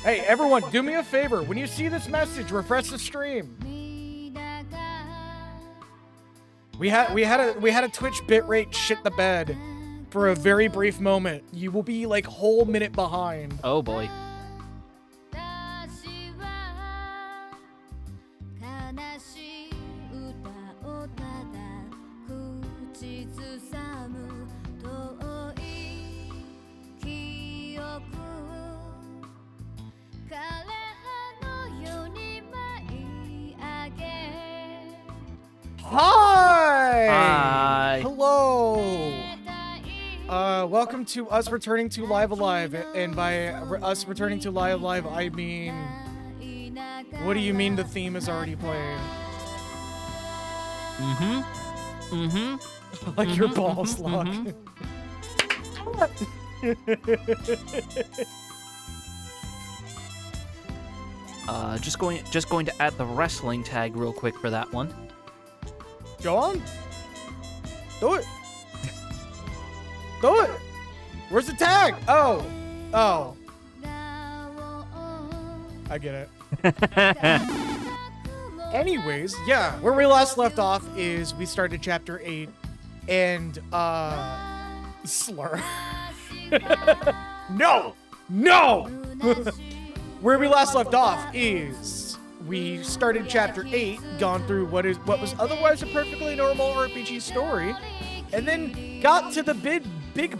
Hey, everyone, do me a favor. When you see this message, refresh the stream. We had a Twitch bitrate shit the bed for a very brief moment. You will be like whole minute behind. Oh boy. Hi! Hi! Hello! Welcome to us returning to Live Alive, and by us returning to Live Alive, I mean... What do you mean the theme is already playing? Like your balls lock. Just going to add the wrestling tag real quick for that one. Go on. Do it. Do it. Where's the tag? Oh. Oh. I get it. Anyways, yeah, where we last left off is we started chapter 8 and slur. No. No. Where we last left off is we started chapter 8, gone through what was otherwise a perfectly normal RPG story, and then got to the big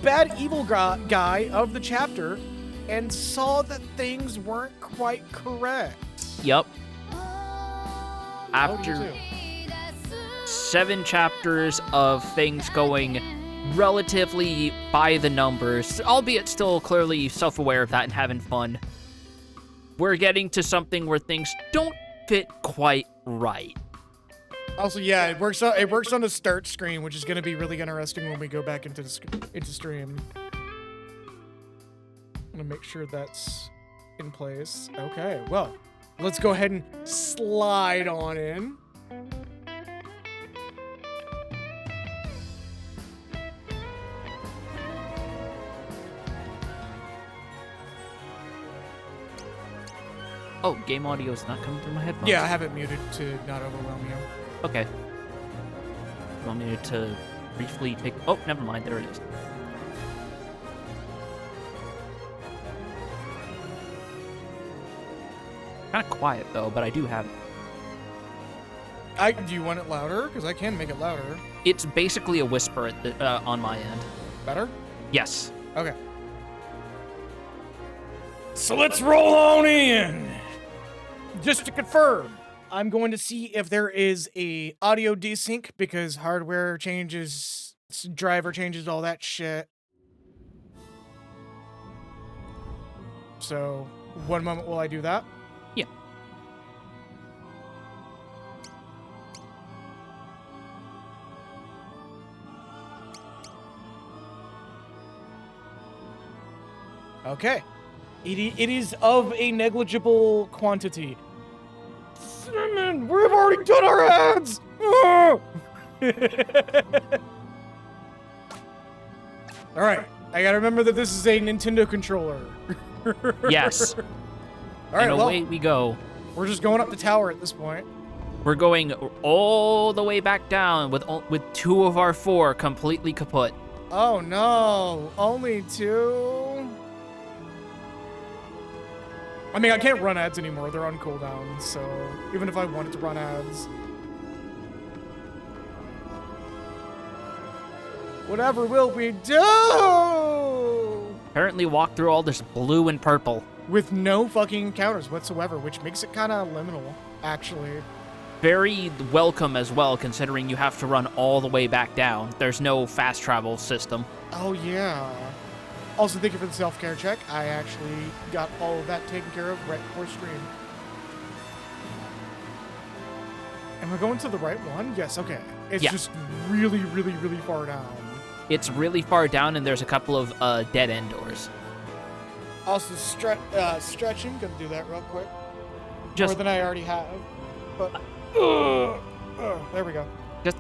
bad evil guy of the chapter and saw that things weren't quite correct. Yep. How do you After do? 7 chapters of things going relatively by the numbers, albeit still clearly self-aware of that and having fun, we're getting to something where things don't fit quite right. Also, yeah, it works on the start screen, which is going to be really interesting when we go back into stream. I'm going to make sure that's in place. Okay, well, let's go ahead and slide on in. Oh, game audio is not coming through my headphones. Yeah, I have it muted to not overwhelm you. Okay. You want me to briefly take... Oh, never mind. There it is. Kind of quiet, though, but I do have it. Do you want it louder? Because I can make it louder. It's basically a whisper at the, on my end. Better? Yes. Okay. So let's roll on in. Just to confirm, I'm going to see if there is a audio desync because hardware changes, driver changes, all that shit. So, one moment while I do that. Yeah. Okay. It is of a negligible quantity. Cinnamon, we've already done our ads! Oh! Alright, I gotta remember that this is a Nintendo controller. Yes. Alright, and well, away we go. we're just going up the tower at this point. We're going all the way back down with 2 of our 4 completely kaput. Oh no, only 2? I mean, I can't run ads anymore. They're on cooldown, so even if I wanted to run ads. Whatever will we do? Apparently walk through all this blue and purple. With no fucking encounters whatsoever, which makes it kind of liminal, actually. Very welcome as well, considering you have to run all the way back down. There's no fast travel system. Oh, yeah. Also, thank you for the self-care check. I actually got all of that taken care of right before stream. Am I going to the right one? Yes, okay. It's just really, really, really far down. It's really far down, and there's a couple of dead-end doors. Also, stretching. Gonna do that real quick. Just, More than I already have. But, there we go.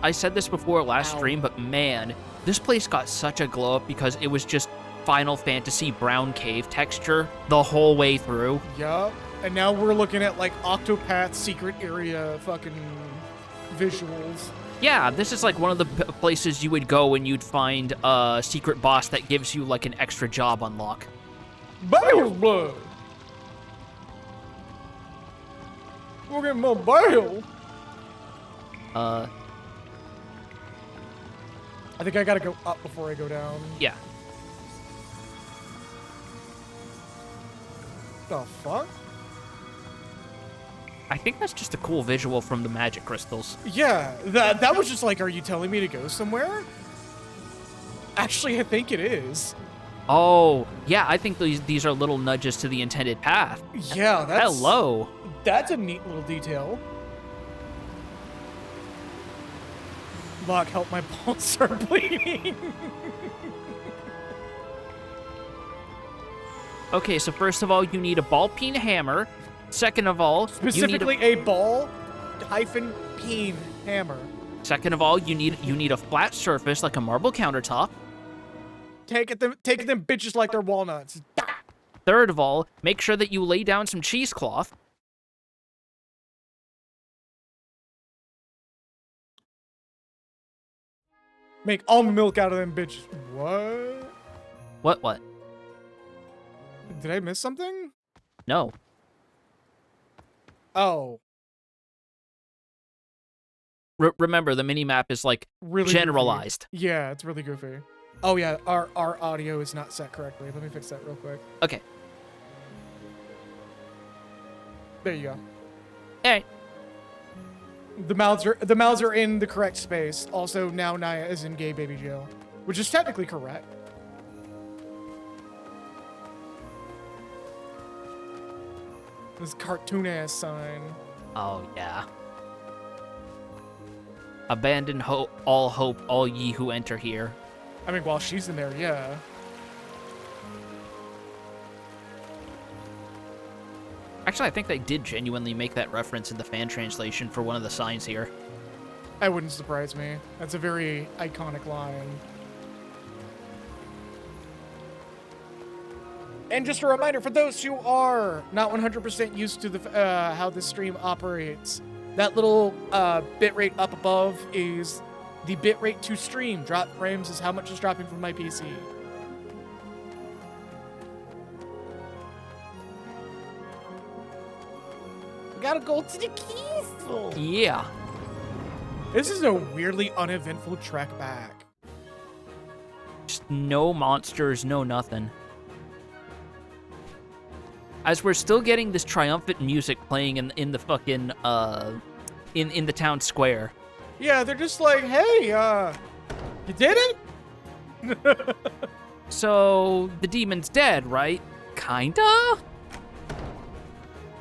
I said this before last Ow. stream, but man, this place got such a glow up because it was just Final Fantasy brown cave texture the whole way through. Yup. And now we're looking at like Octopath secret area fucking visuals. Yeah, this is like one of the places you would go and you'd find a secret boss that gives you like an extra job unlock. Bale's blood. We'll get more bale. Uh, I think I gotta go up before I go down. yeah. The fuck? I think that's just a cool visual from the magic crystals. Yeah, that was just like, are you telling me to go somewhere? Actually, I think it is. Oh, yeah, I think these are little nudges to the intended path. Yeah, that's... Hello. That's a neat little detail. Locke, help, my balls are bleeding. Okay, so first of all, you need a ball-peen hammer. Second of all, Specifically a ball-peen hammer. Second of all, you need a flat surface like a marble countertop. Taking them bitches like they're walnuts. Third of all, make sure that you lay down some cheesecloth. Make almond milk out of them bitches. What? What? Did I miss something? No. Oh. Remember, the minimap is like Really generalized. Goofy. Yeah, it's really goofy. Oh yeah, our audio is not set correctly. Let me fix that real quick. Okay. There you go. All right. The mouths are in the correct space. Also, now Naya is in gay baby jail, which is technically correct. This cartoon ass sign. Oh yeah. Abandon all hope, all ye who enter here. I mean, while she's in there, yeah. Actually, I think they did genuinely make that reference in the fan translation for one of the signs here. That wouldn't surprise me. That's a very iconic line. And just a reminder for those who are not 100% used to the how this stream operates, that little bitrate up above is the bitrate to stream. Drop frames is how much is dropping from my PC. Gotta go to the castle. Yeah. This is a weirdly uneventful trek back. Just no monsters, no nothing. As we're still getting this triumphant music playing in the fucking in the town square. Yeah, they're just like, hey, you did it? So the demon's dead, right? Kinda?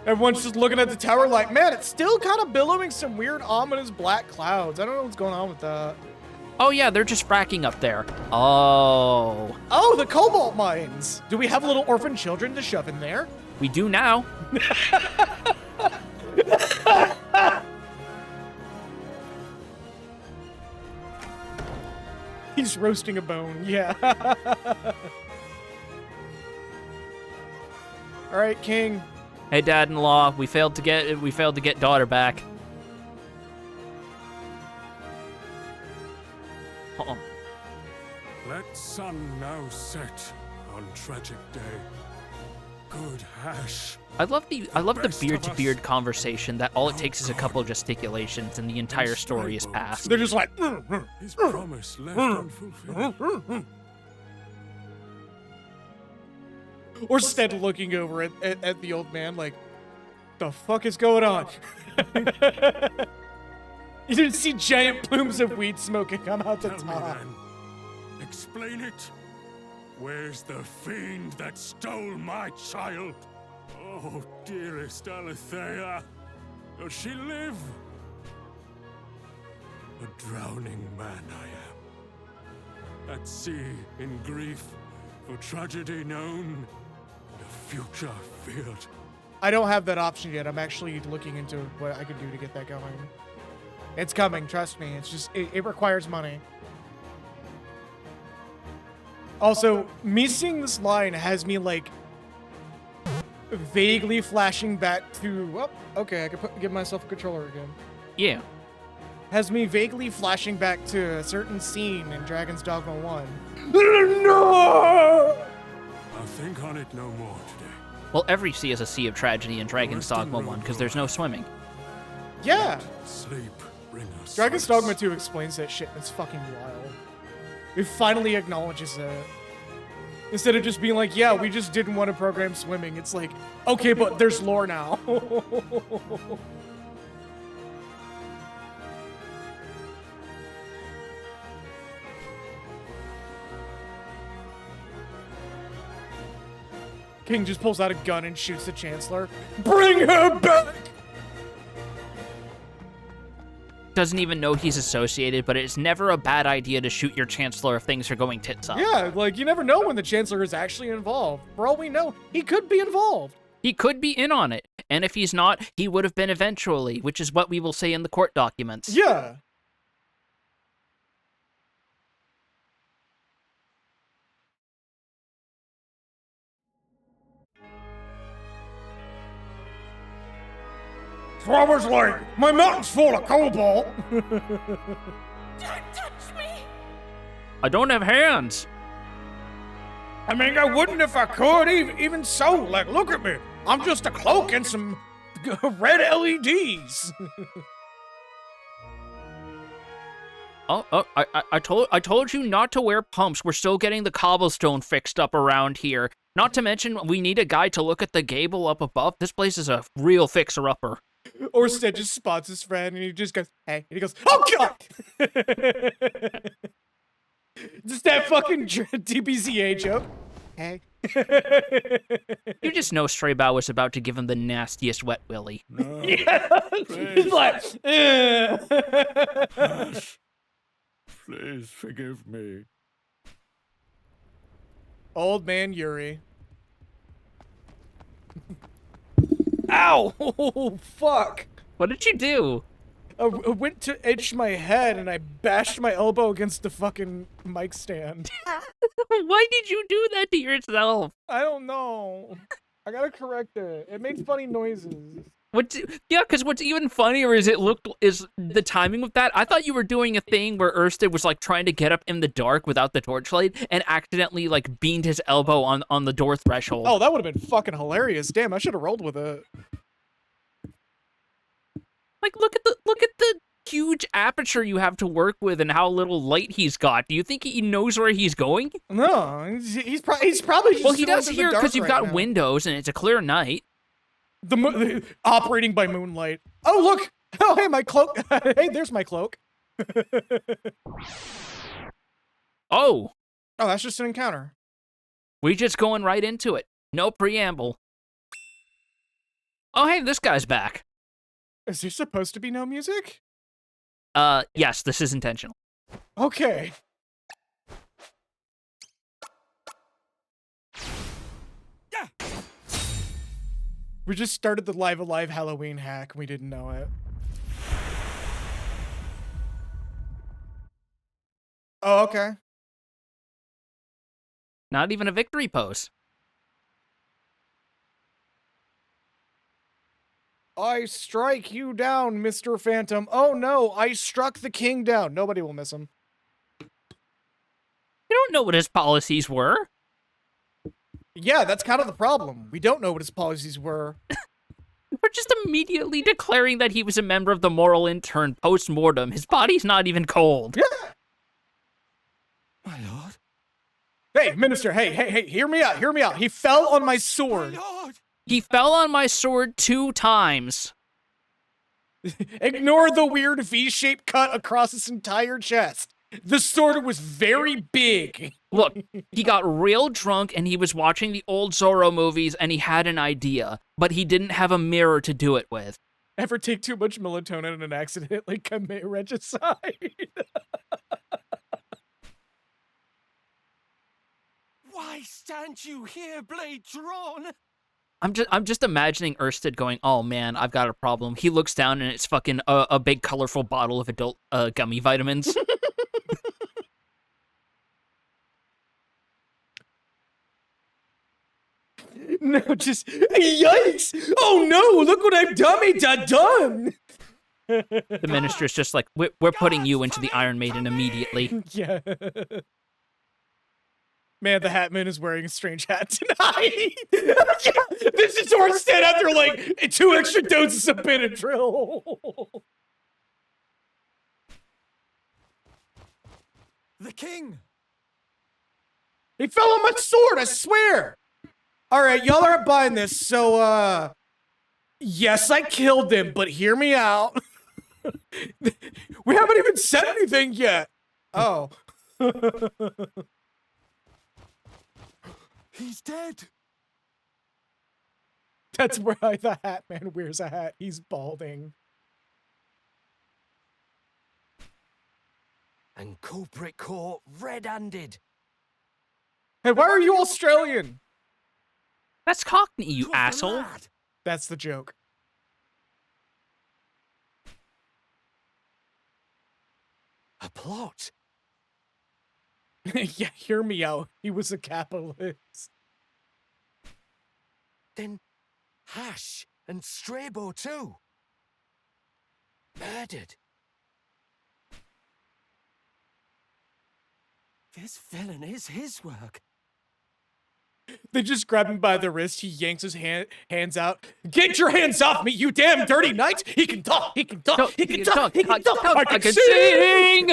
Everyone's just looking at the tower like, man, it's still kind of billowing some weird ominous black clouds. I don't know what's going on with that. Oh yeah, they're just fracking up there. Oh. Oh, the cobalt mines. Do we have little orphan children to shove in there? We do now. He's roasting a bone, yeah. All right, King. Hey, Dad-in-law, we failed to get daughter back. Uh-oh. Let sun now set on tragic day. Good hash. I love the best of beard-to-beard us. conversation that all it takes is a couple of gesticulations and the entire story is past. They're just like, His promise left unfulfilled. or Stead looking over at the old man like, the fuck is going on? You didn't see giant plumes of weed smoke come out the Tell me top. then. Explain it. Where's the fiend that stole my child? Oh, dearest Alethea. Does she live? A drowning man I am. At sea, in grief, for tragedy known, the future feared. I don't have that option yet. I'm actually looking into what I could do to get that going. It's coming, trust me. It's just, it requires money. Also, me seeing this line has me, like, vaguely flashing back to... Well, okay, I can give myself a controller again. Yeah. Has me vaguely flashing back to a certain scene in Dragon's Dogma 1. No! I'll think on it no more today. Well, every sea is a sea of tragedy in Dragon's Dogma 1, because there's no swimming. Yeah! Sleep, bring us Dragon's solace. Dogma 2 explains that shit, and it's fucking wild. It finally acknowledges it. Instead of just being like, yeah, we just didn't want to program swimming, it's like, okay, but there's lore now. King just pulls out a gun and shoots the Chancellor. Bring her back! Doesn't even know he's associated, but it's never a bad idea to shoot your Chancellor if things are going tits up. Yeah, like, you never know when the Chancellor is actually involved. For all we know, he could be involved. He could be in on it, and if he's not, he would have been eventually, which is what we will say in the court documents. Yeah. So I was like, my mountain's full of cobalt. Don't touch me! I don't have hands. I mean, I wouldn't if I could. Even so, like, look at me. I'm just a cloak and some red LEDs. I told you not to wear pumps. We're still getting the cobblestone fixed up around here. Not to mention, we need a guy to look at the gable up above. This place is a real fixer-upper. Orsted just spots his friend and he just goes, hey. And he goes, oh, God! Just that fucking DBZA joke. Hey. You just know Stray Bow was about to give him the nastiest wet willy. No, Yeah. He's like, please forgive me. Old man Yuri. Ow! Oh, fuck! What did you do? I went to itch my head and I bashed my elbow against the fucking mic stand. Why did you do that to yourself? I don't know. I gotta correct it. It makes funny noises. Yeah, because what's even funnier is is the timing with that. I thought you were doing a thing where Erstead was like trying to get up in the dark without the torchlight and accidentally like beamed his elbow on the door threshold. Oh, that would have been fucking hilarious. Damn, I should have rolled with it. Like look at the huge aperture you have to work with and how little light he's got. Do you think he knows where he's going? No, he's probably just Well, he going does through the here dark because you've right got now. windows and it's a clear night. The operating by moonlight. Oh, look! Oh, hey, my cloak. Hey, there's my cloak. Oh, Oh, that's just an encounter. we just going right into it. No preamble. Oh, hey, this guy's back. Is there supposed to be no music? Yes, this is intentional. Okay. Yeah. We just started the Live Alive Halloween hack. We didn't know it. Oh, okay. Not even a victory pose. I strike you down, Mr. Phantom. Oh no, I struck the king down. Nobody will miss him. You don't know what his policies were. Yeah, that's kind of the problem. We don't know what his policies were. We're just immediately declaring that he was a member of the moral intern post-mortem. His body's not even cold. Yeah. My lord. Hey, Minister, hey, hear me out. He fell on my sword. My lord. He fell on my sword 2 times. Ignore the weird V-shaped cut across his entire chest. The sword was very big. Look, he got real drunk and he was watching the old Zorro movies and he had an idea, but he didn't have a mirror to do it with. Ever take too much melatonin and accidentally commit regicide? Why stand you here, blade drawn? I'm just imagining Erstead going, oh man, I've got a problem. He looks down and it's fucking a big colorful bottle of adult gummy vitamins. No, just yikes! Oh no! Look what I've done! The minister's just like, we're putting you into the Iron Maiden immediately. Yeah. Man, the Hat Man is wearing a strange hat tonight. Yeah, this is Sword stand after like 2 extra doses of Benadryl. The king! He fell on my sword, I swear! Alright, y'all aren't buying this, so, yes, I killed him, but hear me out. We haven't even said anything yet. Oh. He's dead! That's why the Hat Man wears a hat. He's balding. And culprit caught red-handed. Hey, why are you Australian? That's Cockney, you Good for asshole. lad. That's the joke. A plot. Yeah, hear me out. He was a capitalist. Then Hash and Strabo too. Murdered. This villain is his work. They just grab him by the wrist. He yanks his hands out. Get your hands off me, you damn dirty knight! He can talk. He can talk. He can talk. He can talk. I can sing!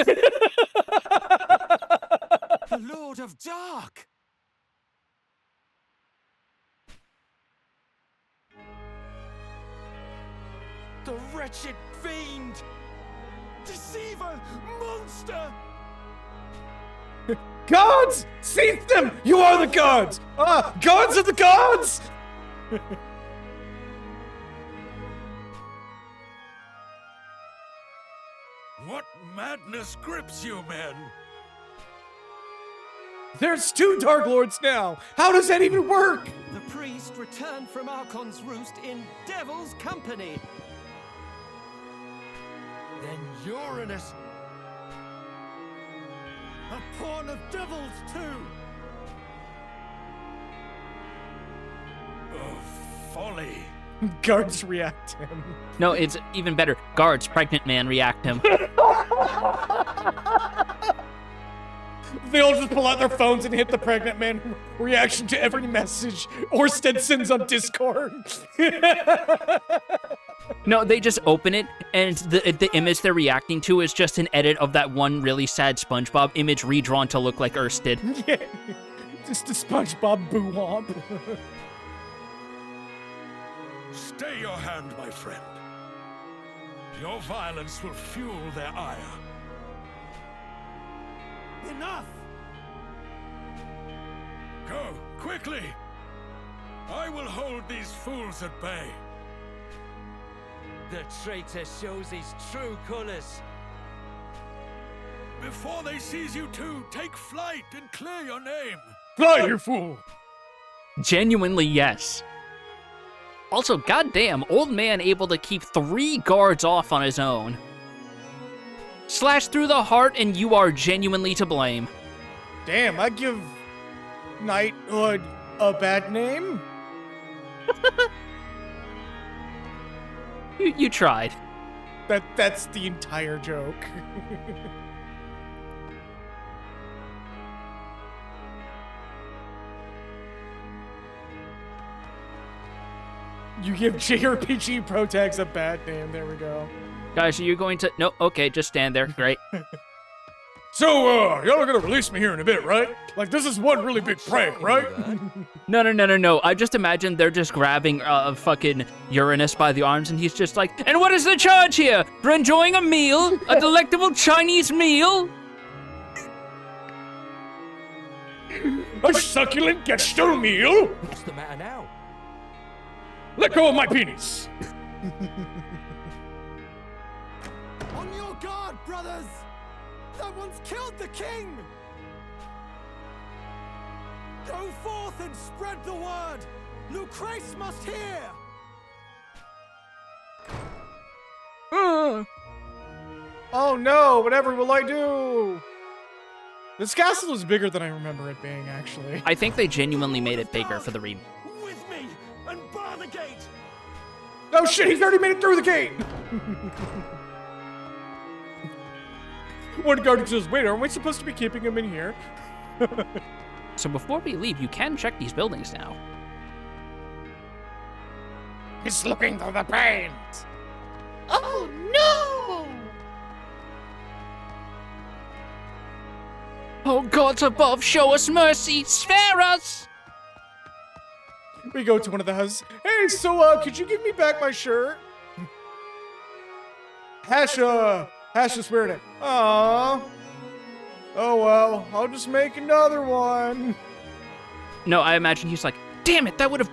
The Lord of Dark. The wretched fiend. Deceiver. Monster. Gods! Seize them! You are the gods! Gods of the gods! What madness grips you, men? There's 2 Dark Lords now! How does that even work? The priest returned from Archon's roost in devil's company. Then Uranus. A pawn of devils too. Oh, folly. Guards react to him. No, it's even better. Guards, pregnant man, react him. They all just pull out their phones and hit the pregnant man reaction to every message Orsted sends on Discord. No, they just open it, and the image they're reacting to is just an edit of that one really sad SpongeBob image redrawn to look like Urs did. Yeah, just a SpongeBob boo-womp. Stay your hand, my friend. Your violence will fuel their ire. Enough! Go, quickly! I will hold these fools at bay. The traitor shows his true colors. Before they seize you too, take flight and clear your name. Fly, you fool! Genuinely, yes. Also, goddamn, old man able to keep 3 guards off on his own. Slash through the heart and you are genuinely to blame. Damn, I give knighthood a bad name? You tried. That's the entire joke. You give JRPG pro tags a bad name. There we go. Guys, are you going to... No, okay, just stand there. Great. So, y'all are gonna release me here in a bit, right? Like, this is one really big prank, right? No. I just imagine they're just grabbing fucking Uranus by the arms, and he's just like, and what is the charge here? For enjoying a meal? A delectable Chinese meal? A succulent gestalt meal? What's the matter now? Let go of my penis! On your guard, brothers! That one's killed the king! Go forth and spread the word! Lucrece must hear! Oh no, whatever will I do? This castle is bigger than I remember it being, actually. I think they genuinely made it bigger for the remake. With me, Oh shit, he's already made it through the gate! One guard says, wait, aren't we supposed to be keeping him in here? So before we leave, you can check these buildings now. He's looking through the panes! Oh no! Oh, gods above, show us mercy, spare us! We go to one of the houses. Hey, so, could you give me back my shirt? Hasha's wearing it. Aww. Oh well, I'll just make another one. No, I imagine he's like, damn it, that would have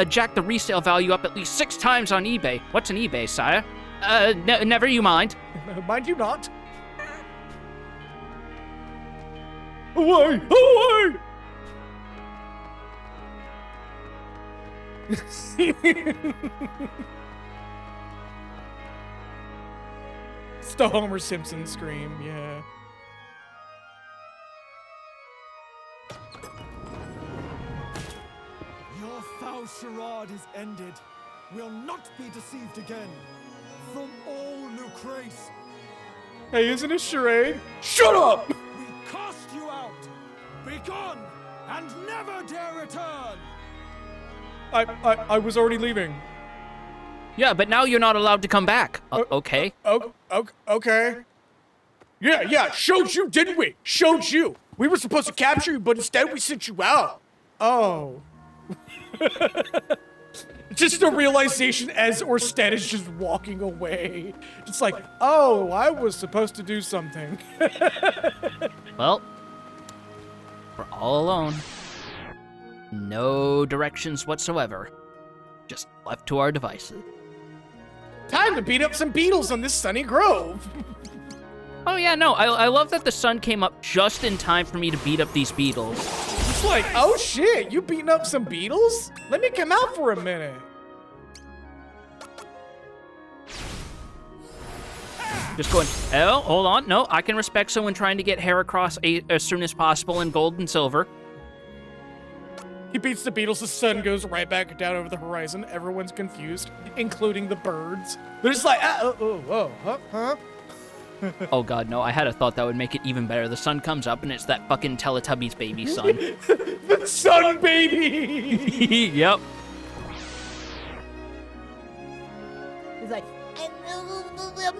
jacked the resale value up at least 6 times on eBay. What's an eBay, sire? Never you mind. Mind you not. Away! Away! It's the Homer Simpson scream, yeah. Your foul charade is ended. We'll not be deceived again. From all Lucrece, Hey, isn't it charade? Shut up! we cast you out. Be gone, and never dare return. I was already leaving. Yeah, but now you're not allowed to come back. Okay. Oh, okay. Yeah, showed you, didn't we? Showed you. We were supposed to capture you, but instead we sent you out. Oh. Just a realization as Orsted is just walking away. It's like, oh, I was supposed to do something. Well, we're all alone. No directions whatsoever. Just left to our devices. Time to beat up some beetles on this sunny grove. Oh yeah, no, I love that the sun came up just in time for me to beat up these beetles. It's like, oh shit, you beating up some beetles? Let me come out for a minute. Just going, oh, hold on. No, I can respect someone trying to get hair across as soon as possible in gold and silver. He beats the beetles, the sun goes right back down over the horizon. Everyone's confused, including the birds. They're just like, huh? Oh god, no, I had a thought that would make it even better. The sun comes up and it's that fucking Teletubbies baby sun. The sun baby! Yep. It's like,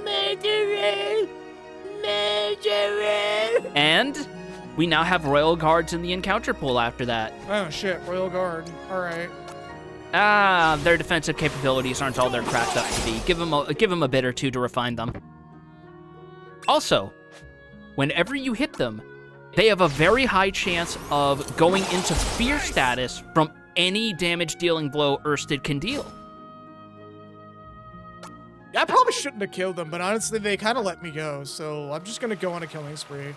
murderer! Murderer! And we now have royal guards in the encounter pool after that. Oh shit, Royal Guard. Alright. Ah, their defensive capabilities aren't all they're cracked up to be. Give them a bit or two to refine them. Also, whenever you hit them, they have a very high chance of going into fear status from any damage-dealing blow Orsted can deal. I probably shouldn't have killed them, but honestly, they kind of let me go, so I'm just gonna go on a killing spree.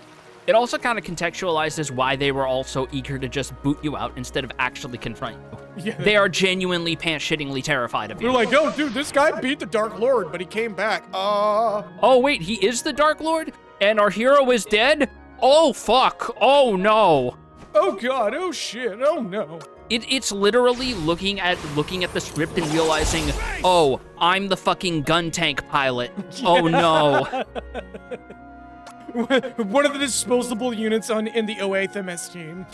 It also kind of contextualizes why they were all so eager to just boot you out instead of actually confront you. Yeah. They are genuinely pants-shittingly terrified of you. They're like, oh, dude, this guy beat the Dark Lord, but he came back. Oh, wait, he is the Dark Lord? And our hero is dead? Oh, fuck. Oh, no. Oh, God. Oh, shit. Oh, no. It's literally looking at the script and realizing, oh, I'm the fucking gun tank pilot. Oh, no. One of the disposable units in the 08th MS team.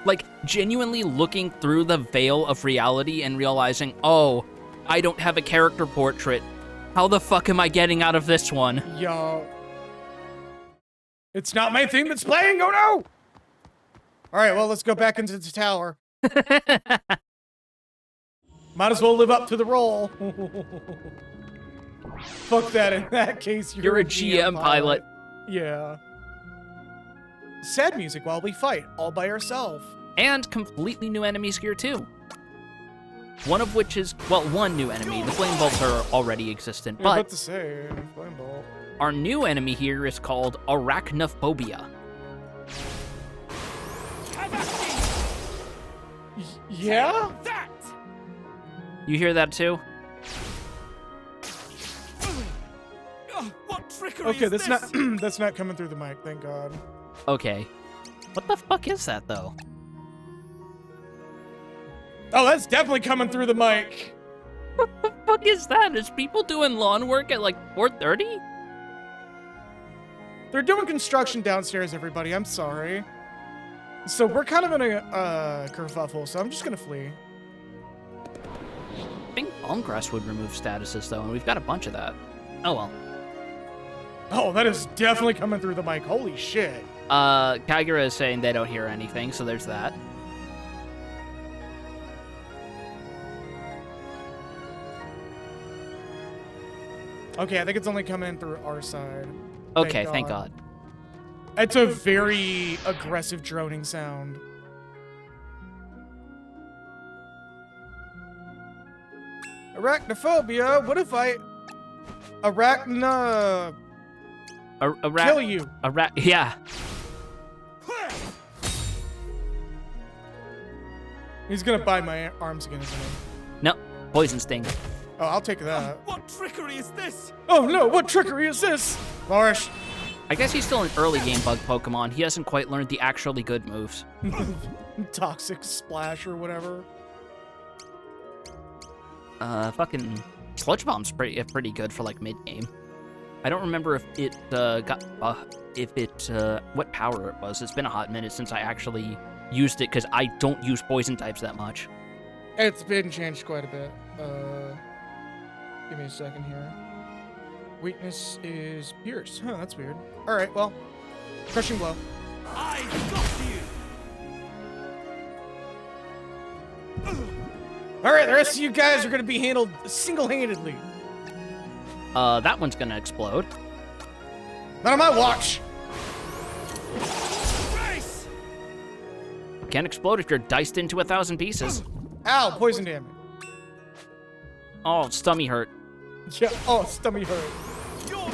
Like, genuinely looking through the veil of reality and realizing, oh, I don't have a character portrait. How the fuck am I getting out of this one? Yo. It's not my thing that's playing, oh no! Alright, well, let's go back into the tower. Might as well live up to the role. Fuck that, in that case, you're a GM pilot. Yeah. Sad music while we fight, all by ourselves. And completely new enemies here, too. One of which is, well, one new enemy. The flame bolts are already existent, Yeah, but about to say, flame bolt. our new enemy here is called Arachnophobia. Yeah? That! You hear that, too? What trickery Okay, is that's this? not that's not coming through the mic, thank God. Okay. What the fuck is that, though? Oh, that's definitely coming through the mic. What the fuck is that? Is people doing lawn work at like 4:30? They're doing construction downstairs, everybody. I'm sorry. So we're kind of in a kerfuffle, so I'm just gonna flee. I think palm grass would remove statuses though, and we've got a bunch of that. Oh well. Oh, that is definitely coming through the mic. Holy shit. Kagura is saying they don't hear anything, so there's that. Okay, I think it's only coming in through our side. Okay, thank God. It's a very aggressive droning sound. Arachnophobia? What if I... kill you? Yeah. He's gonna bite my arms again, isn't he? No, poison sting. Oh, I'll take that. What trickery is this? Oh no, what trickery is this? Marsh. I guess he's still an early game bug Pokemon. He hasn't quite learned the actually good moves. Toxic Splash or whatever. Fucking Sludge Bomb's pretty good for like mid game. I don't remember if it what power it was. It's been a hot minute since I actually used it because I don't use poison types that much. It's been changed quite a bit. Give me a second here. Weakness is Pierce. Huh, that's weird. All right, well, Crushing Blow. I got you. All right, the rest of you guys are gonna be handled single-handedly. That one's gonna explode. Not on my watch. Race. Can't explode if you're diced into 1,000 pieces. Ow, poison damage. Oh, stummy hurt. Yeah, oh, stomach hurt. You're mine.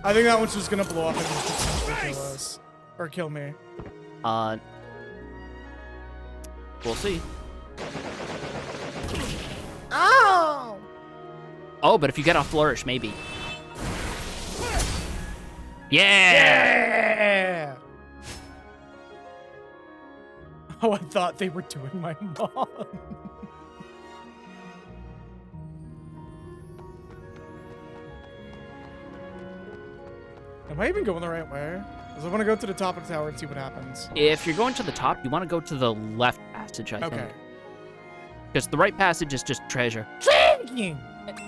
I think that one's just gonna blow up and potentially kill us. Or kill me. We'll see. Ow! Oh, but if you get off Flourish, maybe. Yeah! Yeah! Oh, I thought they were doing my mom. Am I even going the right way? Because I want to go to the top of the tower and see what happens. If you're going to the top, you want to go to the left passage, I think. Okay. Because the right passage is just treasure. Dragon!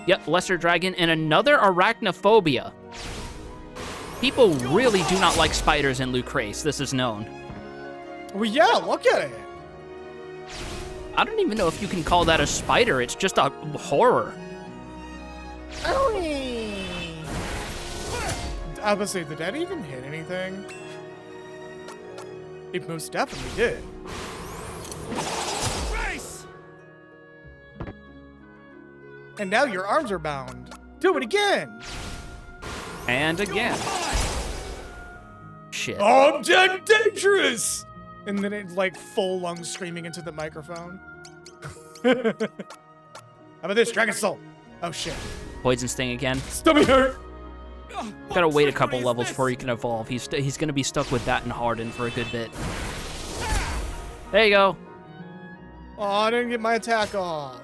Yep, Lesser Dragon and another Arachnophobia. People really do not like spiders in Lucrece. This is known. Well, yeah, look at it. I don't even know if you can call that a spider. It's just a horror. I was gonna say, did that even hit anything? It most definitely did. Race. And now your arms are bound. Do it again. And again. Shit. Oh, I'm dead dangerous. And then it like full lungs screaming into the microphone. How about this, Dragon Soul? Oh shit. Poison Sting again. Stomach hurt. Gotta wait a couple levels before he can evolve. He's gonna be stuck with that and Harden for a good bit. There you go. Oh, I didn't get my attack off.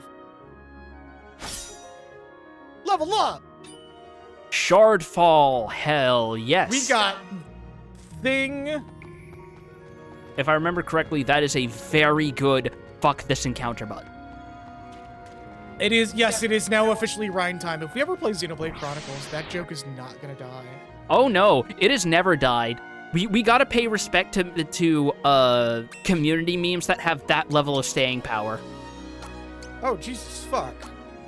Level up. Shard Fall. Hell yes. We got thing. If I remember correctly, that is a very good fuck this encounter button. It is, yes, it is now officially Rhine time. If we ever play Xenoblade Chronicles, that joke is not gonna die. Oh no, it has never died. We gotta pay respect to community memes that have that level of staying power. Oh, Jesus fuck.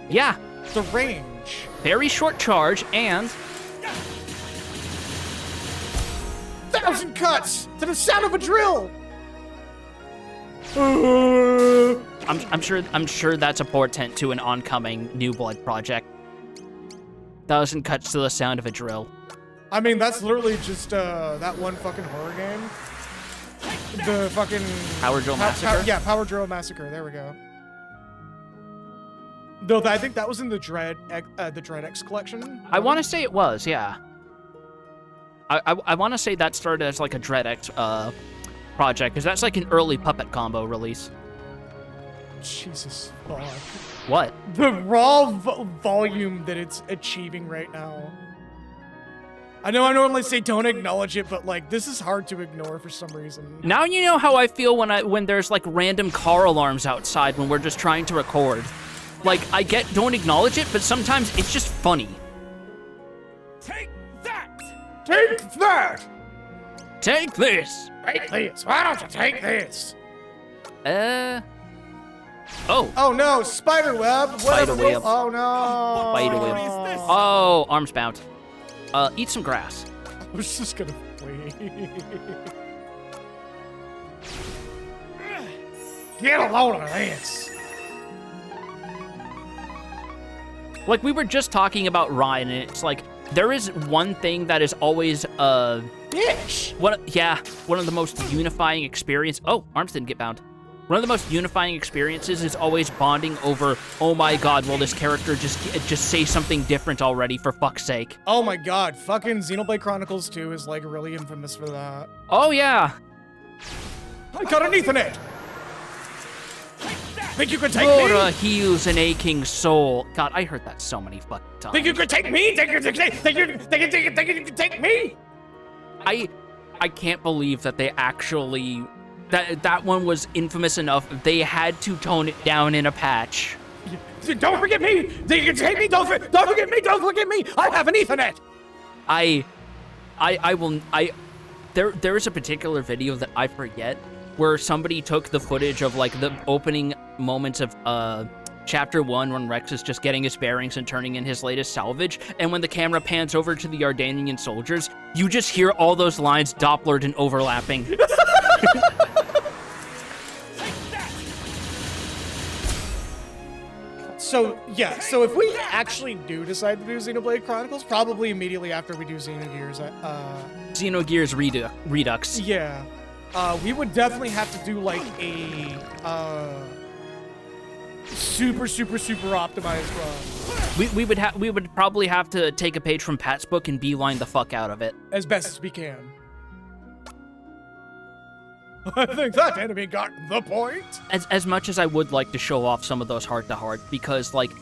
Yeah, The range. very short charge and 1,000 cuts to the sound of a drill. I'm sure that's a portent to an oncoming New Blood project. 1,000 cuts to the sound of a drill. I mean, that's literally just that one fucking horror game. The fucking Power Drill Massacre? yeah, Power Drill Massacre. There we go. Though I think that was in the Dread X collection. I want to say it was, yeah. I want to say that started as like a DreadX project, because that's like an early Puppet Combo release. Jesus fuck. What? The raw volume that it's achieving right now. I know I normally say don't acknowledge it, but like this is hard to ignore for some reason. Now you know how I feel when there's like random car alarms outside when we're just trying to record. Like, I get don't acknowledge it, but sometimes it's just funny. Take that! Take that! Take this! Take this! Why don't you take this? Oh. Oh no, spiderweb! Spiderweb. Oh no! Spiderweb. is this? Oh, arms bound. Eat some grass. I was just gonna wait. Get a load of this! Like, we were just talking about Ryan, and it's like, there is one thing that is always, Bitch! one of the most unifying experience. Oh, arms didn't get bound. One of the most unifying experiences is always bonding over, oh my god, will this character just say something different already, for fuck's sake. Oh my god, fucking Xenoblade Chronicles 2 is like really infamous for that. Oh yeah. I got an Ethernet! Think you could take Flora me? heals an aching soul. God, I heard that so many fucking times. Think you could take me? Think you could take me? I can't believe that they actually... That one was infamous enough. They had to tone it down in a patch. Don't forget me! Think you could take me? Don't forget me! Don't forget me! I have an Ethernet! There is a particular video that I forget where somebody took the footage of like the opening moments of chapter 1 when Rex is just getting his bearings and turning in his latest salvage, and when the camera pans over to the Ardanian soldiers, you just hear all those lines Dopplered and overlapping. So, yeah, so if we actually do decide to do Xenoblade Chronicles, probably immediately after we do Xenogears, Xenogears Redux. yeah, we would definitely have to do like a, super optimized run. We would probably have to take a page from Pat's book and beeline the fuck out of it. As best as we can. I think that enemy got the point. As much as I would like to show off some of those heart-to-heart, because, like,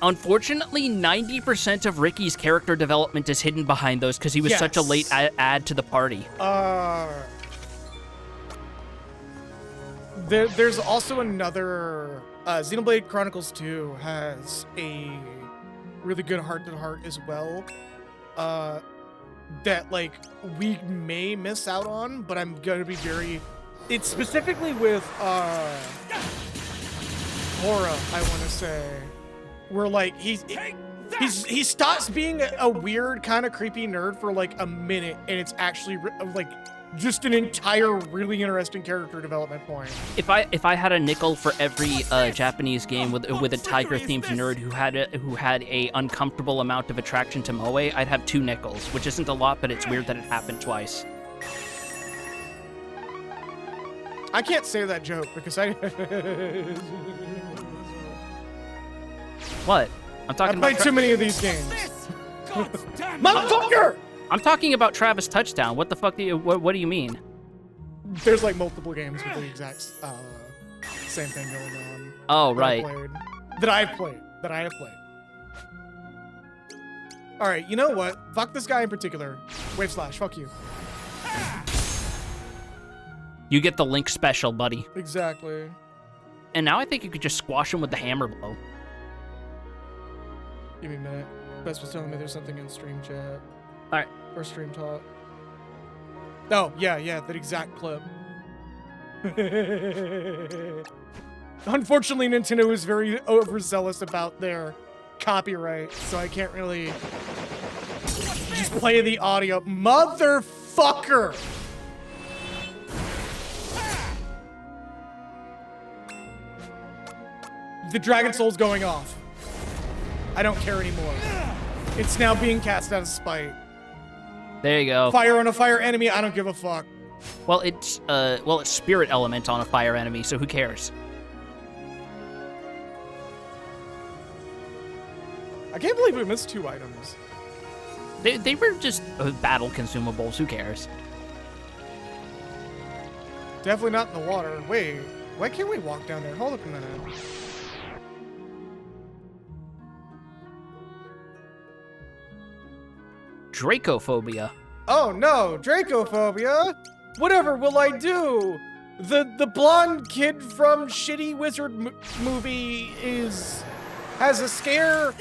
unfortunately, 90% of Ricky's character development is hidden behind those because he was such a late add to the party. There's also another... Xenoblade Chronicles 2 has a really good heart-to-heart as well. That, like, we may miss out on, but I'm gonna be very... It's specifically with, Hora, I want to say. Where, like, he stops being a weird, kind of creepy nerd for, like, a minute, and it's actually, like, just an entire really interesting character development point. If I had a nickel for every Japanese game with a tiger-themed nerd who had a uncomfortable amount of attraction to moe, I'd have 2 nickels, which isn't a lot, but it's weird that it happened twice. I can't say that joke because I... What? I'm talking about... I played too many of these games. Motherfucker! I'm talking about Travis Touchdown. What the fuck do you... What do you mean? There's like multiple games with the exact same thing going on. Oh, right. That I have played. All right, you know what? Fuck this guy in particular. Wave slash. Fuck you. You get the Link special, buddy. Exactly. And now I think you could just squash him with the hammer blow. Give me a minute. Bess was telling me there's something in stream chat. All right. Or stream talk. Oh, yeah, that exact clip. Unfortunately, Nintendo is very overzealous about their copyright, so I can't really just play the audio. Motherfucker! The Dragon Soul's going off. I don't care anymore. It's now being cast out of spite. There you go. Fire on a fire enemy, I don't give a fuck. Well, it's spirit element on a fire enemy, so who cares? I can't believe we missed 2 items. They were just battle consumables. Who cares? Definitely not in the water. Wait, why can't we walk down there? Hold up a minute. Dracophobia. Oh no, Dracophobia! Whatever will I do? The blonde kid from Shitty Wizard movie has a scare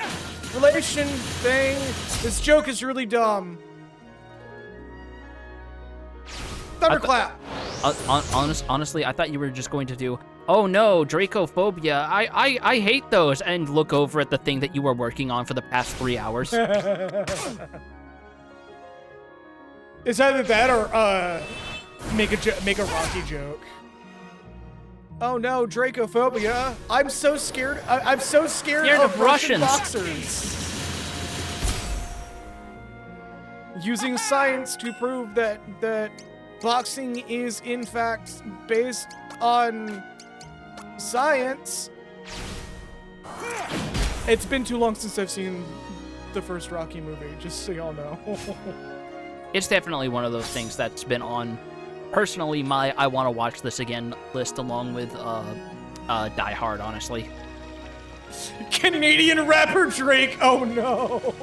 relation thing. This joke is really dumb. Thunderclap! Honestly, I thought you were just going to do, oh no, Dracophobia, I hate those, and look over at the thing that you were working on for the past 3 hours. It's either that or make a Rocky joke. Oh no, Dracophobia! I'm so scared. I'm so scared of Russian boxers. Using science to prove that boxing is in fact based on science. It's been too long since I've seen the first Rocky movie, just so y'all know. It's definitely one of those things that's been on, personally, my I want to watch this again list, along with Die Hard, honestly. Canadian rapper Drake, oh no.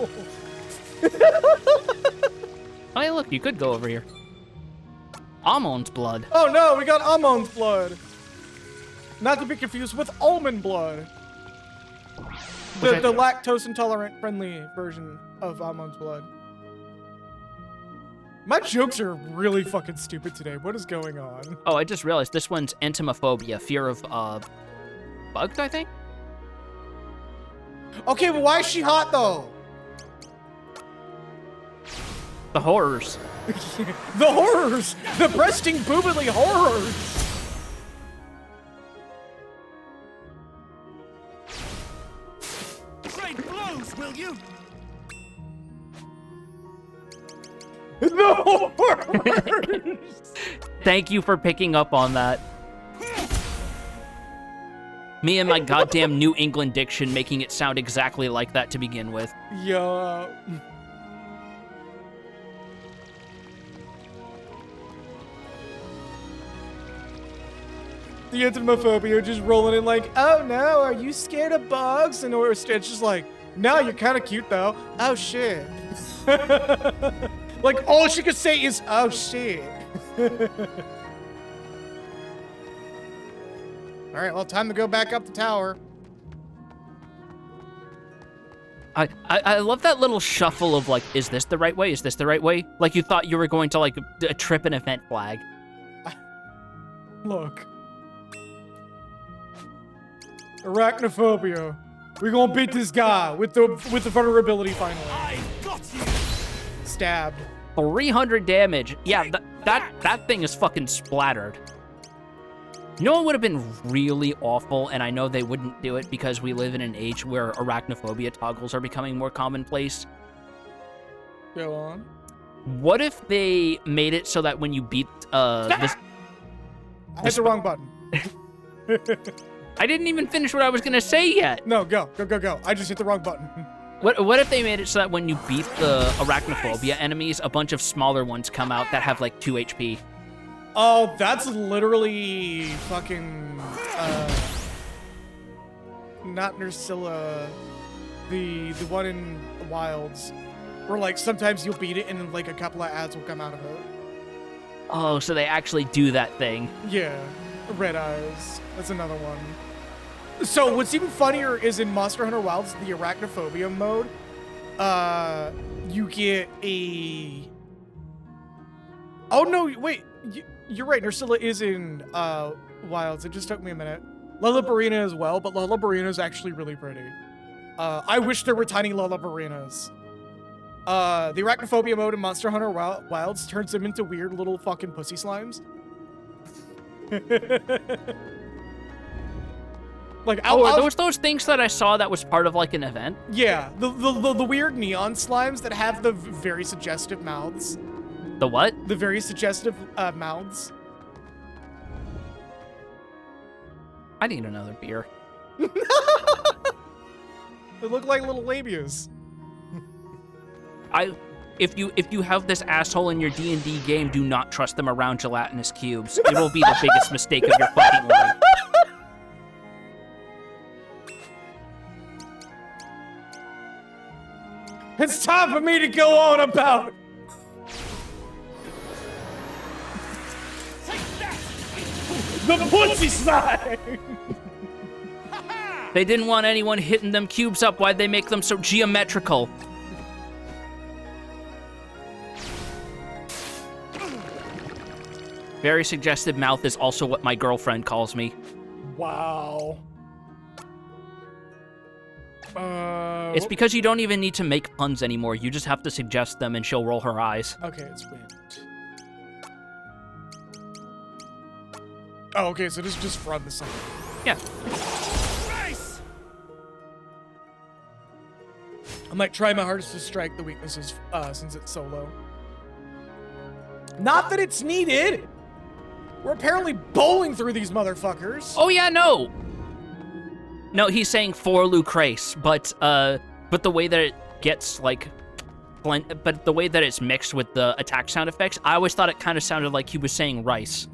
Oh, hey, look, you could go over here. Amon's blood. Oh no, we got Amon's blood. Not to be confused with almond blood. The lactose intolerant friendly version of Amon's blood. My jokes are really fucking stupid today. What is going on? Oh, I just realized this one's entomophobia, fear of bugs, I think? Okay, but why is she hot though? The horrors. The horrors! The breasting boobily horrors! Great blows, will you? The horrors! Thank you for picking up on that. Me and my goddamn New England diction making it sound exactly like that to begin with. Yeah. The entomophobia just rolling in like, oh no, are you scared of bugs? And it's just like, no, you're kind of cute though. Oh shit. Like all she could say is, oh shit. All right, well, time to go back up the tower. I love that little shuffle of like, is this the right way? Is this the right way? Like you thought you were going to like trip an event flag. Look. Arachnophobia. We're gonna beat this guy with the vulnerability finally. I got you. Stabbed. 300 damage. Yeah, that thing is fucking splattered. You know what would have been really awful, and I know they wouldn't do it because we live in an age where arachnophobia toggles are becoming more commonplace. Go on. What if they made it so that when you beat this... I hit the wrong button. I didn't even finish what I was gonna say yet. No, go. I just hit the wrong button. What if they made it so that when you beat the arachnophobia enemies, a bunch of smaller ones come out that have like 2 HP? Oh, that's literally fucking, not Nursilla, the one in Wilds, where like sometimes you'll beat it and then like a couple of ads will come out of it. Oh, so they actually do that thing. Yeah, Red Eyes. That's another one. So what's even funnier is in Monster Hunter Wilds, the arachnophobia mode, you get a... Oh no, wait, you're right, Nursilla is in Wilds. It just took me a minute. Lullabarina as well, but Lullabarina is actually really pretty. I wish there were tiny Lullabarinas. The arachnophobia mode in Monster Hunter Wilds turns them into weird little fucking pussy slimes. Like, are those things that I saw that was part of like an event? Yeah, the weird neon slimes that have the very suggestive mouths. The what? The very suggestive mouths. I need another beer. They look like little labias. if you have this asshole in your D&D game, do not trust them around gelatinous cubes. It will be the biggest mistake of your fucking life. It's time for me to go on about. The pussy side. They didn't want anyone hitting them cubes up. Why'd they make them so geometrical? Very suggestive mouth is also what my girlfriend calls me. Wow. It's because you don't even need to make puns anymore. You just have to suggest them and she'll roll her eyes. Okay, it's wind. Oh, okay, so just from the side. Yeah. I might try my hardest to strike the weaknesses since it's solo. Not that it's needed. We're apparently bowling through these motherfuckers. Oh yeah, no. No, he's saying for Lucrece, but the way that it gets like but the way that it's mixed with the attack sound effects, I always thought it kind of sounded like he was saying rice.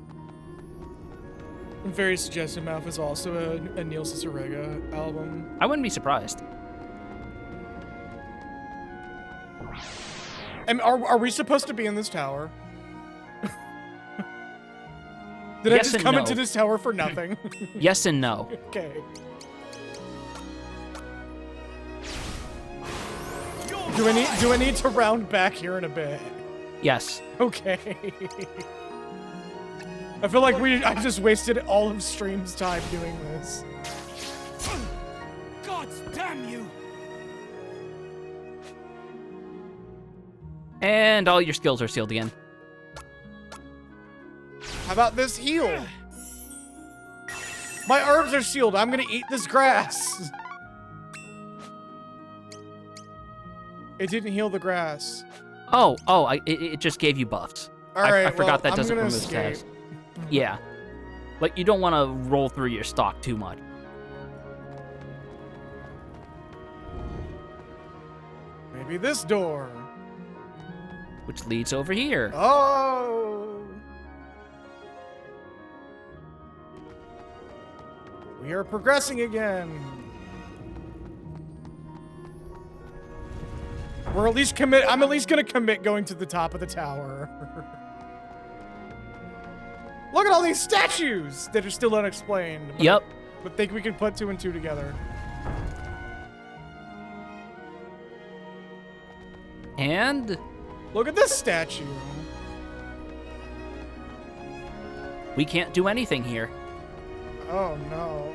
Very Suggestive Mouth is also a Neil Cicerega album. I wouldn't be surprised. And are we supposed to be in this tower? Did I Yes just and come no. into this tower for nothing? Yes and no. Okay. Do I need to round back here in a bit? Yes. Okay. I feel like I just wasted all of stream's time doing this. God damn you! And all your skills are sealed again. How about this heal? My herbs are sealed. I'm gonna eat this grass. It didn't heal the grass. It just gave you buffs. All right, I forgot that I'm doesn't gonna remove escape. stats. Yeah. Like, you don't want to roll through your stock too much. Maybe this door. Which leads over here. Oh! We are progressing again. We're at least I'm at least gonna commit going to the top of the tower. Look at all these statues that are still unexplained. Yep. But think we can put 2 and 2 together. And Look at this statue. we can't do anything here. Oh no.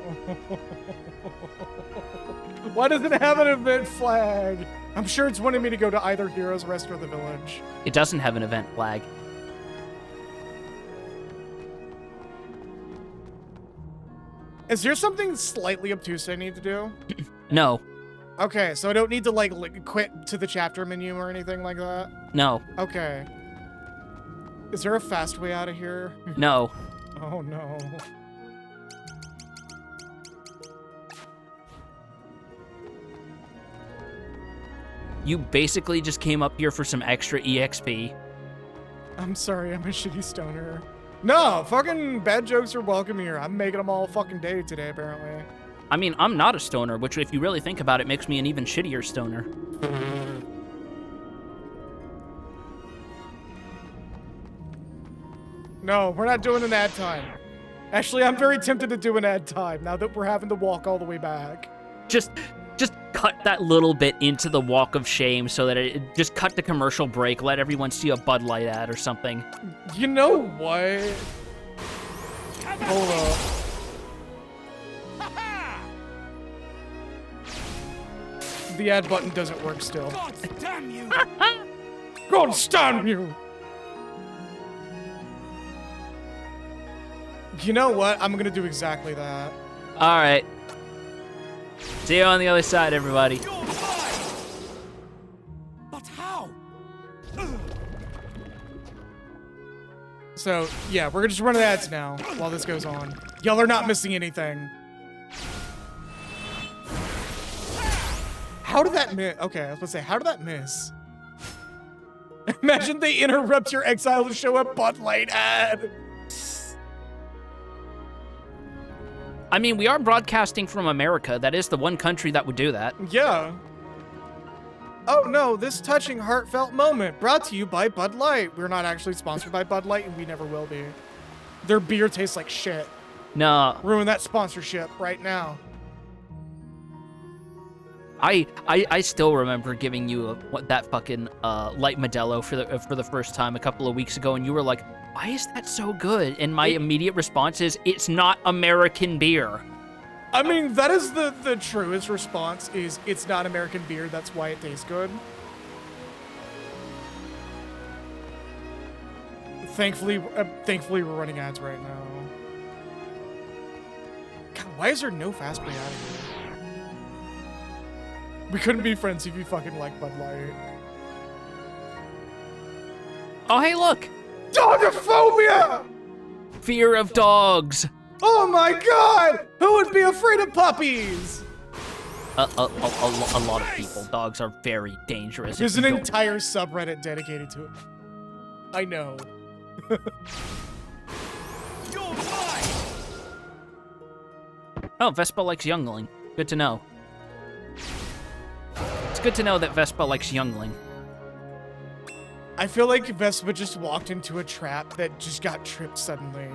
Why does it have an event flag? I'm sure it's wanting me to go to either Hero's Rest or the village. It doesn't have an event flag. Is there something slightly obtuse I need to do? No. Okay, so I don't need to like quit to the chapter menu or anything like that? No. Okay. Is there a fast way out of here? No. Oh no. You basically just came up here for some extra EXP. I'm sorry, I'm a shitty stoner. No, fucking bad jokes are welcome here. I'm making them all fucking day today, apparently. I mean, I'm not a stoner, which if you really think about it, makes me an even shittier stoner. No, we're not doing an ad time. Actually, I'm very tempted to do an ad time now that we're having to walk all the way back. Just cut that little bit into the walk of shame so that it just cut the commercial break, let everyone see a Bud Light ad or something. You know what? Hold up. The ad button doesn't work still. God damn you! God damn you! You know what? I'm gonna do exactly that. All right. See you on the other side, everybody. You're mine! But how? So, yeah, we're just running ads now while this goes on. Y'all are not missing anything. How did that miss? Okay, I was about to say, how did that miss? Imagine they interrupt your exile to show a Bud Light ad. I mean, we are broadcasting from America. That is the one country that would do that. Yeah. Oh no, this touching, heartfelt moment brought to you by Bud Light. We're not actually sponsored by Bud Light, and we never will be. Their beer tastes like shit. No, Ruin that sponsorship right now. I still remember giving you that fucking light Modelo for the first time a couple of weeks ago, and you were like, "Why is that so good?" And my immediate response is, "It's not American beer." I mean, that is the truest response, is it's not American beer, that's why it tastes good. Thankfully we're running ads right now. God, why is there no fast play out of here? We couldn't be friends if you fucking like Bud Light. Oh, hey, look! Dogophobia! Fear of dogs. Oh my god! Who would be afraid of puppies? A lot of people. Dogs are very dangerous. There's an entire subreddit dedicated to it. I know. You're mine! Oh, Vespa likes Youngling. Good to know. It's good to know that Vespa likes Youngling. I feel like Vespa just walked into a trap that just got tripped suddenly.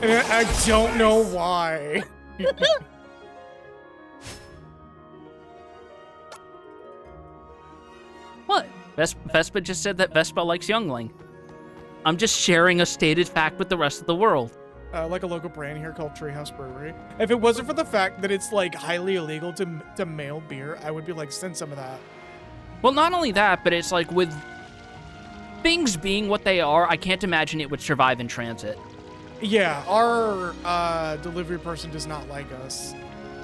And I don't know why. What? Vespa just said that Vespa likes Youngling. I'm just sharing a stated fact with the rest of the world. Like a local brand here called Treehouse Brewery. If it wasn't for the fact that it's like highly illegal to mail beer, I would be like, send some of that. Well, not only that, but it's like with things being what they are, I can't imagine it would survive in transit. Yeah, our delivery person does not like us.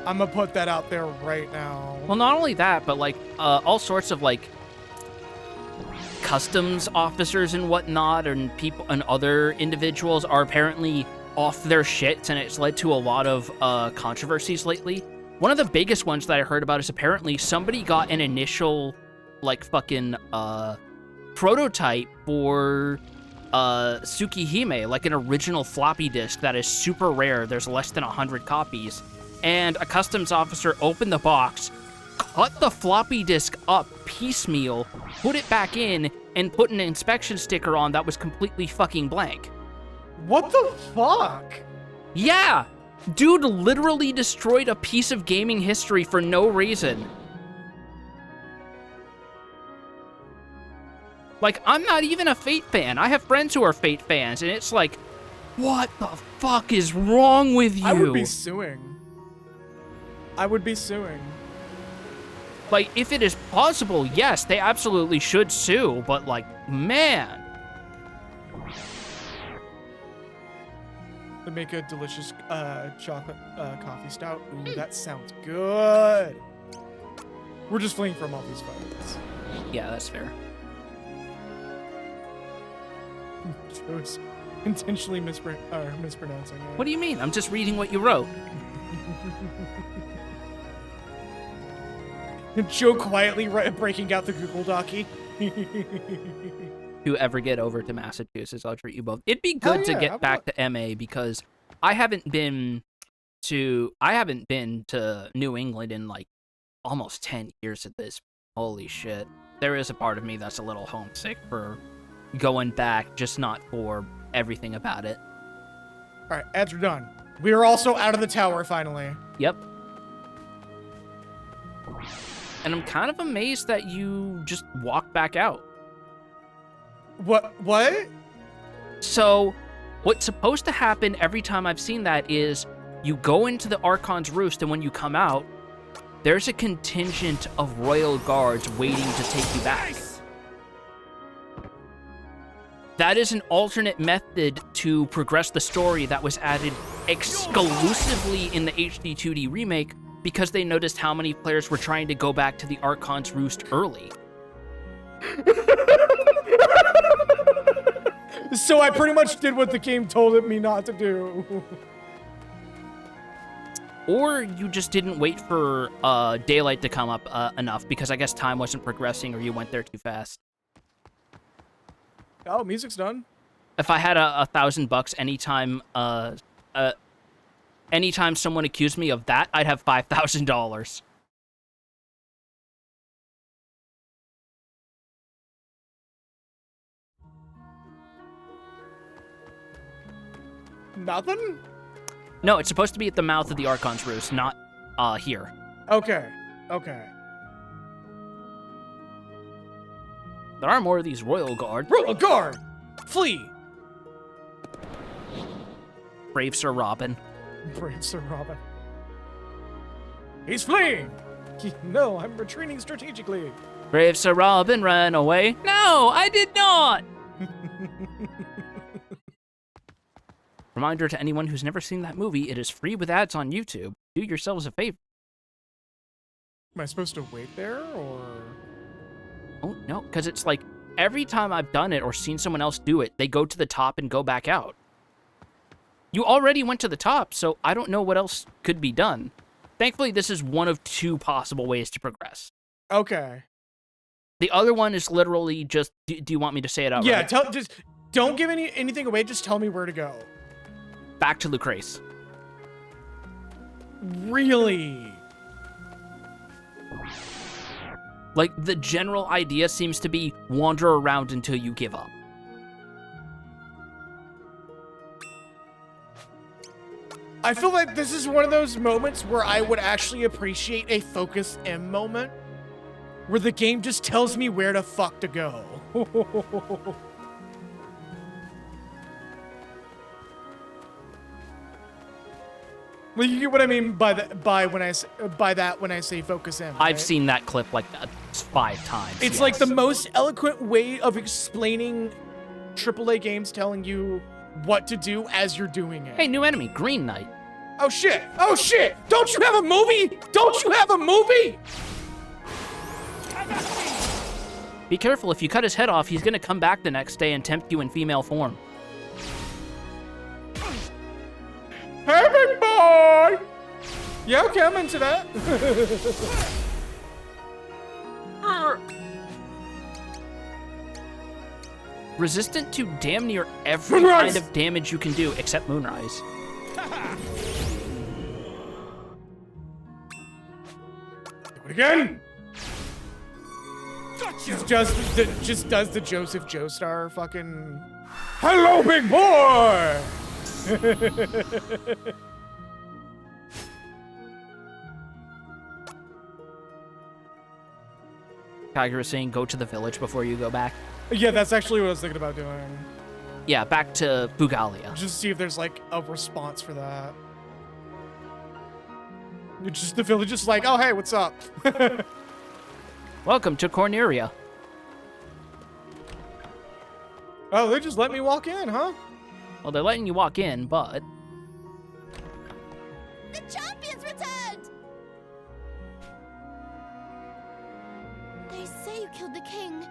I'm gonna put that out there right now. Well, not only that, but like all sorts of like customs officers and whatnot, and people and other individuals are apparently off their shits, and it's led to a lot of controversies lately. One of the biggest ones that I heard about is apparently somebody got an initial like fucking prototype for Tsukihime, like an original floppy disk that is super rare. There's less than 100 copies. And a customs officer opened the box, cut the floppy disk up piecemeal, put it back in, and put an inspection sticker on that was completely fucking blank. What the fuck? Yeah! Dude literally destroyed a piece of gaming history for no reason. Like, I'm not even a Fate fan. I have friends who are Fate fans, and it's like, what the fuck is wrong with you? I would be suing. I would be suing. Like, if it is possible, yes, they absolutely should sue, but like, man. To make a delicious chocolate coffee stout. Ooh, that sounds good. We're just fleeing from all these fights. Yeah, that's fair. I was intentionally mispronouncing it. What do you mean? I'm just reading what you wrote. Joe quietly breaking out the Google Docky. If you ever get over to Massachusetts, I'll treat you both. It'd be good to get back to MA because I haven't been to New England in like almost 10 years at this. Holy shit. There is a part of me that's a little homesick for going back, just not for everything about it. All right, ads are done. We are also out of the tower finally. Yep. And I'm kind of amazed that you just walked back out. What? So, what's supposed to happen every time I've seen that is you go into the Archon's Roost, and when you come out, there's a contingent of royal guards waiting to take you back. That is an alternate method to progress the story that was added exclusively in the HD2D remake because they noticed how many players were trying to go back to the Archon's Roost early. So I pretty much did what the game told me not to do. Or you just didn't wait for daylight to come up enough because I guess time wasn't progressing or you went there too fast. Oh, music's done. If I had $1,000 anytime someone accused me of that, I'd have $5,000. Nothing? No, it's supposed to be at the mouth of the Archon's Roost, not here. Okay. Okay. There are more of these Royal Guard. Royal Guard! Flee! Brave Sir Robin. Brave Sir Robin. He's fleeing! No, I'm retreating strategically. Brave Sir Robin ran away. No, I did not! Reminder to anyone who's never seen that movie, it is free with ads on YouTube. Do yourselves a favor. Am I supposed to wait there, or...? Oh, no, because it's like, every time I've done it or seen someone else do it, they go to the top and go back out. You already went to the top, so I don't know what else could be done. Thankfully, this is one of 2 possible ways to progress. Okay. The other one is literally just, do you want me to say it out Yeah, loud? just don't give anything away, just tell me where to go. Back to Lucrece. Really? Like, the general idea seems to be wander around until you give up. I feel like this is one of those moments where I would actually appreciate a focus M moment, where the game just tells me where the fuck to go. Well, you get what I mean by that when I say focus M. I've right? seen that clip like 5 times. It's yes. like the most eloquent way of explaining AAA games telling you what to do as you're doing it. Hey, new enemy, Green Knight. Oh shit! Oh shit! Don't you have a movie? Don't you have a movie? Be careful, if you cut his head off, he's gonna come back the next day and tempt you in female form. Hey, big boy! Yeah, okay, I'm into that. Resistant to damn near every Moonrise! kind of damage you can do except Moonrise. Do it again. Just does the Joseph Joestar fucking. Hello, big boy. Tiger is saying go to the village before you go back. Yeah, that's actually what I was thinking about doing. Yeah, back to Bugalia. Just see if there's like a response for that. Just the village is like, oh hey, what's up? Welcome to Corneria. Oh, they just let me walk in, huh? Well, they're letting you walk in, but... The champions returned! They say you killed the king.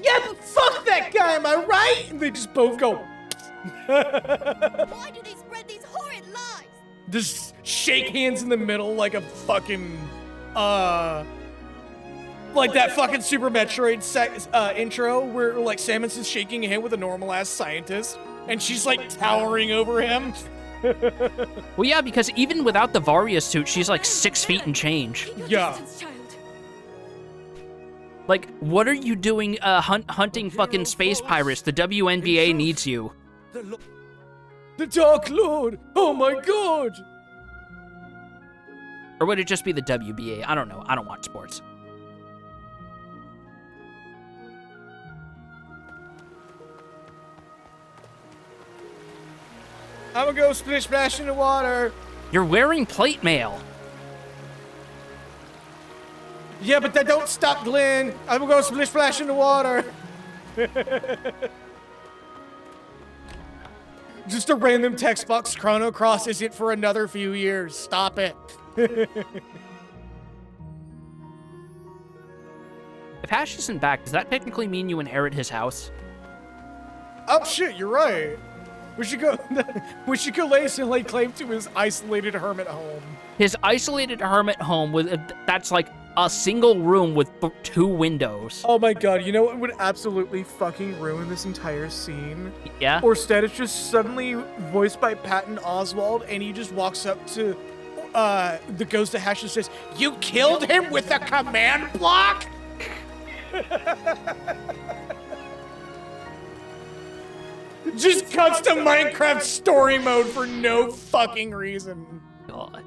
Yeah, but fuck that guy, am I right? And they just both go. Why do they spread these horrid lies? Just shake hands in the middle like a fucking, like that fucking Super Metroid intro where like Samus is shaking a hand with a normal ass scientist and she's like towering over him. Well, yeah, because even without the Varia suit, she's like 6 feet and change. Yeah. Like, what are you doing hunting fucking space pirates? The WNBA needs you. The Dark Lord! Oh my god! Or would it just be the WBA? I don't know. I don't watch sports. I'm gonna go splish splash in the water. You're wearing plate mail. Yeah, but that don't stop Glenn. I'm gonna go splish splash in the water. Just a random text box. Chrono Cross isn't for another few years. Stop it. If Ash isn't back, does that technically mean you inherit his house? Oh shit, you're right. We should go. We should go lay claim to his isolated hermit home. His isolated hermit home with that's like a single room with 2 windows. Oh my god, you know what would absolutely fucking ruin this entire scene? Yeah? Orsted is just suddenly voiced by Patton Oswalt, and he just walks up to the Ghost of Hash and says, "You killed him with a command block?" Just cuts to Minecraft story mode for no fucking reason. God.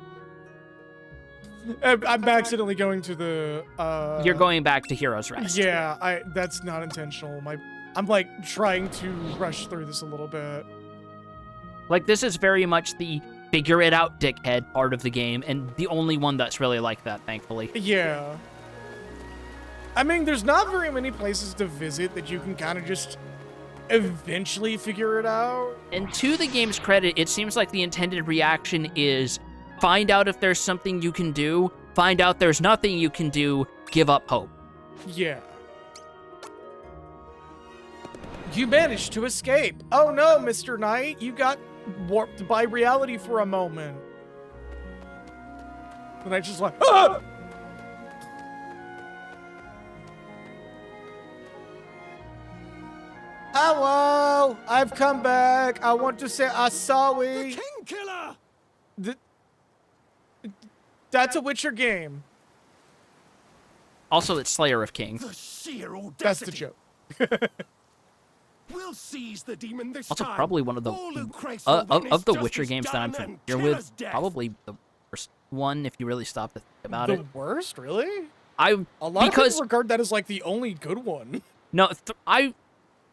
I'm accidentally going to the You're going back to Heroes Rest. Yeah, that's not intentional. I'm like trying to rush through this a little bit. Like, this is very much the figure it out dickhead part of the game, and the only one that's really like that, thankfully. Yeah. I mean, there's not very many places to visit that you can kind of just eventually figure it out. And to the game's credit, it seems like the intended reaction is find out if there's something you can do, find out there's nothing you can do, give up hope. Yeah. You managed to escape. Oh no, Mr. Knight, you got warped by reality for a moment. And I just like, ah! Hello, I've come back. I want to say sorry. King Killer! That's a Witcher game. Also, it's Slayer of Kings. The sheer audacity. That's the joke. We'll seize the demon this Also, time. probably one of the All who craves for win of is the justice Witcher games that I'm done and familiar killer's with. death. Probably the worst one, if you really stop to think about it. The worst, really? A Of people regard that as like the only good one. No,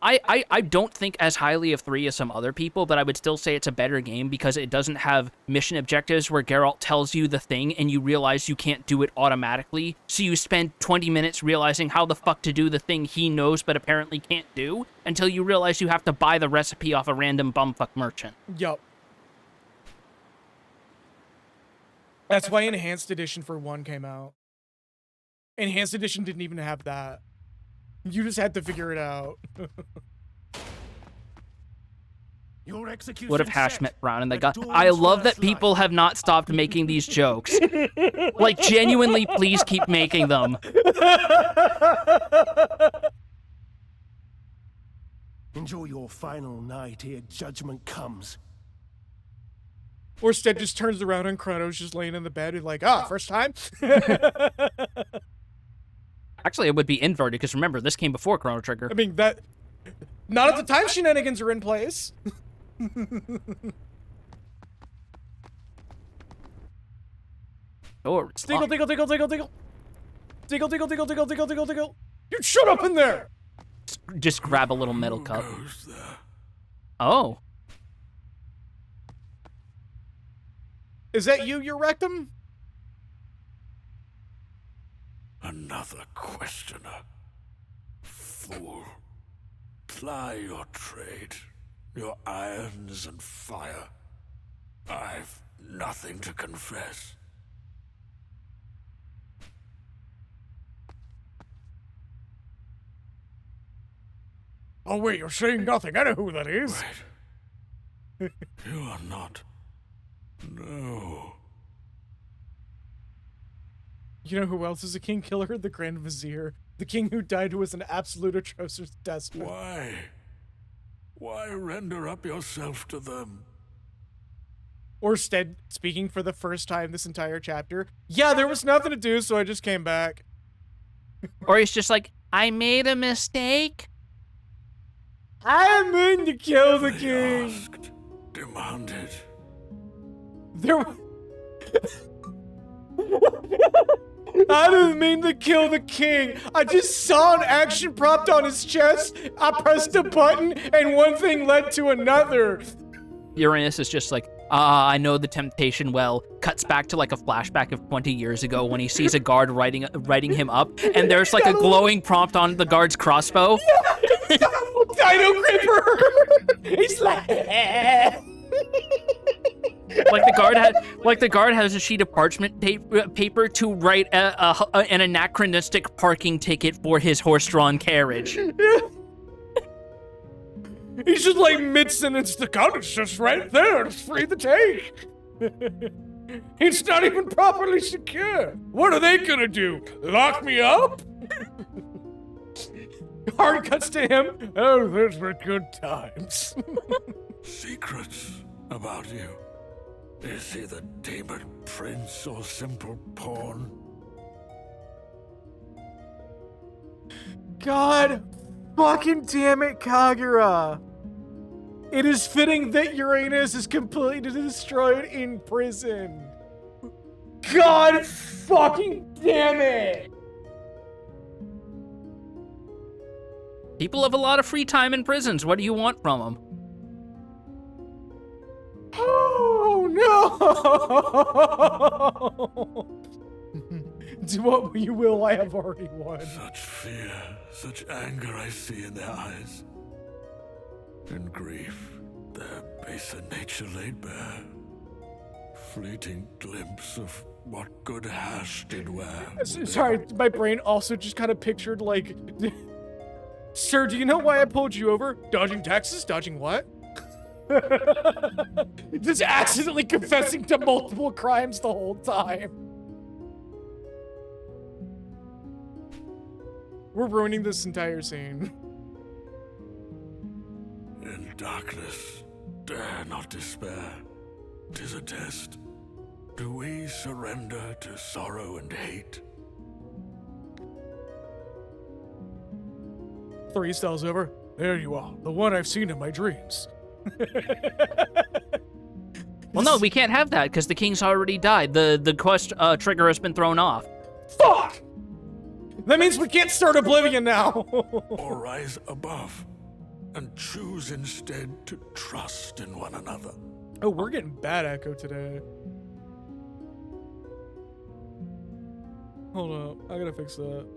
I don't think as highly of 3 as some other people, but I would still say it's a better game because it doesn't have mission objectives where Geralt tells you the thing and you realize you can't do it automatically. So you spend 20 minutes realizing how the fuck to do the thing he knows but apparently can't do until you realize you have to buy the recipe off a random bumfuck merchant. Yup. That's why Enhanced Edition for 1 came out. Enhanced Edition didn't even have that. You just had to figure it out. Your execution Would have hash set. met Brown and the The guy. dawn's I love that first people light. have not stopped making these jokes. Like, genuinely, please keep making them. Enjoy your final night here. Judgment comes. Orsted just turns around and Chrono's just laying in the bed and like, first time? Actually, it would be inverted, because remember, this came before Chrono Trigger. I mean, that... Not at the time shenanigans are in place. Oh, Diggle, diggle, diggle, diggle, diggle. Diggle, diggle, diggle, diggle, diggle, diggle, diggle. You shut up in there! just grab a little metal cup. Goes there. Oh. Is that you, rectum? Another questioner. Fool. Ply your trade, your irons and fire. I've nothing to confess. Oh wait, you're saying nothing. I know who that is. Wait. You are not. No. You know who else is a king killer? The Grand Vizier. The king who died, who was an absolute atrocious despot. Why? Why render up yourself to them? Orsted, speaking for the first time this entire chapter. Yeah, there was nothing to do, so I just came back. Or he's just like, I made a mistake. I mean to kill the They king. asked, demanded. There I didn't mean to kill the king. I just saw an action prompt on his chest. I pressed a button, and one thing led to another. Uranus is just like, I know the temptation well. Cuts back to like a flashback of 20 years ago when he sees a guard writing him up, and there's like a glowing prompt on the guard's crossbow. Dino Creeper! He's like... Like the guard has a sheet of parchment paper to write an anachronistic parking ticket for his horse-drawn carriage. He's just like mid-sentence, the gun is just right there, it's free to take. It's not even properly secure. What are they gonna do? Lock me up? Hard cuts to him. Oh, those were good times. Secrets about you. Is he the demon prince or simple pawn? God fucking damn it, Kagura. It is fitting that Uranus is completely destroyed in prison. God fucking damn it. People have a lot of free time in prisons. What do you want from them? Oh no! Do what you will, I have already won. Such fear, such anger I see in their eyes. And grief, their baser nature laid bare. Fleeting glimpse of what good hash did wear. Sorry, my brain also just kind of pictured like... Sir, do you know why I pulled you over? Dodging taxes? Dodging what? Just accidentally confessing to multiple crimes the whole time. We're ruining this entire scene. In darkness, dare not despair. 'Tis a test. Do we surrender to sorrow and hate? 3 styles over. There you are, the one I've seen in my dreams. Well, no, we can't have that because the king's already died. The quest trigger has been thrown off. Fuck! That means we can't start Oblivion now. Or rise above and choose instead to trust in one another? Oh, we're getting bad echo today. Hold up, I gotta fix that.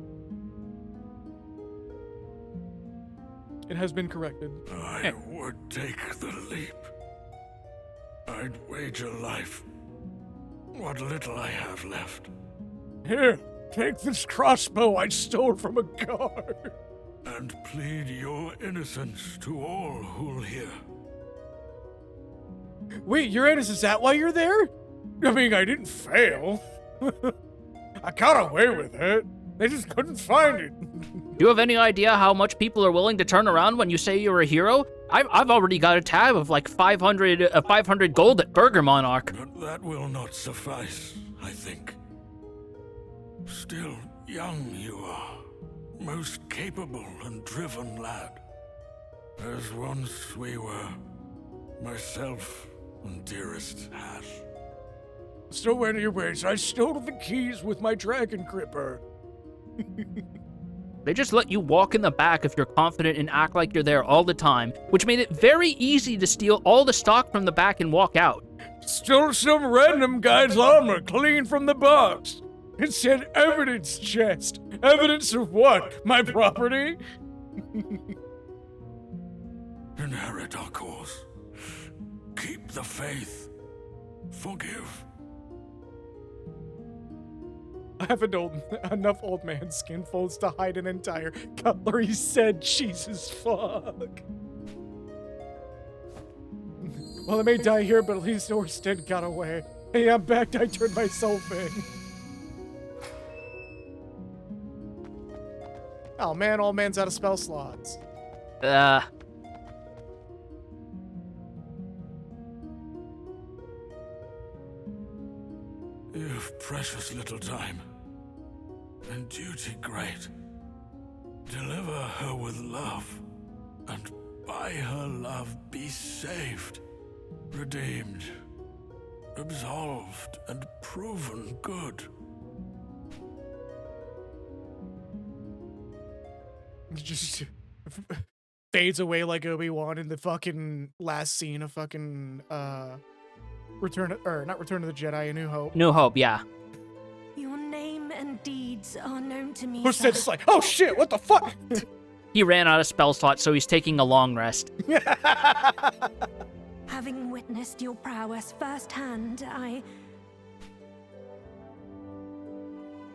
It has been corrected. I would take the leap. I'd wager life. What little I have left. Here, take this crossbow I stole from a guard. And plead your innocence to all who'll hear. Wait, Uranus, is that why you're there? I mean, I didn't fail. I got away with it. They just couldn't find it. Do you have any idea how much people are willing to turn around when you say you're a hero? I've already got a tab of like 500 gold at Burger Monarch. But that will not suffice, I think. Still young you are, most capable and driven lad. As once we were, myself and dearest Hash. So anyways, I stole the keys with my dragon gripper. They just let you walk in the back if you're confident and act like you're there all the time, which made it very easy to steal all the stock from the back and walk out. Stole some random guy's armor clean from the box. It said evidence chest. Evidence of what? My property? Inherit our cause. Keep the faith. Forgive. I have enough old man skin folds to hide an entire cutlery said Jesus fuck. Well, I may die here, but at least Orsted got away. Hey, I'm back. I turned myself in. Oh man, old man's out of spell slots. You've precious little time, and duty great. Deliver her with love, and by her love be saved, redeemed, absolved, and proven good. Just fades away like Obi-Wan in the fucking last scene of fucking not Return of the Jedi, A New Hope. New Hope, yeah. Your name and deeds are known to me. Who's sir. just like, oh shit, what the fuck? He ran out of spell slots, so he's taking a long rest. Having witnessed your prowess firsthand, I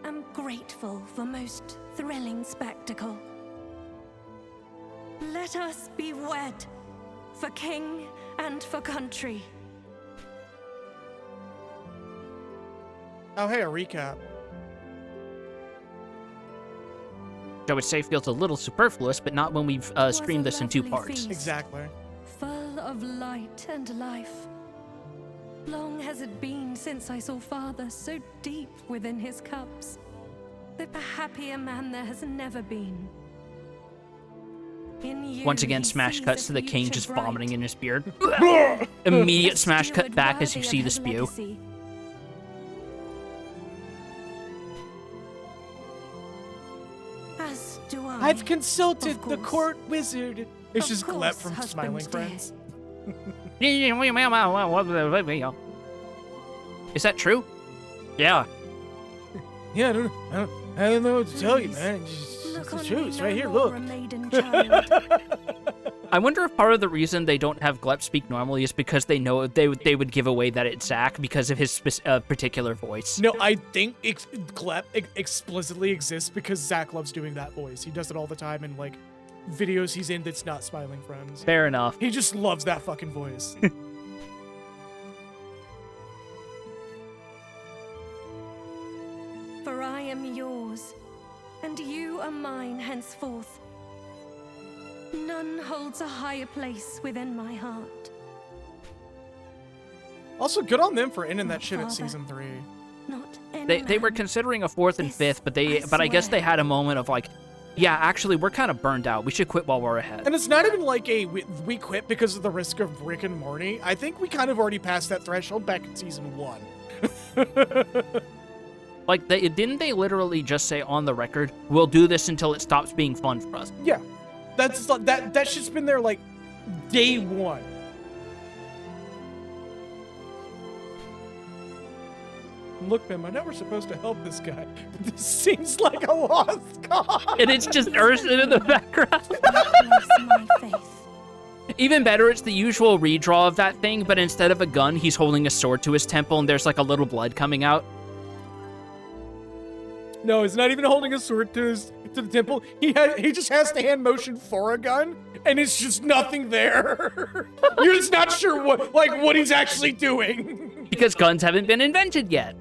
am grateful for most thrilling spectacle. Let us be wed, for king and for country. Oh, hey, a recap. Which I would say feels a little superfluous, but not when we've streamed this in 2 parts. Exactly. Full of light and life. Long has it been since I saw father so deep within his cups that a happier man there has never been. In you Once again, he smash sees cuts a to the king future just bright. vomiting in his beard. A Immediate smash cut steward back as you worthy see of the his spew. legacy. As do I. I've consulted Of the course. court wizard. It's Of just Gleb course, from husband Smiling dear. Friends. Is that true? Yeah. Yeah, I don't know what to tell you, man. It's Look the on truth. me It's no right here, more look. a maiden child. I wonder if part of the reason they don't have Gleb speak normally is because they know they would give away that it's Zach because of his particular voice. No, I think Gleb explicitly exists because Zach loves doing that voice. He does it all the time in, like, videos he's in that's not Smiling Friends. Fair enough. He just loves that fucking voice. For I am yours, and you are mine henceforth. None holds a higher place within my heart. Also, good on them for ending that shit at Father. season 3. Not any They were man. considering a 4th and This 5th, but I I guess they swear. had a moment of like, yeah, actually we're kind of burned out. We should quit while we're ahead. And it's not even like we quit because of the risk of Rick and Morty. I think we kind of already passed that threshold back in season 1. Like, didn't they literally just say on the record, we'll do this until it stops being fun for us? Yeah. That shit's been there like day 1. Look, man, I know we're supposed to help this guy, but this seems like a lost cause. And it's just Ursula in the background. Place my faith. Even better, it's the usual redraw of that thing, but instead of a gun, he's holding a sword to his temple and there's like a little blood coming out. No, he's not even holding a sword to the temple. He just has the hand motion for a gun, and it's just nothing there. You're just not sure what he's actually doing. Because guns haven't been invented yet.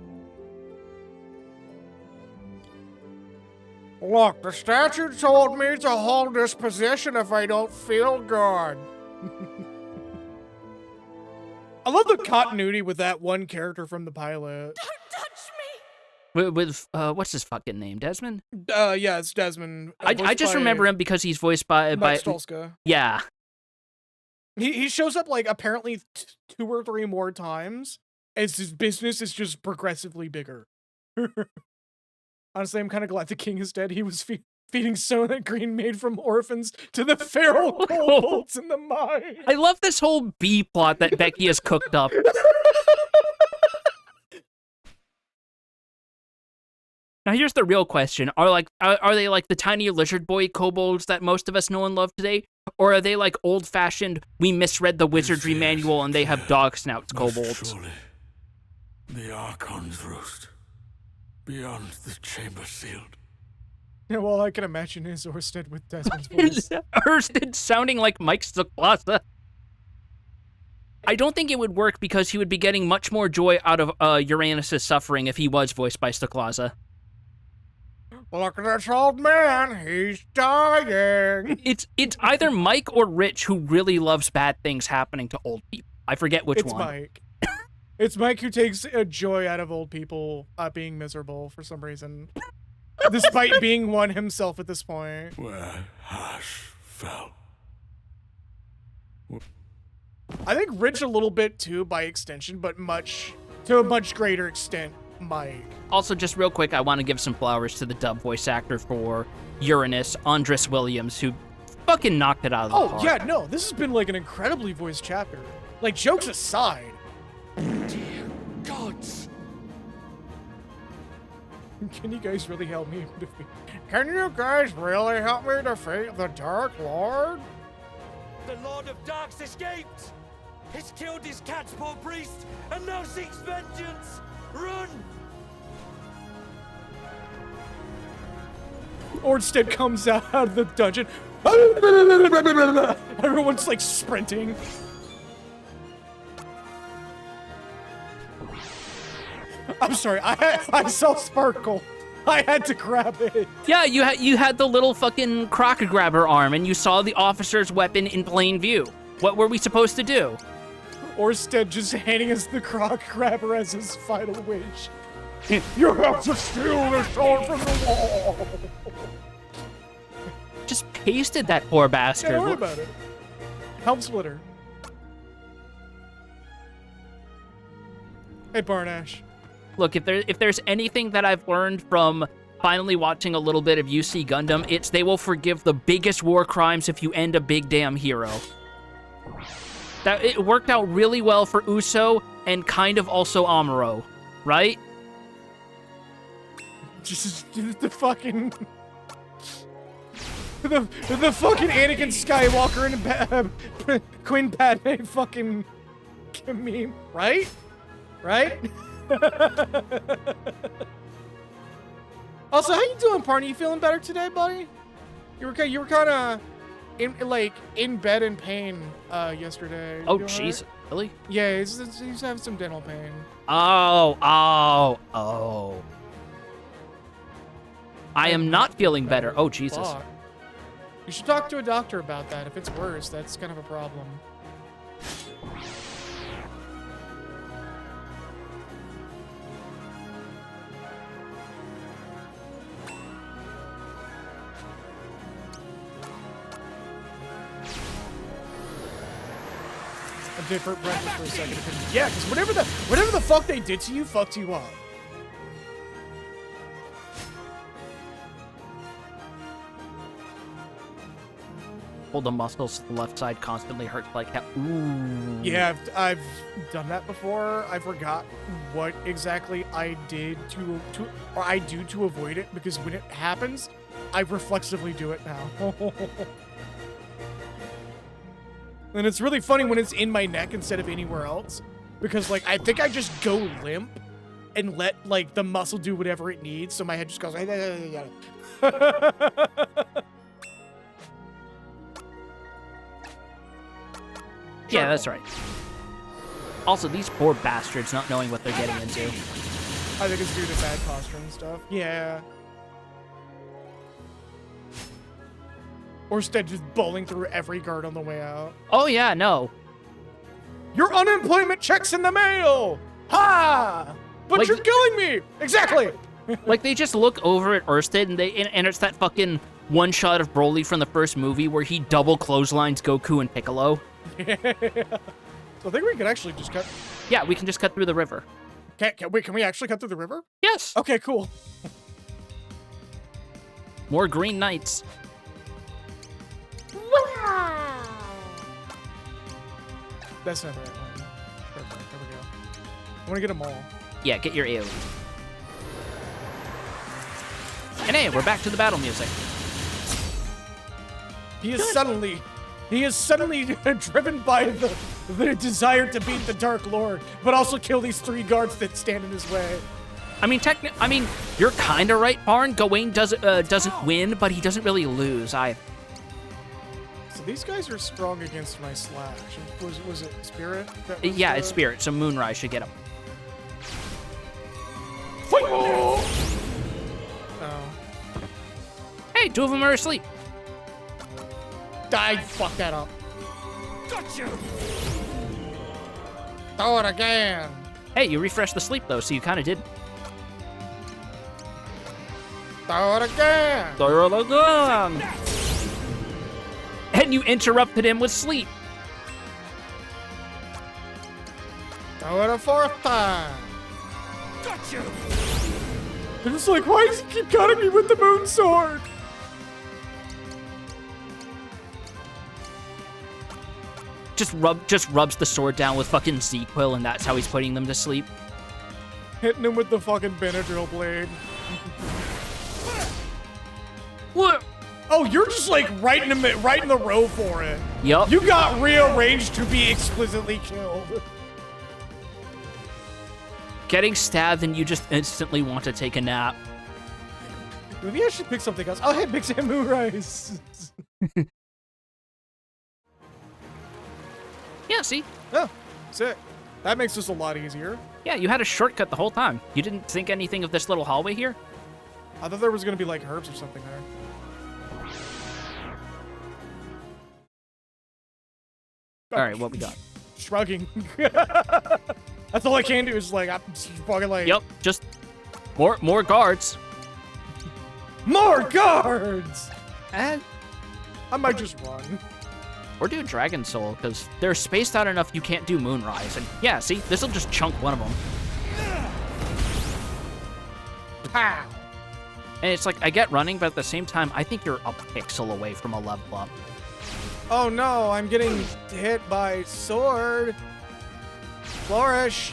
Look, the statute told me to hold this position if I don't feel good. I love the continuity with that one character from the pilot. With what's his fucking name? Desmond? Yeah, it's Desmond. I just remember him because he's voiced by Mike Stolska. Yeah. He shows up like apparently 2 or 3 more times as his business is just progressively bigger. Honestly, I'm kind of glad the king is dead. He was feeding Sonnet Green made from orphans to the feral kobolds in the mine. I love this whole B plot that Becky has cooked up. Now here's the real question. Are they like the tiny lizard boy kobolds that most of us know and love today? Or are they like old-fashioned, we misread the wizardry manual and they have dog snouts kobolds? Surely, the Archon's roost, beyond the chamber sealed. Yeah, well, I can imagine his Orsted with Desmond's voice. Hursted sounding like Mike Stoklasa. I don't think it would work because he would be getting much more joy out of Uranus's suffering if he was voiced by Look at this old man, he's dying. It's either Mike or Rich who really loves bad things happening to old people. I forget which It's one. Mike. It's Mike who takes a joy out of old people being miserable for some reason. Despite being one himself at this point. Where Hash fell. I think Rich a little bit too by extension, but to a much greater extent, Mike. Also, just real quick, I want to give some flowers to the dub voice actor for Uranus, Andres Williams, who fucking knocked it out of the Oh, park. yeah, no, this has been like an incredibly voiced chapter. Like, jokes aside. Gods! Can you guys really help me defeat? Can you guys really help me defeat the Dark Lord? The Lord of Darks escaped! He's killed his cat's paw priest and now seeks vengeance! Run! Orsted comes out of the dungeon. Everyone's like sprinting. I'm sorry. I saw Sparkle. I had to grab it. Yeah, you had the little fucking croc grabber arm, and you saw the officer's weapon in plain view. What were we supposed to do? Orsted just handing us the croc grabber as his final wish. You have to steal the sword from the wall. Just pasted that poor bastard. Don't worry about it. Helm splitter. Hey, Barnash. Look, if there's anything that I've learned from finally watching a little bit of UC Gundam, it's they will forgive the biggest war crimes if you end a big damn hero. That it worked out really well for Uso and kind of also Amuro, right? Just the fucking the fucking Anakin Skywalker and Queen Padme fucking meme, right? Right? Also, how you doing, partner? You feeling better today, buddy? You were kind of in bed in pain yesterday. Oh, jeez, really? Yeah, he's having some dental pain. Oh. I am not feeling better. Oh, Jesus. Fuck. You should talk to a doctor about that. If it's worse, that's kind of a problem. I did for breakfast for a second. Yeah, because whatever the fuck they did to you fucked you up. Pull the muscles to the left side constantly hurts like hell. Ooh. Yeah, I've done that before. I forgot what exactly I did I do to avoid it, because when it happens, I reflexively do it now. And it's really funny when it's in my neck instead of anywhere else, because like I think I just go limp and let like the muscle do whatever it needs, so my head just goes. Yeah, that's right. Also, these poor bastards not knowing what they're getting into. I think it's due to bad posture and stuff. Yeah. Or instead just bowling through every guard on the way out. Oh, yeah, no. Your unemployment check's in the mail! Ha! But Like- you're killing me! Exactly! Like, they just look over at Ørsted, and it's that fucking one shot of Broly from the first movie where he double clotheslines Goku and Piccolo. Yeah. So I think we can actually just cut... Yeah, we can just cut through the river. Wait, can we actually cut through the river? Yes! Okay, cool. More Green Knights. Wow! That's not the right one. Perfect, there we go. I want to get them all. Yeah, get your AoE. And hey, we're back to the battle music. He is suddenly driven by the desire to beat the Dark Lord, but also kill these 3 guards that stand in his way. I mean, you're kind of right, Barn. Gawain doesn't win, but he doesn't really lose either. So these guys are strong against my slash. Was it Spirit? Yeah, it's Spirit, so Moonrise should get him. Oh. Hey, 2 of them are asleep. I fucked that up. Gotcha! Throw it again. Hey, you refreshed the sleep, though, so you kind of did. Throw it again. Throw it again. And you interrupted him with sleep. Throw it a 4th time. Gotcha! I'm just like, why does he keep cutting me with the moon sword? Just rubs the sword down with fucking Z-Quill, and that's how he's putting them to sleep. Hitting him with the fucking Benadryl blade. What? Oh, you're just like right in the row for it. Yup. You got rearranged to be explicitly killed. Getting stabbed and you just instantly want to take a nap. Maybe I should pick something else. Oh, hey, Big Sam Moonrise. Yeah, see? Oh, sick. That makes this a lot easier. Yeah, you had a shortcut the whole time. You didn't think anything of this little hallway here? I thought there was gonna be like herbs or something there. All right, what we got? Shrugging. That's all I can do is like, I'm just fucking like. Yep, just more guards. More guards! And I might just run. Or do Dragon Soul, because they're spaced out enough you can't do Moonrise. And yeah, see, this'll just chunk one of them. Pow! And it's like, I get running, but at the same time, I think you're a pixel away from a level up. Oh no, I'm getting hit by sword. Flourish.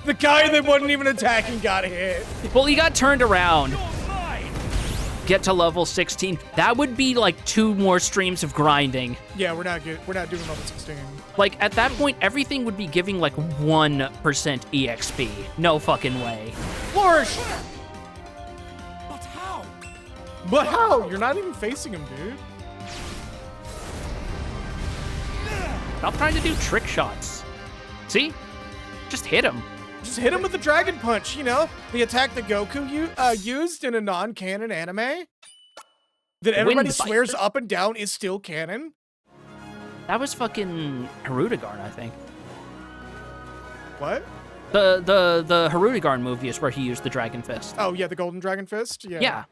The guy that wasn't even attacking got hit. Well, he got turned around. Get to level 16. That would be like 2 more streams of grinding. Yeah, we're not good. We're not doing level 16. Like, at that point, everything would be giving like 1% EXP. No fucking way. Flourish! But how? But how? You're not even facing him, dude. Stop trying to do trick shots. See? Just hit him. Just hit him with the Dragon Punch, you know? The attack that Goku used in a non-canon anime? That everybody Wind swears Biter? up and down is still canon? That was fucking Hirudegarn, I think. What? The Hirudegarn movie is where he used the Dragon Fist. Oh, yeah, the Golden Dragon Fist? Yeah. Yeah.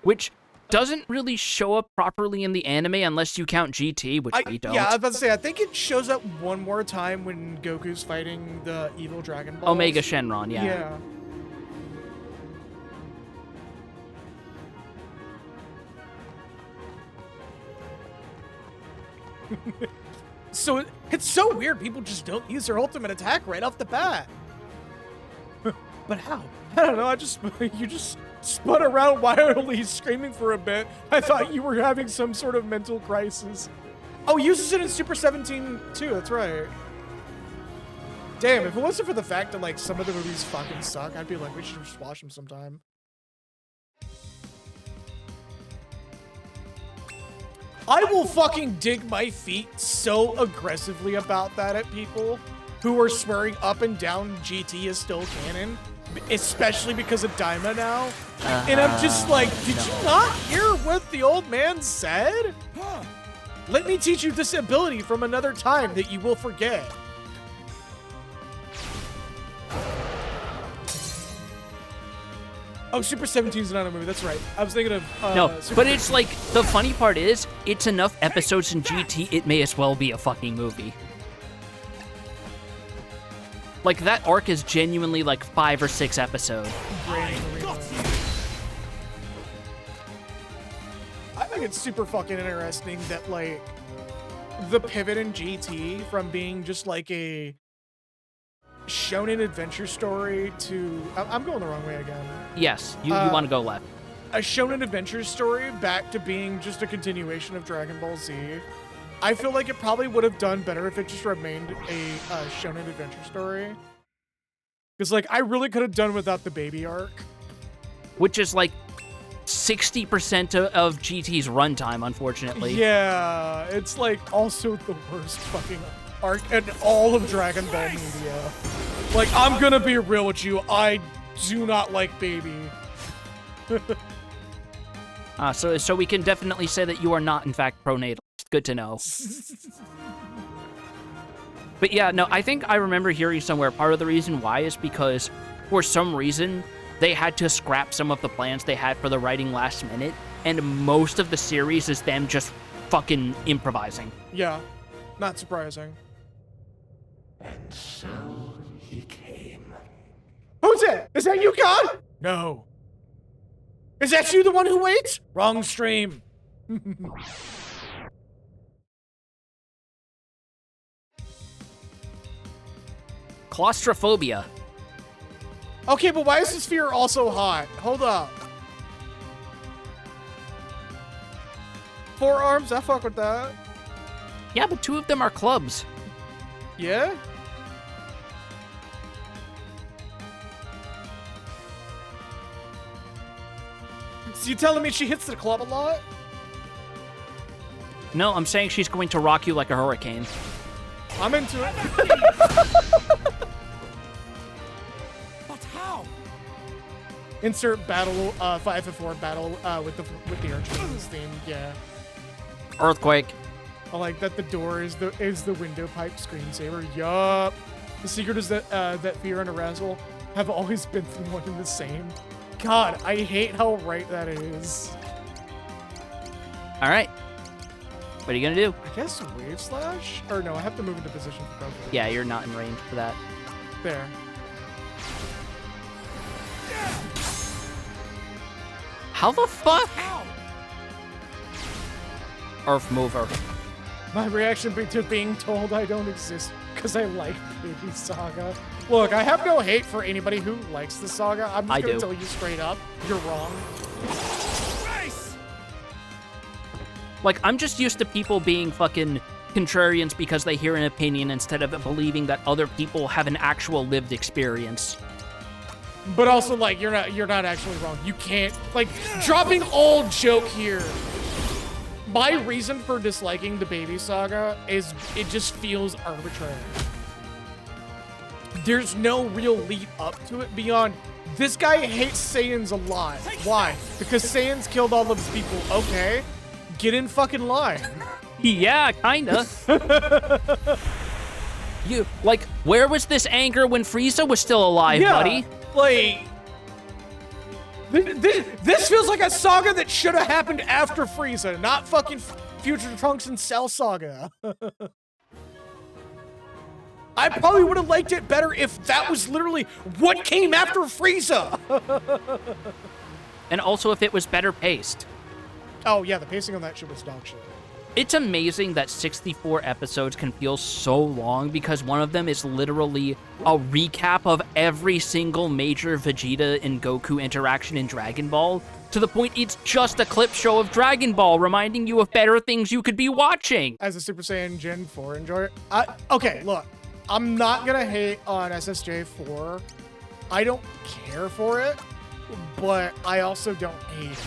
Which doesn't really show up properly in the anime unless you count GT, which we don't. Yeah, I was about to say, I think it shows up one more time when Goku's fighting the evil Dragon Balls. Omega Shenron, yeah. Yeah. So, it's so weird people just don't use their ultimate attack right off the bat. But how? I don't know, you just spun around wildly screaming for a bit. I thought you were having some sort of mental crisis. Oh, he uses it in Super 17 too, that's right. Damn, if it wasn't for the fact that like some of the movies fucking suck, I'd be like, we should just watch them sometime. I will fucking dig my feet so aggressively about that at people who are swearing up and down GT is still canon, especially because of Daima now. And I'm just like, did you not hear what the old man said? Let me teach you this ability from another time that you will forget. Oh, Super 17 is not a movie. That's right. I was thinking of No, Super but it's like, the funny part is, it's enough episodes in GT, it may as well be a fucking movie. Like, that arc is genuinely like 5 or 6 episodes. I think it's super fucking interesting that, like, the pivot in GT from being just like a shonen adventure story to... I'm going the wrong way again. Yes, you want to go left. A shonen adventure story back to being just a continuation of Dragon Ball Z. I feel like it probably would have done better if it just remained a shonen adventure story. Because, like, I really could have done without the baby arc. Which is like 60% of GT's runtime, unfortunately. Yeah, it's like also the worst fucking arc in all of Dragon Ball media. Like, I'm gonna be real with you, I do not like baby. So we can definitely say that you are not, in fact, pronatal. Good to know. But yeah, no, I think I remember hearing somewhere part of the reason why is because, for some reason, they had to scrap some of the plans they had for the writing last minute, and most of the series is them just fucking improvising. Yeah, not surprising. And so he came. Who's it? Is that you, God? No. Is that you, the one who waits? Wrong stream. Claustrophobia. Okay, but why is the sphere also hot? Hold up. Forearms? I fuck with that. Yeah, but 2 of them are clubs. Yeah? So you telling me she hits the club a lot? No, I'm saying she's going to rock you like a hurricane. I'm into it. But how? Insert battle 5-4 battle with the Archangels theme. Yeah. Earthquake. I like that the door is the windowpipe screensaver. Yup. The secret is that that fear and arousal have always been one and the same. God, I hate how right that is. All right. What are you gonna do? I guess wave slash? Or no, I have to move into position for both of them. Yeah, you're not in range for that. There. How the fuck? How? Earth mover. My reaction to being told I don't exist because I like Baby Saga. Look, I have no hate for anybody who likes the saga. I'm just I gonna do. tell you straight up, you're wrong. Race! Like, I'm just used to people being fucking contrarians because they hear an opinion instead of believing that other people have an actual lived experience. But also, like, you're not actually wrong. You can't, like, dropping all joke here. My reason for disliking the Baby Saga is it just feels arbitrary. There's no real lead up to it beyond, this guy hates Saiyans a lot. Why? Because Saiyans killed all of his people. Okay, get in fucking line. Yeah, kinda. You, like, where was this anger when Frieza was still alive, buddy? Like, this feels like a saga that should have happened after Frieza, not fucking Future Trunks and Cell Saga. I probably would have liked it better if that was literally what came after Frieza. And also if it was better paced. Oh yeah, the pacing on that shit was dog shit. It's amazing that 64 episodes can feel so long because one of them is literally a recap of every single major Vegeta and Goku interaction in Dragon Ball, to the point it's just a clip show of Dragon Ball reminding you of better things you could be watching. As a Super Saiyan Gen 4 enjoyer, okay, look, I'm not gonna hate on SSJ 4. I don't care for it, but I also don't hate it.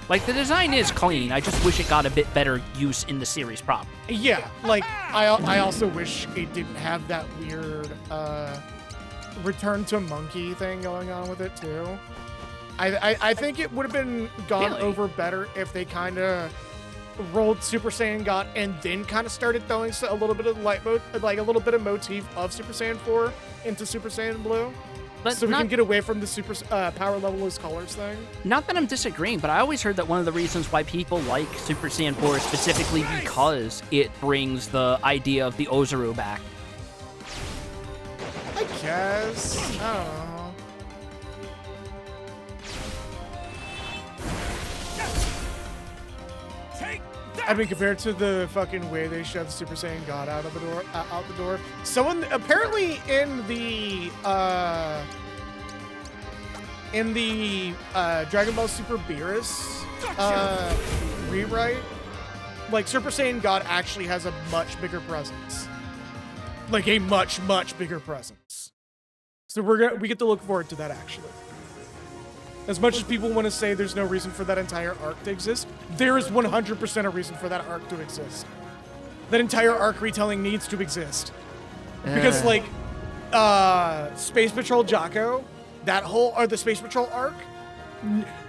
Like, the design is clean, I just wish it got a bit better use in the series proper. Yeah, like, I also wish it didn't have that weird return to monkey thing going on with it too. I think it would have been gone Really? over better if they kind of rolled Super Saiyan God and then kind of started throwing a little bit of light mode, like a little bit of motif of Super Saiyan 4 into Super Saiyan Blue. But So we not, can get away from the super power level as colors thing. not that I'm disagreeing, but I always heard that one of the reasons why people like Super Saiyan 4 is specifically because it brings the idea of the Ozaru back. I guess. I don't know. Take that! I mean, compared to the fucking way they shoved Super Saiyan God out the door. Someone apparently in the Dragon Ball Super Beerus rewrite, like Super Saiyan God actually has a much bigger presence, like a much bigger presence. So we get to look forward to that actually. As much as people want to say there's no reason for that entire arc to exist, there is 100% a reason for that arc to exist. That entire arc retelling needs to exist. Because, like, Space Patrol Jocko, that whole, or the Space Patrol arc,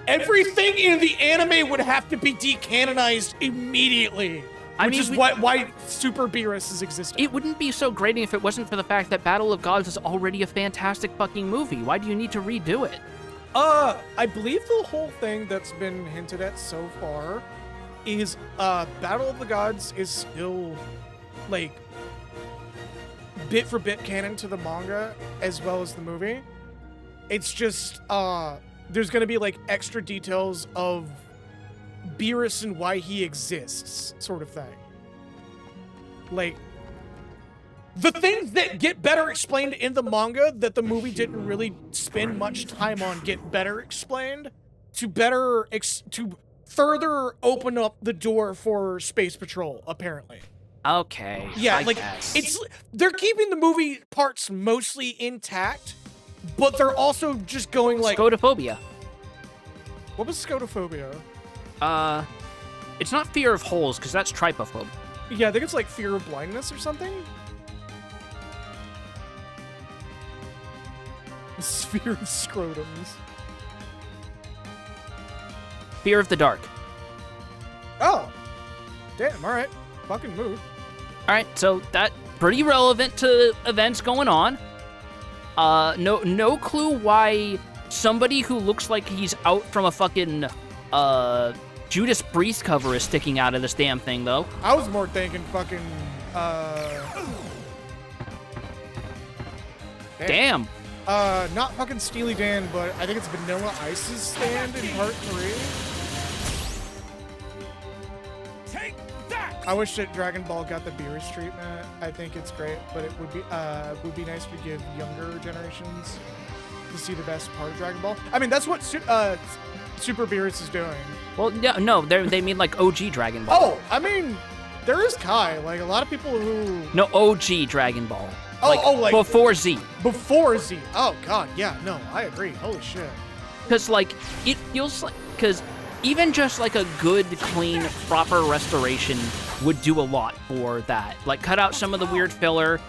everything in the anime would have to be decanonized immediately. Which is why Super Beerus is existing. It wouldn't be so grating if it wasn't for the fact that Battle of Gods is already a fantastic fucking movie. Why do you need to redo it? I believe the whole thing that's been hinted at so far is Battle of the Gods is still like bit for bit canon to the manga as well as the movie. It's just there's gonna be like extra details of Beerus and why he exists, sort of thing. Like the things that get better explained in the manga that the movie didn't really spend much time on get better explained to to further open up the door for Space Patrol, apparently. Okay. Yeah, I like guess. they're keeping the movie parts mostly intact, but they're also just going like Scotophobia. what was scotophobia? It's not fear of holes, because that's trypophobia. Yeah, I think it's like fear of blindness or something. Fear of scrotums. Fear of the dark. Oh. Damn, alright. Fucking move. Alright, so that pretty relevant to events going on. No clue why somebody who looks like he's out from a fucking, Judas Priest cover is sticking out of this damn thing, though. I was more thinking fucking, Damn. Not fucking Steely Dan, but I think it's Vanilla Ice's stand in part 3. Take that! I wish that Dragon Ball got the Beerus treatment. I think it's great, but it would be nice to give younger generations to see the best part of Dragon Ball. I mean, that's what Super Beerus is doing. Well, no, they mean like OG Dragon Ball. Oh, I mean, there is Kai. Like, a lot of people who... No, OG Dragon Ball. Like before Z. Before Z. Oh, God, yeah, no, I agree. Holy shit. Because, like, it feels like... Because even just, like, a good, clean, proper restoration would do a lot for that. Like, cut out some of the weird filler,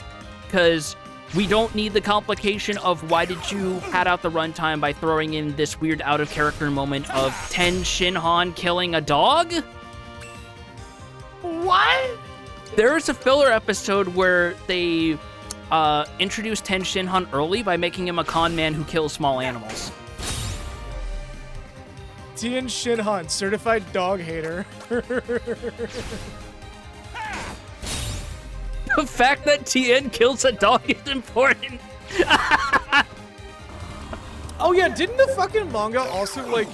because we don't need the complication of why did you pad out the runtime by throwing in this weird out-of-character moment of Ten Shinhan killing a dog? What? There's a filler episode where they introduced Ten Shinhan early by making him a con man who kills small animals. Tien Shinhan, certified dog hater. The fact that Tien kills a dog is important. Oh yeah, didn't the fucking manga also, like,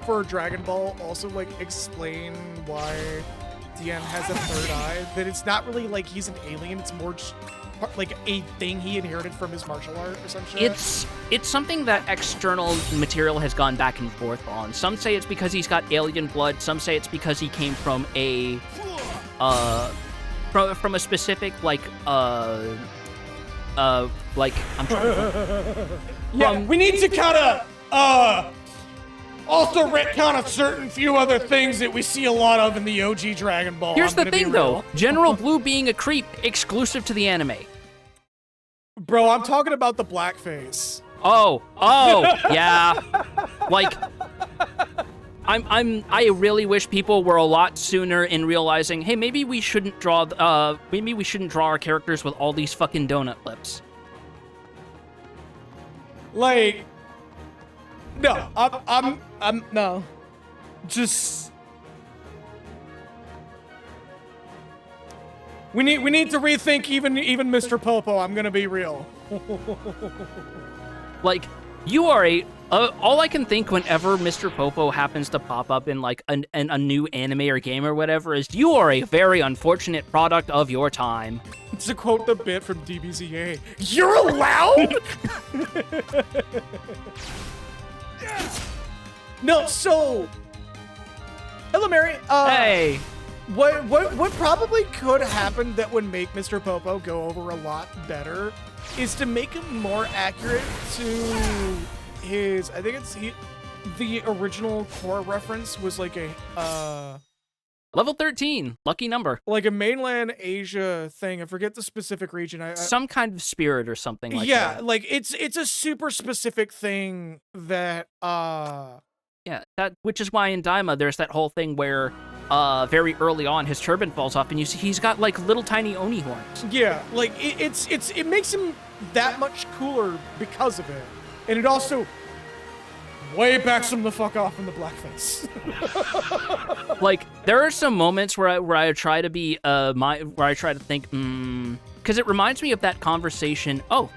for Dragon Ball, also, like, explain why Tien has a third eye? That it's not really like he's an alien, it's more just like a thing he inherited from his martial art or some shit? It's something that external material has gone back and forth on. Some say it's because he's got alien blood, some say it's because he came from a from a specific like I'm trying to yeah, we need to kind of also retcon a certain few other things that we see a lot of in the OG Dragon Ball. Here's the thing though, General Blue being a creep exclusive to the anime. Bro, I'm talking about the blackface. Oh, yeah. Like, I really wish people were a lot sooner in realizing, hey, maybe we shouldn't draw our characters with all these fucking donut lips. Like, no, I'm no. Just we need to rethink even Mr. Popo. I'm gonna be real. Like, you are all I can think whenever Mr. Popo happens to pop up in like a new anime or game or whatever is you are a very unfortunate product of your time. To quote the bit from DBZA, you're allowed? No, so hello, Mary. Hey. What probably could happen that would make Mr. Popo go over a lot better is to make him more accurate to his, I think the original core reference was like a, Level 13, lucky number. like a mainland Asia thing. I forget the specific region. Some kind of spirit or something like that. Yeah, like it's a super specific thing that, Yeah, which is why in Daima there's that whole thing where very early on his turban falls off and you see he's got like little tiny Oni horns. yeah, like it makes him that much cooler because of it. And it also way backs him the fuck off in the blackface. Like, there are some moments where I try to be where I try to think, because it reminds me of that conversation. Oh,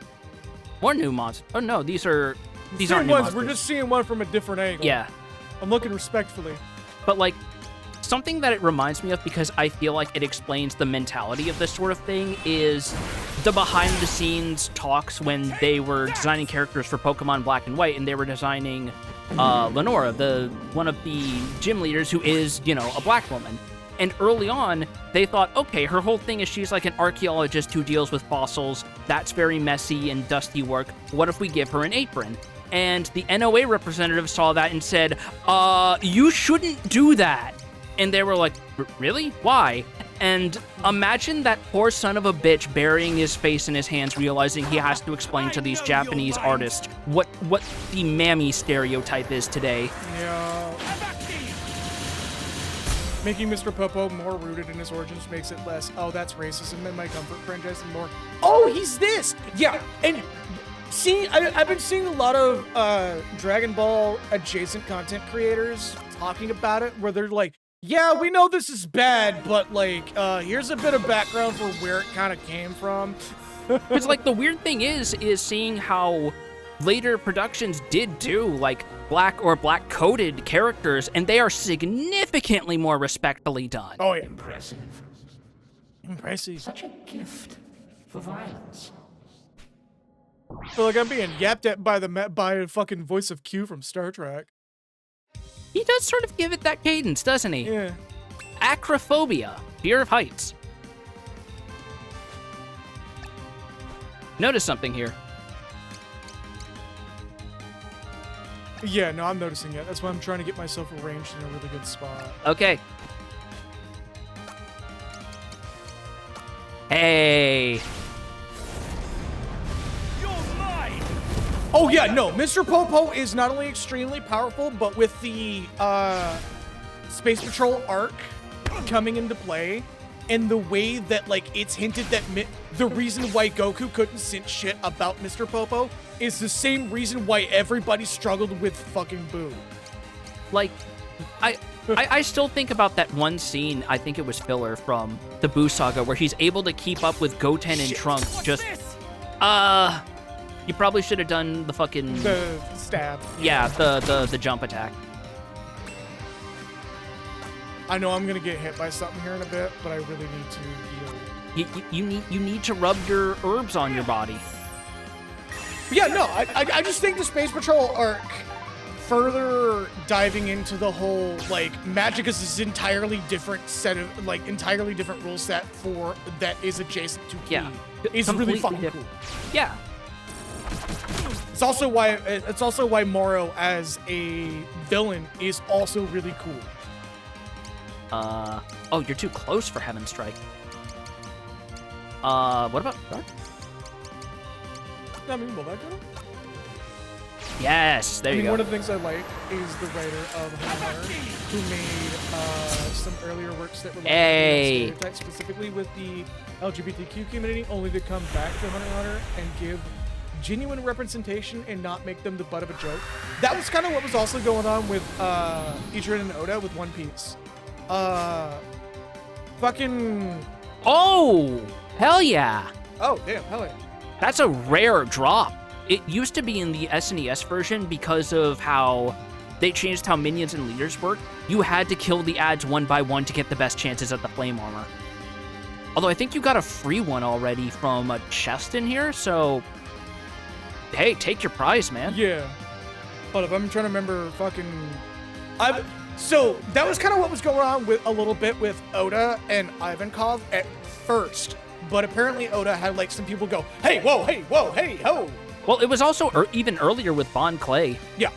more new monsters. Oh no, these aren't new monsters. We're just seeing one from a different angle. Yeah. I'm looking respectfully. But like, something that it reminds me of because I feel like it explains the mentality of this sort of thing is the behind-the-scenes talks when they were designing characters for Pokemon Black and White, and they were designing Lenora, one of the gym leaders who is, a black woman. And early on, they thought, okay, her whole thing is she's like an archaeologist who deals with fossils. That's very messy and dusty work. What if we give her an apron? And the NOA representative saw that and said, you shouldn't do that. And they were like, really? Why? And imagine that poor son of a bitch burying his face in his hands, realizing he has to explain to these Japanese artists what the mammy stereotype is today. Yeah. Making Mr. Popo more rooted in his origins makes it less, oh, that's racism in my comfort franchise, and more, oh, he's this! Yeah, and see, I've been seeing a lot of Dragon Ball adjacent content creators talking about it, where they're like, yeah, we know this is bad, but like, here's a bit of background for where it kind of came from. Because like the weird thing is seeing how later productions did do like black or black coded characters, and they are significantly more respectfully done. Oh yeah. Impressive. Impressive. Such a gift for violence. I feel like I'm being yapped at by a fucking voice of Q from Star Trek. He does sort of give it that cadence, doesn't he? Yeah. Acrophobia, fear of heights. Notice something here. Yeah, no, I'm noticing it. That's why I'm trying to get myself arranged in a really good spot. Okay. Hey. You're mine! Oh yeah, no, Mr. Popo is not only extremely powerful, but with the Space Patrol arc coming into play, and the way that like it's hinted that the reason why Goku couldn't sense shit about Mr. Popo is the same reason why everybody struggled with fucking Boo. Like, I still think about that one scene, I think it was filler from the Boo Saga, where he's able to keep up with Goten and Trunks. Just, you probably should have done the fucking... The stab. Yeah, the jump attack. I know I'm gonna get hit by something here in a bit, but I really need to heal. You need to rub your herbs on your body. Yeah, no, I just think the Space Patrol arc further diving into the whole, like, magic is this entirely different set of, like, entirely different rule set for, that is adjacent to Ki. Yeah. Is really fucking different. cool. Yeah. It's also why Moro as a villain is also really cool. Oh, you're too close for Heaven Strike. What about Dark? I mean, will that go? Yes, there you go. One of the things I like is the writer of Hunter, who made some earlier works that were stereotypes, specifically with the LGBTQ community, only to come back to Hunter x Hunter and give genuine representation and not make them the butt of a joke. That was kind of what was also going on with Ichiran and Oda with One Piece. Fucking... Oh! Hell yeah! Oh, damn, hell yeah. That's a rare drop. It used to be in the SNES version because of how they changed how minions and leaders work. You had to kill the ads one by one to get the best chances at the flame armor. Although I think you got a free one already from a chest in here, so... Hey, take your prize, man. Yeah. Hold up, I'm trying to remember fucking... So, that was kind of what was going on with a little bit with Oda and Ivankov at first. But apparently Oda had, like, some people go, hey, whoa, hey, whoa, hey, ho! Well, it was also even earlier with Bon Clay. Yeah.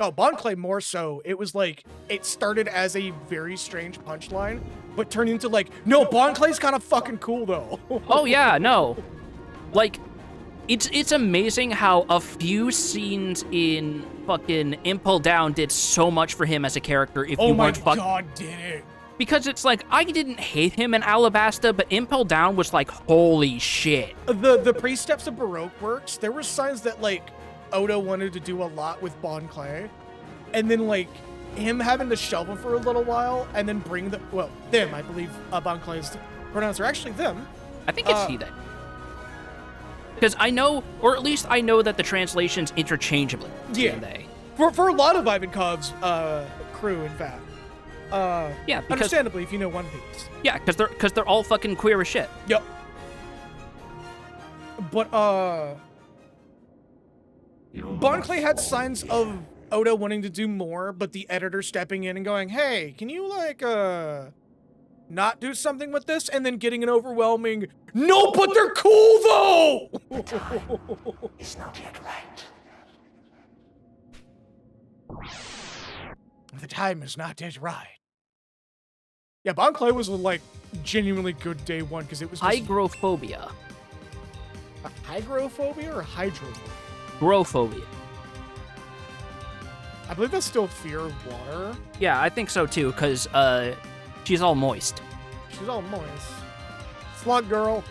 Oh, Bon Clay more so. It was like, it started as a very strange punchline, but turned into like, no, Bon Clay's kind of fucking cool though. Oh yeah, no. Like, it's amazing how a few scenes in fucking Impel Down did so much for him as a character if you weren't Oh my god, did it? Because it's like, I didn't hate him in Alabasta, but Impel Down was like, holy shit. The Precepts of Baroque works, there were signs that, like, Oda wanted to do a lot with Bon Clay. And then, like, him having to shelve him for a little while, and then bring them, I believe Bon Clay's pronouns are actually them. I think it's he then. Because I know, or at least I know that the translations interchangeably. Yeah. They. For a lot of Ivankov's crew, in fact. Yeah, because, understandably, if you know One Piece. Yeah, because they're all fucking queer as shit. Yep. But Bon Clay had signs of Oda wanting to do more, but the editor stepping in and going, "Hey, can you like not do something with this?" And then getting an overwhelming, "No, but they're cool though." It's not yet right. The time is not yet right. Yeah, Bon Clay was like genuinely good day one because it was just Hygrophobia. hygrophobia or hydrophobia. Grophobia. I believe that's still fear of water. Yeah, I think so too, because she's all moist. She's all moist. Slug girl.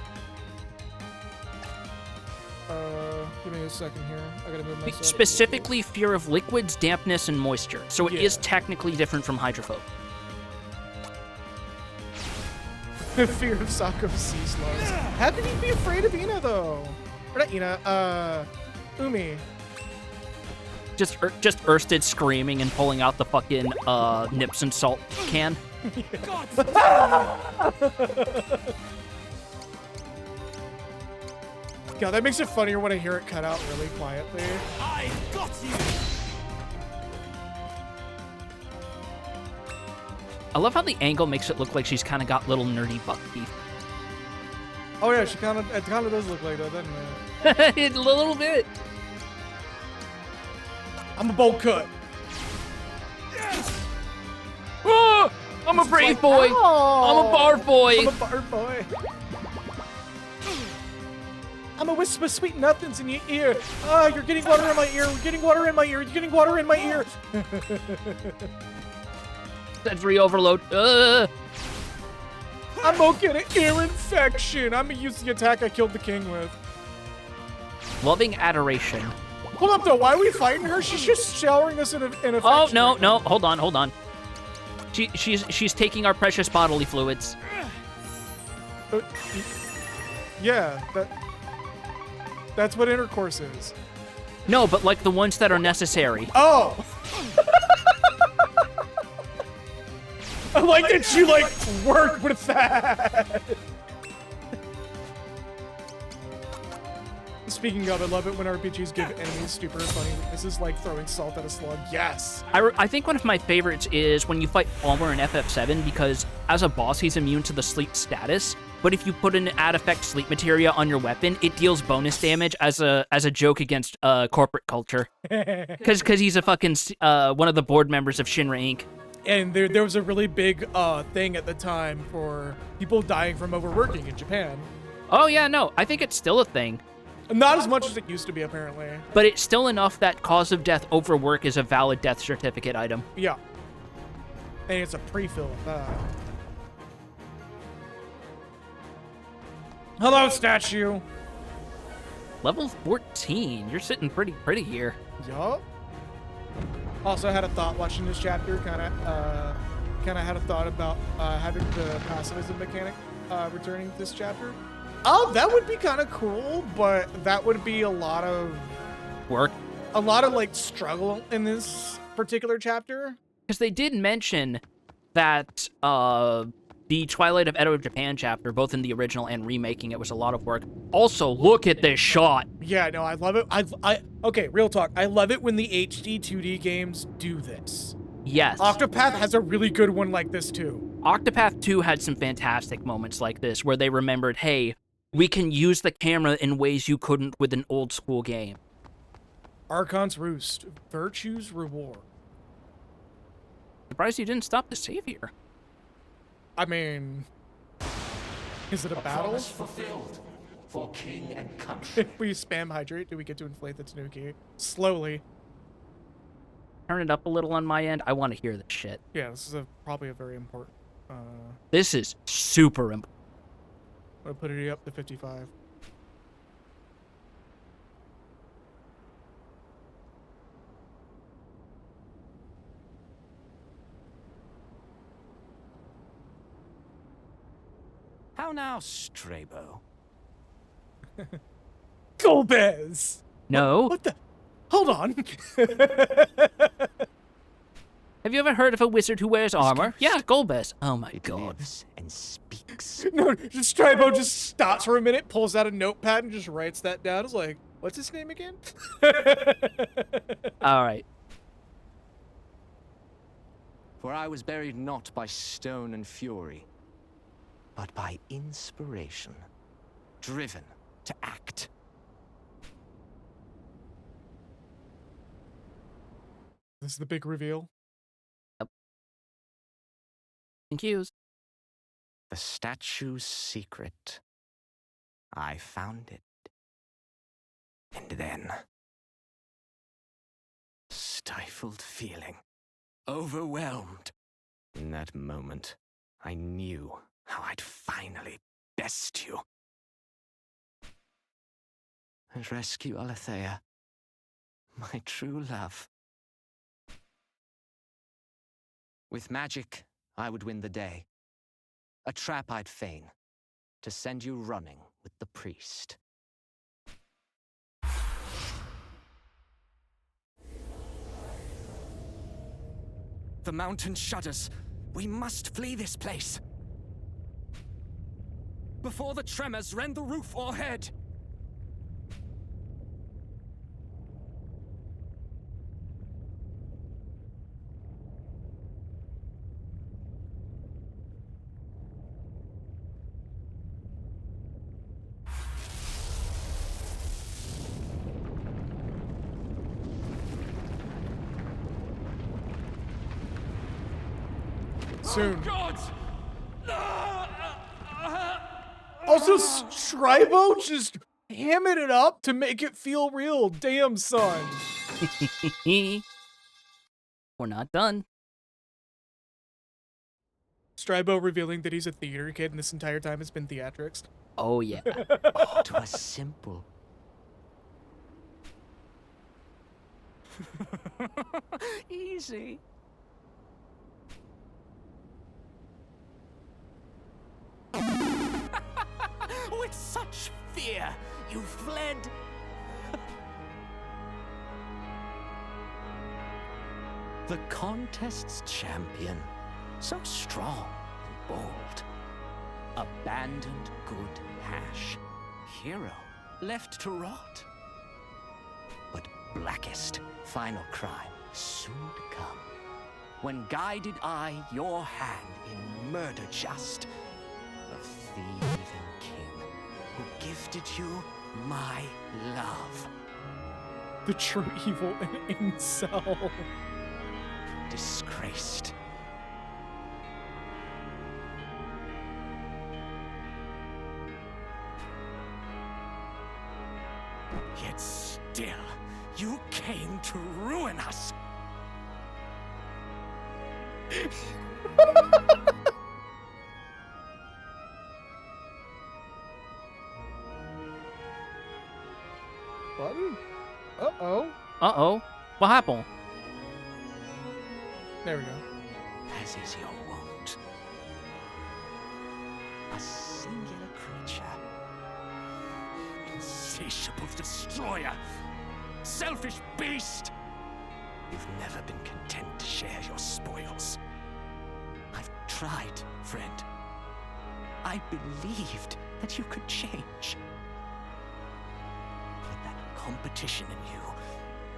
Give me a second here. I gotta move myself. Specifically, fear of liquids, dampness, and moisture. So it is technically different from hydrophobe. Fear of Sako sea slugs. How can you be afraid of Ina though? Or not Ina, Umi. Just Ersted screaming and pulling out the fucking nips and salt can. God, that makes it funnier when I hear it cut out really quietly. I've got you! I love how the angle makes it look like she's kind of got little nerdy buck teeth. Oh yeah, it kind of does look like that, doesn't it? A little bit. I'm a bold cut. Oh, I'm a brave boy. I'm a barf boy. I'm a barf boy. I'm a whisper sweet nothings in your ear. Ah, you're getting water in my ear. We're getting water in my ear. You're getting water in my ear. Sensory overload. I'm gonna get an ear infection. I'm gonna use the attack I killed the king with. Loving adoration. Hold up though, why are we fighting her? She's just showering us in affection. Oh no, no, hold on. She's taking our precious bodily fluids. Yeah, that's what intercourse is. No, but like the ones that are necessary. Oh! I like that you like worked with that. Speaking of, I love it when RPGs give enemies stupid or funny weaknesses like throwing salt at a slug. Yes. I think one of my favorites is when you fight Palmer in FF7 because as a boss he's immune to the sleep status. But if you put an add effect sleep materia on your weapon, it deals bonus damage as a joke against corporate culture. Because he's a fucking one of the board members of Shinra Inc. And there was a really big thing at the time for people dying from overworking in Japan. Oh yeah, no, I think it's still a thing. Not as much as it used to be, apparently. But it's still enough that cause of death overwork is a valid death certificate item. Yeah. And it's a pre-fill of that. Hello, statue. Level 14. You're sitting pretty pretty here. Yup. Also had a thought watching this chapter. Kind of had a thought about having the pacifism mechanic returning this chapter. Oh, that would be kind of cool, but that would be a lot of work. A lot of like struggle in this particular chapter. Because they did mention that the Twilight of Edo Japan chapter, both in the original and remaking it, was a lot of work. Also, look at this shot. Yeah, no, I love it. Okay, real talk. I love it when the HD 2D games do this. Yes. Octopath has a really good one like this too. Octopath 2 had some fantastic moments like this where they remembered, hey, we can use the camera in ways you couldn't with an old school game. Archon's Roost. Virtue's Reward. Surprised you didn't stop the save here. I mean, is it a battle? Promise fulfilled for king and country. If we spam hydrate, do we get to inflate the Tanuki? Slowly. Turn it up a little on my end. I want to hear this shit. Yeah, this is probably a very important. This is super important. I'm gonna put it up to 55. How now, Strabo? Golbez! No. What the? Hold on. Have you ever heard of a wizard who wears armor? Yeah, Golbez. Oh my god. Lives and speaks. No, just Stribo just stops for a minute, pulls out a notepad, and just writes that down. It's like, what's his name again? All right. For I was buried not by stone and fury, but by inspiration, driven to act. This is the big reveal. Thank yous. The statue's secret. I found it. And then, stifled feeling, overwhelmed. In that moment, I knew how I'd finally best you. And rescue Alethea, my true love. With magic, I would win the day. A trap I'd feign, to send you running with the priest. The mountain shudders. We must flee this place. Before the tremors rend the roof o'erhead. Soon. Gods! Also, Stribo just hamming it up to make it feel real. Damn, son. We're not done. Stribo revealing that he's a theater kid and this entire time it's been theatrics. Oh, yeah. Oh, 'twas simple. Easy. With such fear, you fled. The contest's champion, so strong and bold. Abandoned good hash, hero left to rot. But blackest final crime soon to come, when guided I your hand in murder just, a thieving king who gifted you my love. The true evil and incel. Disgraced. Yet still, you came to ruin us. Button? Uh-oh. Uh-oh. What happened? There we go. As is your wont. A singular creature. Insatiable destroyer. Selfish beast. You've never been content to share your spoils. I've tried, friend. I believed that you could change. But that competition in you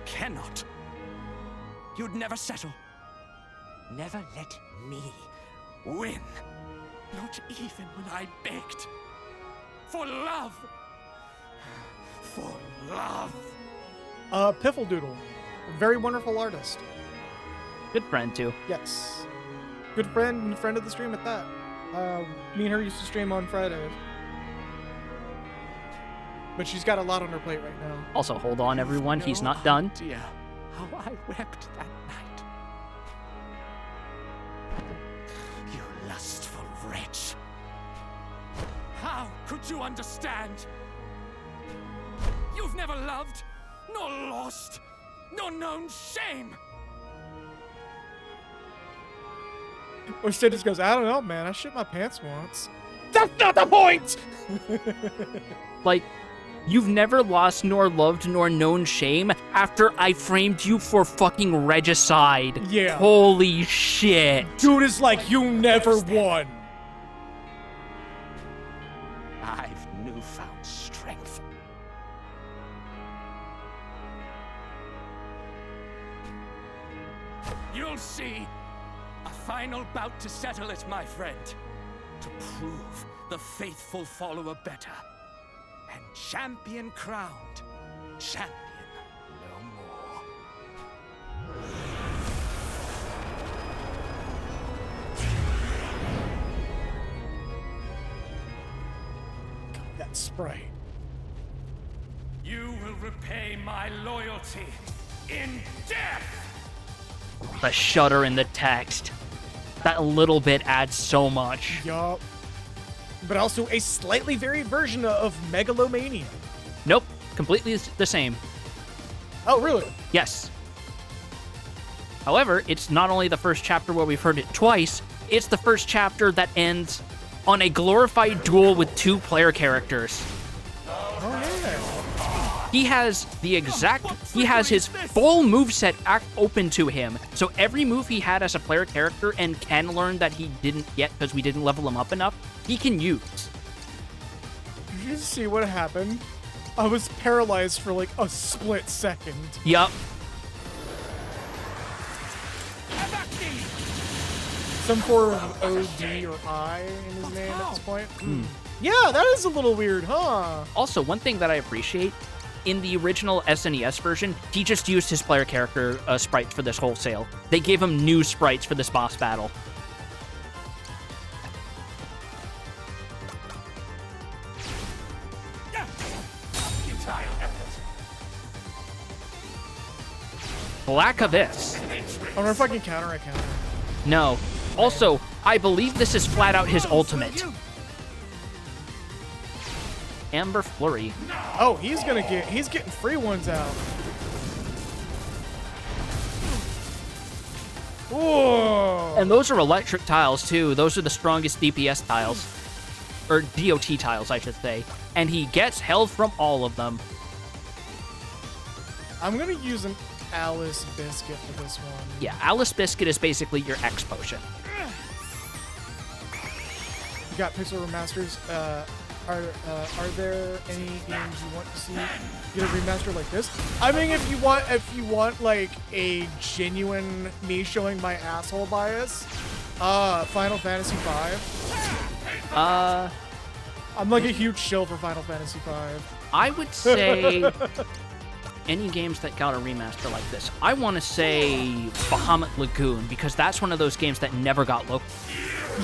cannot. You'd never settle. Never let me win. Not even when I begged. For love. For love. Piffledoodle. A very wonderful artist. Good friend, too. Yes. Good friend and friend of the stream at that. Me and her used to stream on Fridays. But she's got a lot on her plate right now. Also, hold on, everyone. He's not done. Dear, how I wept that night. You lustful wretch. How could you understand? You've never loved, nor lost, nor known shame. Or Sid just goes, I don't know, man. I shit my pants once. That's not the point! Like, you've never lost nor loved nor known shame after I framed you for fucking regicide. Yeah. Holy shit. Dude is like, you never won. I've newfound strength. You'll see. A final bout to settle it, my friend. To prove the faithful follower better. And champion crowned. Champion no more. that sprite. You will repay my loyalty in death! The shudder in the text. That little bit adds so much. Yup. But also a slightly varied version of Megalomania. Nope, completely the same. Oh, really? Yes. However, it's not only the first chapter where we've heard it twice, it's the first chapter that ends on a glorified duel with 2 player characters. Oh, yeah. He has his full moveset open to him. So every move he had as a player character and Ken learned that he didn't yet because we didn't level him up enough, he can use. Did you see what happened? I was paralyzed for like a split second. Yup. Some form of OD or I in his name at this point. Yeah, that is a little weird, huh? Also, one thing that I appreciate, in the original SNES version, he just used his player character sprites for this wholesale. They gave him new sprites for this boss battle. Lack of this. Oh, no, if I can counter, I counter. No. Also, I believe this is flat out his ultimate. Amber Flurry. Oh, he's getting free ones out. Whoa. And those are electric tiles, too. Those are the strongest DPS tiles. Or DOT tiles, I should say. And he gets health from all of them. I'm going to use an Alice Biscuit for this one. Yeah, Alice Biscuit is basically your X potion. You got Pixel Remasters. Are there any games you want to see get a remaster like this? I mean, if you want like a genuine me showing my asshole bias, Final Fantasy V. I'm like a huge shill for Final Fantasy V. I would say any games that got a remaster like this. I want to say Bahamut Lagoon, because that's one of those games that never got looked.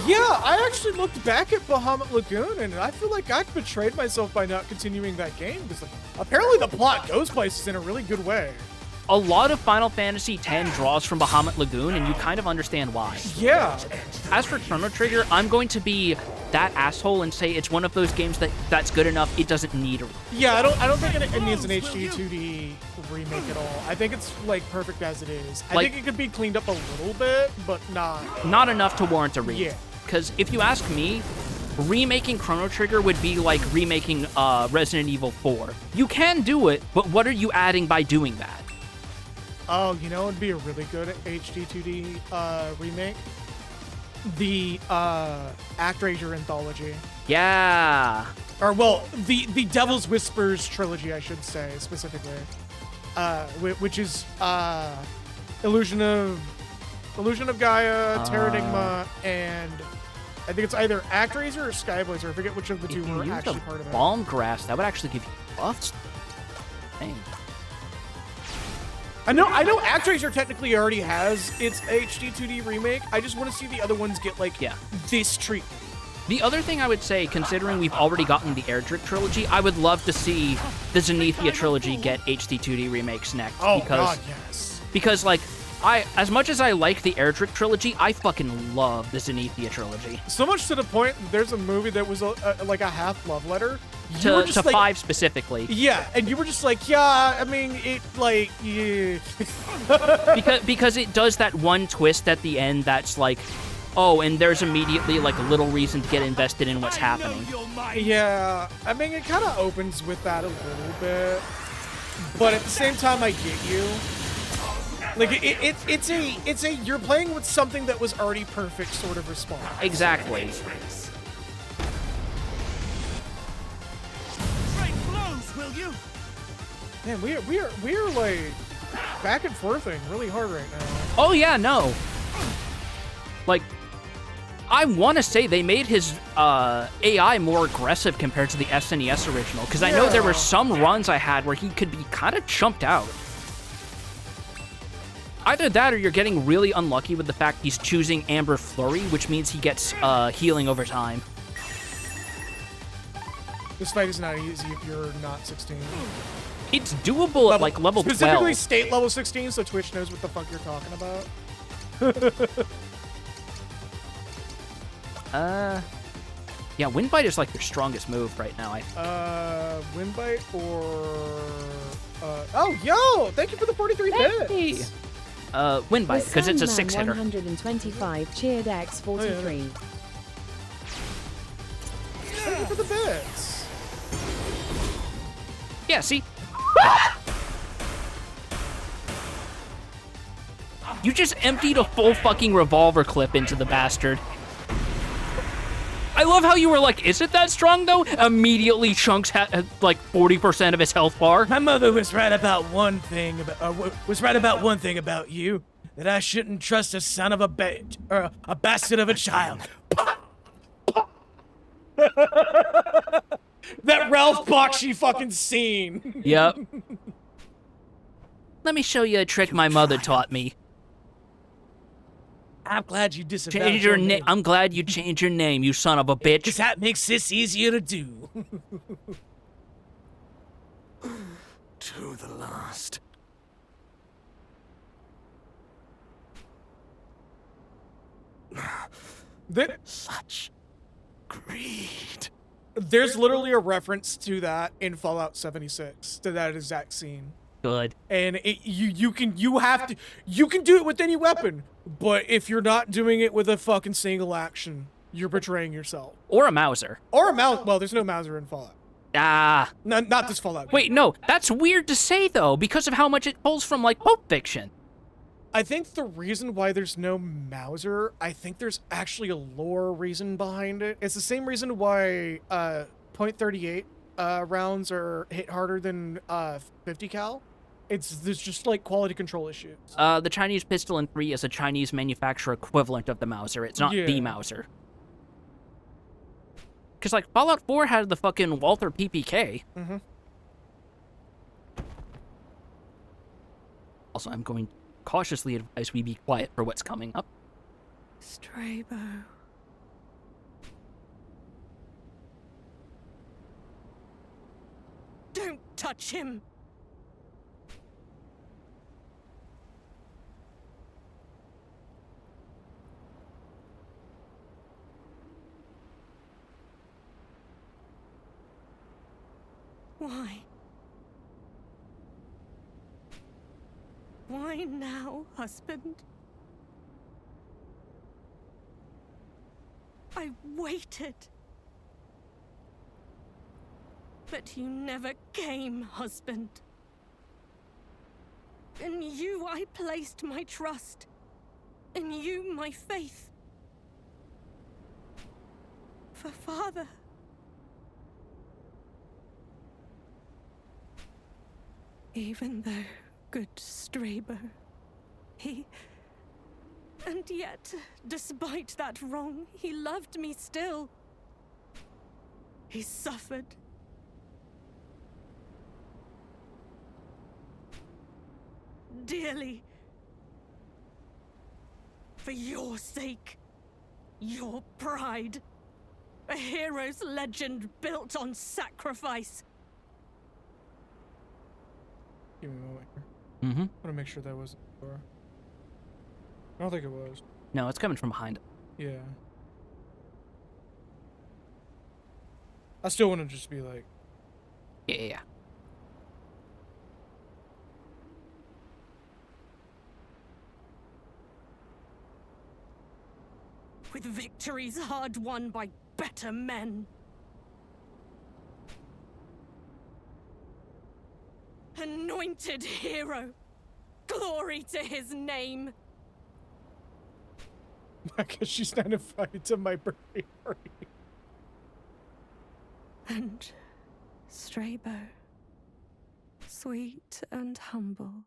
Yeah, I actually looked back at Bahamut Lagoon, and I feel like I betrayed myself by not continuing that game, because apparently the plot goes places in a really good way. A lot of Final Fantasy X draws from Bahamut Lagoon, and you kind of understand why. Yeah. As for Chrono Trigger, I'm going to be that asshole and say it's one of those games that's good enough, it doesn't need a... Yeah, I don't think it needs an HD 2D remake at all. I think it's, like, perfect as it is. I think it could be cleaned up a little bit, but not... Not enough to warrant a remake. Yeah. Because if you ask me, remaking Chrono Trigger would be like remaking Resident Evil 4. You can do it, but what are you adding by doing that? Oh, you know, it'd be a really good HD 2D remake. The ActRaiser anthology. Yeah. Or, well, the Devil's Whispers trilogy, I should say, specifically. Which is Illusion of Gaia, Terranigma, and I think it's either ActRaiser or Skyblazer. I forget which of the two were actually part of it. Balm Grass, that would actually give you buffs. Dang. I know ActRaiser technically already has its HD 2D remake. I just want to see the other ones get, like, this treatment. The other thing I would say, considering we've already gotten the Erdrick trilogy, I would love to see the Zenithia trilogy get HD 2D remakes next. Oh, God, yes. Because, like, as much as I like the Erdrick trilogy, I fucking love the Zenithia trilogy. So much to the point, there's a movie that was like a half love letter. To like, 5 specifically. Yeah, and you were just like, yeah, I mean, it, like, yeah. because it does that one twist at the end that's like, oh, and there's immediately, like, a little reason to get invested in what's happening. Yeah, I mean, it kind of opens with that a little bit. But at the same time, I get you. Like, it's a you're playing with something that was already perfect sort of response. Exactly. Will you? Man, we are like back and forthing really hard right now. Oh yeah, no. Like, I want to say they made his AI more aggressive compared to the SNES original, because I know there were some runs I had where he could be kind of chumped out. Either that or you're getting really unlucky with the fact he's choosing Amber Flurry, which means he gets healing over time. This fight is not easy if you're not 16. It's doable at like level specifically 12. state level 16, so Twitch knows what the fuck you're talking about. Yeah, Wind Bite is like your strongest move right now. Wind Bite or oh, yo! Thank you for the 43 bits. Wind Bite because it's a 6-hitter. 125 cheered X 43. Thank you for the bits. Yeah, see? You just emptied a full fucking revolver clip into the bastard. I love how you were like, is it that strong though? Immediately Chunks had like 40% of his health bar. My mother was right about one thing about you, that I shouldn't trust a son of a bastard of a child. That Ralph Bakshi fucking scene. Yep. Let me show you a trick my mother taught me. I'm glad you disavowed Change your name. I'm glad you changed your name, you son of a bitch. Because that makes this easier to do. To the last. Such greed. There's literally a reference to that in Fallout 76, to that exact scene. Good. And you can do it with any weapon, but if you're not doing it with a fucking single action, you're betraying yourself. Or a Mauser. Or a Mauser. Well, there's no Mauser in Fallout. Ah. Not this Fallout. Wait, no. That's weird to say, though, because of how much it pulls from, like, Pulp Fiction. I think the reason why there's no Mauser, I think there's actually a lore reason behind it. It's the same reason why .38 rounds are hit harder than 50 cal. There's just like quality control issues. The Chinese pistol in 3 is a Chinese manufacturer equivalent of the Mauser. It's not the Mauser. Because, like, Fallout 4 had the fucking Walther PPK. Mm-hmm. Also, I'm going to cautiously advise we be quiet for what's coming up. Strabo. Don't touch him! Why? Why now, husband? I waited. But you never came, husband. In you I placed my trust. In you my faith. For father. Even though good Strabo, and yet, despite that wrong, he loved me still. He suffered. Dearly. For your sake. Your pride. A hero's legend built on sacrifice. Give me a moment here. Mm-hmm. I want to make sure that wasn't the door. I don't think it was. No, it's coming from behind. Yeah. I still want to just be like... Yeah. With victories hard won by better men. Anointed hero. Glory to his name. I guess she's not invited to my birthday party. And Strabo, sweet and humble,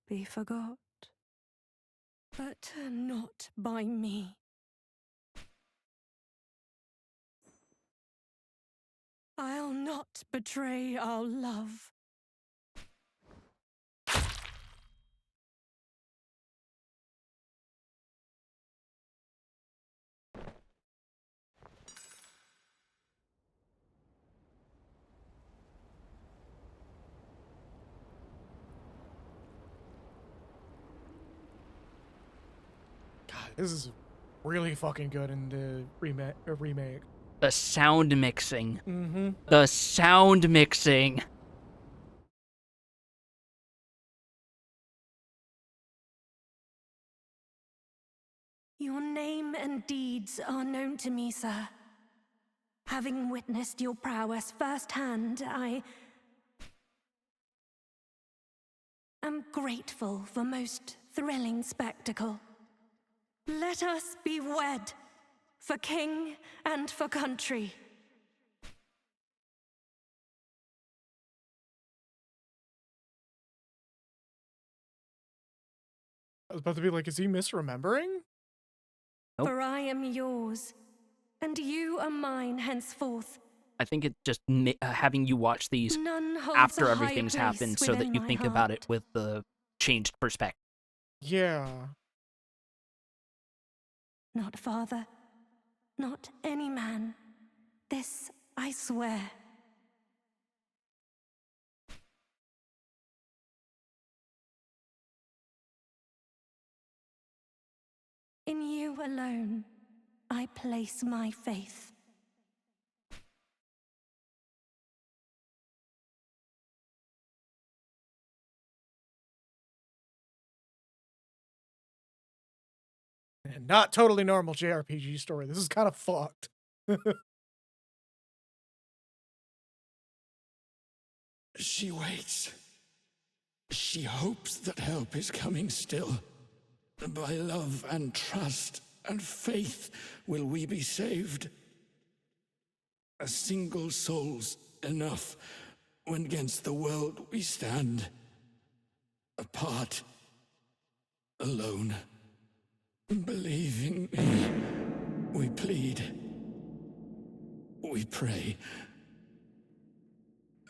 be forgot. But not by me. I'll not betray our love. This is really fucking good in the remake. The sound mixing. Mm-hmm. The sound mixing. Your name and deeds are known to me, sir. Having witnessed your prowess firsthand, I am grateful for most thrilling spectacle. Let us be wed, for king and for country. I was about to be like, is he misremembering? Nope. For I am yours, and you are mine henceforth. I think it's just having you watch these None holds after a higher everything's place happened so that within you my think heart. about it with the changed perspective. Yeah. Not father, not any man. This I swear. In you alone, I place my faith. And not totally normal JRPG story. This is kind of fucked. She waits. She hopes that help is coming still. By love and trust and faith will we be saved. A single soul's enough when against the world we stand. Apart, alone. Believe in me. We plead. We pray.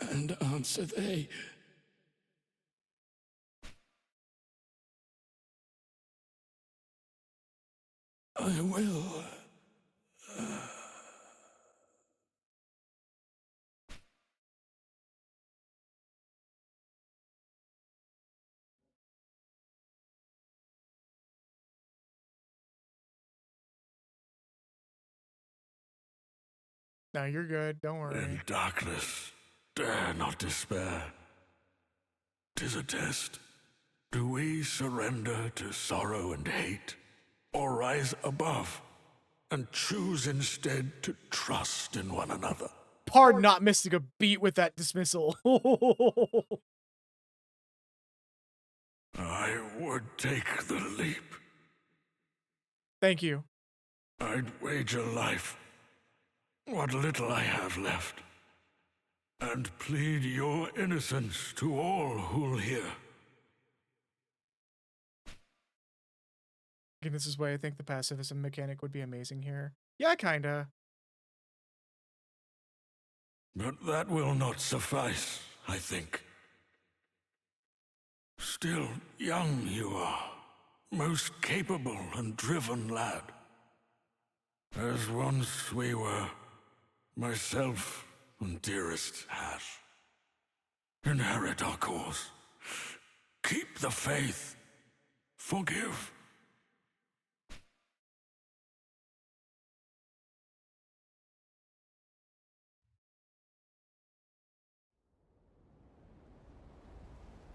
And answer they. I will. No, you're good. Don't worry. In darkness, dare not despair. 'Tis a test. Do we surrender to sorrow and hate, or rise above and choose instead to trust in one another? Pardon not missing a beat with that dismissal. I would take the leap. Thank you. I'd wager life, what little I have left, and plead your innocence to all who'll hear. And this is why I think the pacifism mechanic would be amazing here. Yeah, kinda. But that will not suffice, I think. Still young you are, most capable and driven lad. As once we were, myself and dearest Hash. Inherit our cause. Keep the faith. Forgive.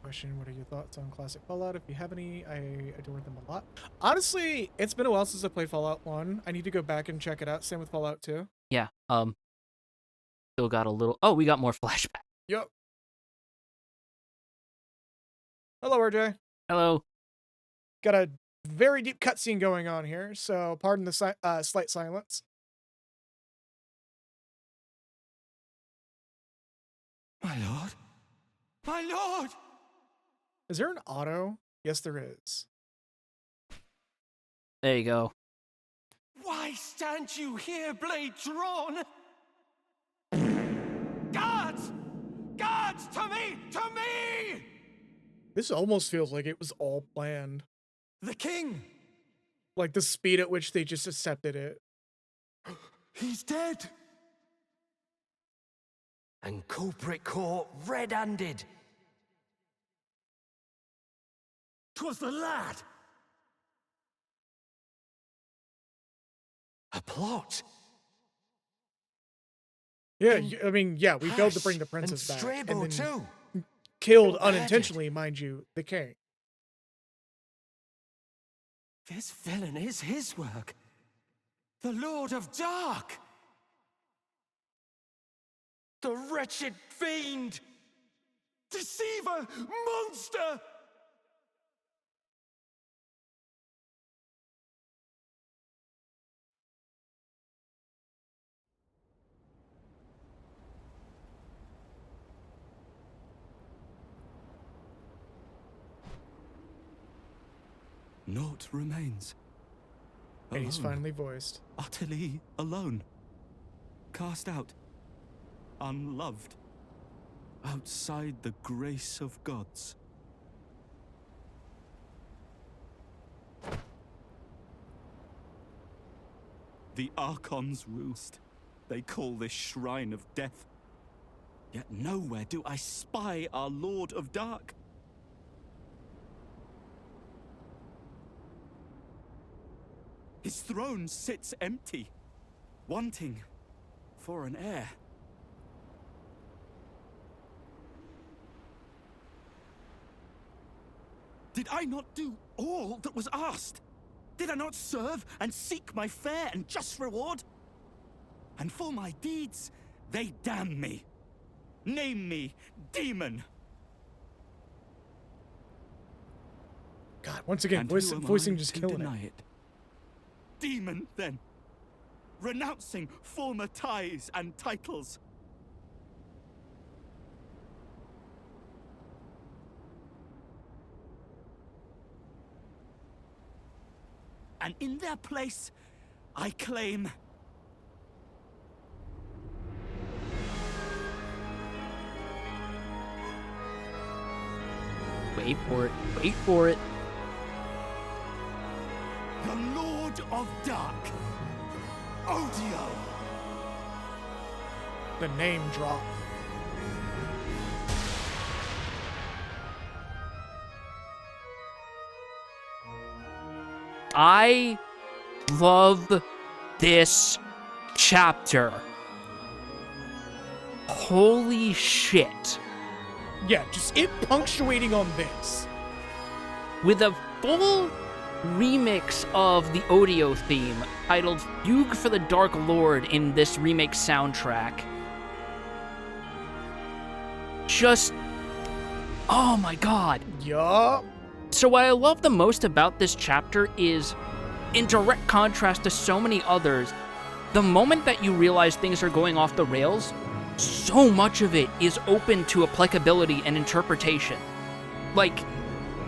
Question, what are your thoughts on classic Fallout? If you have any, I adore them a lot. Honestly, it's been a while since I played Fallout 1. I need to go back and check it out. Same with Fallout 2. Yeah, still got a little... Oh, we got more flashback. Yep. Hello, RJ. Hello. Got a very deep cutscene going on here, so pardon the slight silence. My lord? My lord! Is there an auto? Yes, there is. There you go. Why stand you here, blade drawn? Guards! Guards, to me! To me! This almost feels like it was all planned. The king! Like the speed at which they just accepted it. He's dead! And culprit caught red-handed. 'Twas the lad! A plot? Yeah, I mean, yeah, we failed to bring the Hush, and princess back. Strabo And then too. killed Murdered. unintentionally, mind you, the king. This villain is his work. The Lord of Dark. The wretched fiend. Deceiver, monster. Naught remains. And he's Alone. finally voiced. Utterly alone. Cast out. Unloved. Outside the grace of gods. The Archons roost. They call this shrine of death. Yet nowhere do I spy our Lord of Dark. His throne sits empty, wanting for an heir. Did I not do all that was asked? Did I not serve and seek my fair and just reward? And for my deeds, they damn me. Name me demon. God, once again, And who am voicing I just to killing deny it. it. Demon, then. Renouncing former ties and titles. And in their place, I claim... Wait for it. Wait for it. the Lord of Dark. Odio. The name drop. I love this chapter. Holy shit. Yeah, just it punctuating on this. With a full remix of the Odio theme titled Fugue for the Dark Lord in this remake soundtrack. Just, oh my god. Yup. So what I love the most about this chapter is, in direct contrast to so many others, the moment that you realize things are going off the rails, so much of it is open to applicability and interpretation. Like,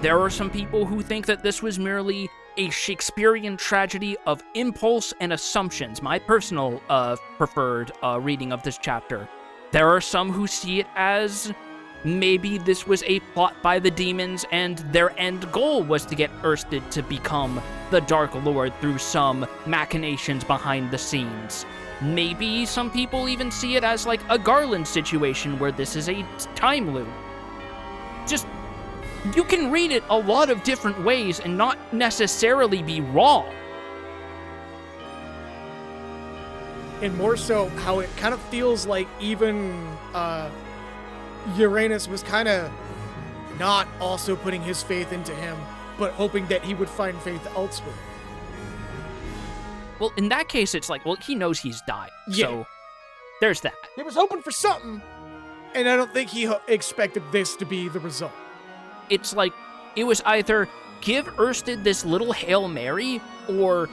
there are some people who think that this was merely a Shakespearean tragedy of impulse and assumptions, my personal preferred reading of this chapter. There are some who see it as maybe this was a plot by the demons and their end goal was to get Ersted to become the Dark Lord through some machinations behind the scenes. Maybe some people even see it as like a Garland situation where this is a time loop. Just, you can read it a lot of different ways and not necessarily be wrong. And more so how it kind of feels like even Uranus was kind of not also putting his faith into him, but hoping that he would find faith elsewhere. Well, in that case, it's like, well, he knows he's died. Yeah. So, there's that. He was hoping for something, and I don't think he expected this to be the result. It's like, it was either give Ersted this little Hail Mary, or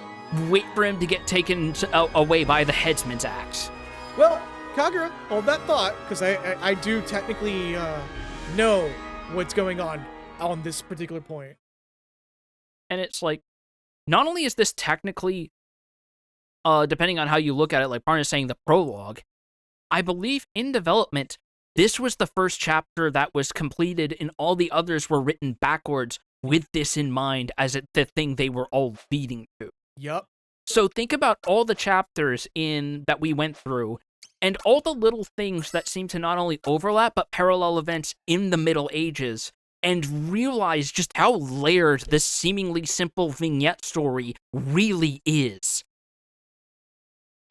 wait for him to get taken away by the headsman's axe. Well, Kagura, hold that thought, because I do technically know what's going on this particular point. And it's like, not only is this technically, depending on how you look at it, like Parn is saying, the prologue, I believe in development, this was the first chapter that was completed and all the others were written backwards with this in mind as the thing they were all leading to. Yup. So think about all the chapters that we went through, and all the little things that seem to not only overlap, but parallel events in the Middle Ages, and realize just how layered this seemingly simple vignette story really is.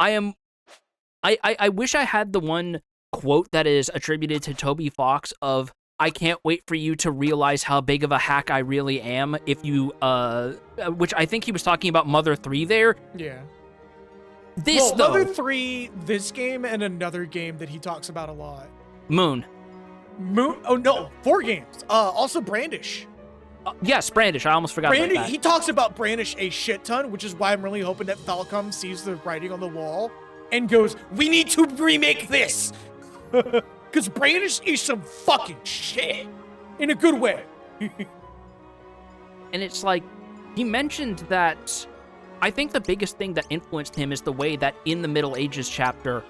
I wish I had the one quote that is attributed to Toby Fox of, I can't wait for you to realize how big of a hack I really am if you, which I think he was talking about Mother 3 there. Yeah. This, Mother 3, this game, and another game that he talks about a lot. Moon. Oh, no, 4 games. Also Brandish. Yes, Brandish. I almost forgot about that. He talks about Brandish a shit ton, which is why I'm really hoping that Falcom sees the writing on the wall and goes, we need to remake this. Because Brandish is some fucking shit. In a good way. And it's like, he mentioned that, I think the biggest thing that influenced him is the way that in the Middle Ages chapter,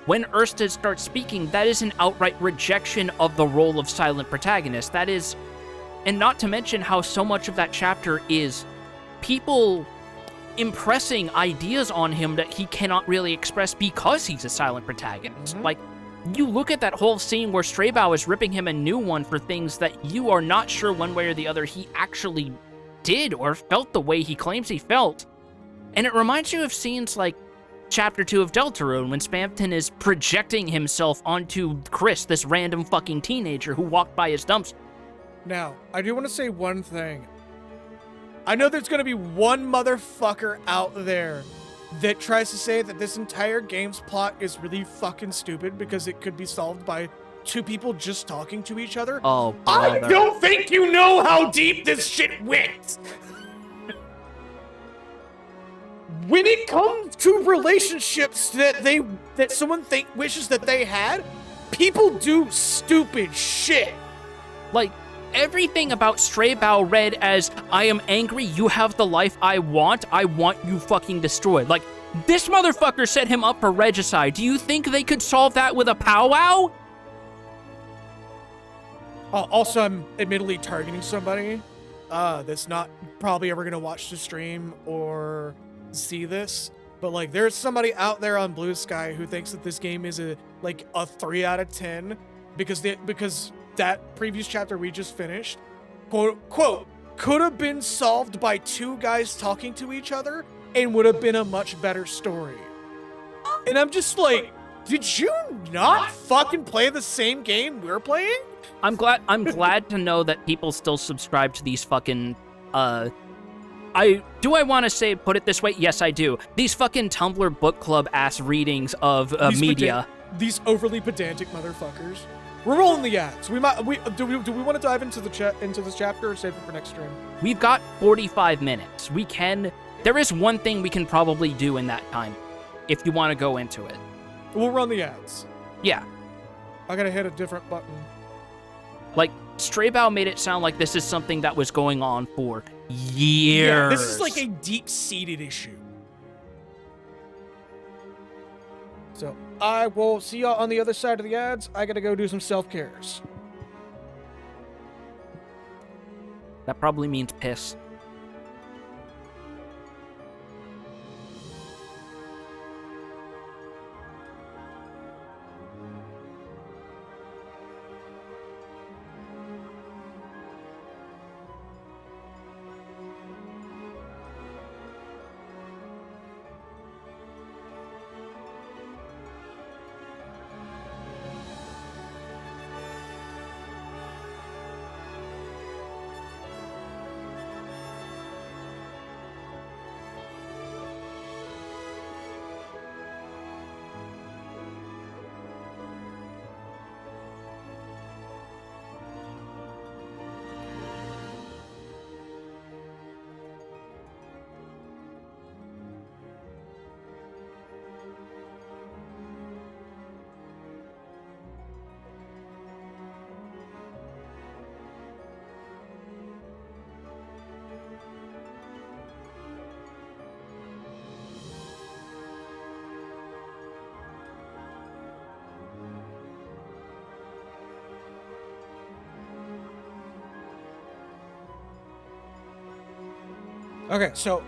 when Erstad starts speaking, that is an outright rejection of the role of silent protagonist. That is, and not to mention how so much of that chapter is people impressing ideas on him that he cannot really express because he's a silent protagonist. Like, you look at that whole scene where Straybow is ripping him a new one for things that you are not sure one way or the other he actually did or felt the way he claims he felt. And it reminds you of scenes like Chapter 2 of Deltarune, when Spamton is projecting himself onto Chris, this random fucking teenager who walked by his dumpster. Now, I do want to say one thing. I know there's going to be one motherfucker out there that tries to say that this entire game's plot is really fucking stupid because it could be solved by 2 people just talking to each other. Oh, brother. I don't think you know how deep this shit went. When it comes to relationships that someone wishes that they had, people do stupid shit. Like, everything about Straybow read as, I am angry, you have the life I want you fucking destroyed. Like, this motherfucker set him up for regicide. Do you think they could solve that with a powwow? Also, I'm admittedly targeting somebody that's not probably ever gonna watch the stream or see this, but like, there's somebody out there on Blue Sky who thinks that this game is a 3 out of 10 because that previous chapter we just finished, quote, could have been solved by 2 guys talking to each other and would have been a much better story. And I'm just like, did you not fucking play the same game we're playing? I'm glad to know that people still subscribe to these fucking, I want to say, put it this way? Yes, I do. These fucking Tumblr book club ass readings of media. These overly pedantic motherfuckers. We're rolling the ads. Do we want to dive into this chapter or save it for next stream? We've got 45 minutes. There is one thing we can probably do in that time, if you want to go into it. We'll run the ads. Yeah. I gotta hit a different button. Like, Straybow made it sound like this is something that was going on for years. Yeah, this is like a deep-seated issue. So, I will see y'all on the other side of the ads. I gotta go do some self-cares. That probably means piss. Okay, so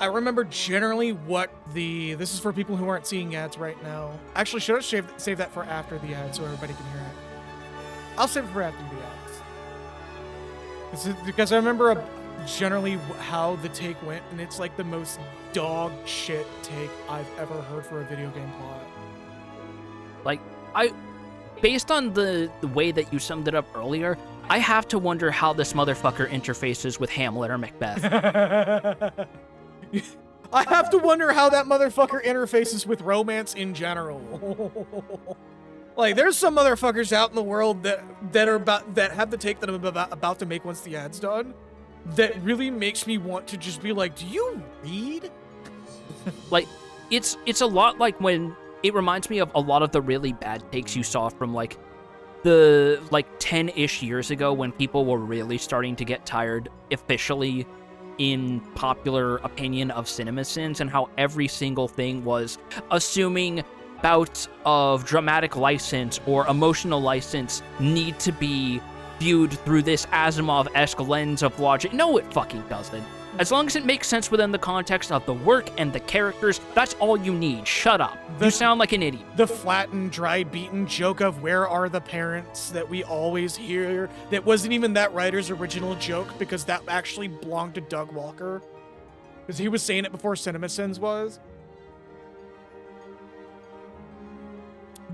I remember generally what this is for people who aren't seeing ads right now. Actually, should I save that for after the ads so everybody can hear it? I'll save it for after the ads. Because I remember generally how the take went, and it's like the most dog shit take I've ever heard for a video game plot. Like, based on the way that you summed it up earlier, I have to wonder how this motherfucker interfaces with Hamlet or Macbeth. I have to wonder how that motherfucker interfaces with romance in general. Like, there's some motherfuckers out in the world that have the take that I'm about to make once the ad's done. That really makes me want to just be like, do you read? Like, it's a lot like when it reminds me of a lot of the really bad takes you saw from like the 10-ish years ago when people were really starting to get tired officially in popular opinion of CinemaSins, and how every single thing was assuming bouts of dramatic license or emotional license need to be viewed through this Asimov-esque lens of logic. No, it fucking doesn't. As long as it makes sense within the context of the work and the characters, that's all you need. Shut up. You sound like an idiot. The flat and dry beaten joke of where are the parents that we always hear, that wasn't even that writer's original joke, because that actually belonged to Doug Walker. Because he was saying it before CinemaSins was.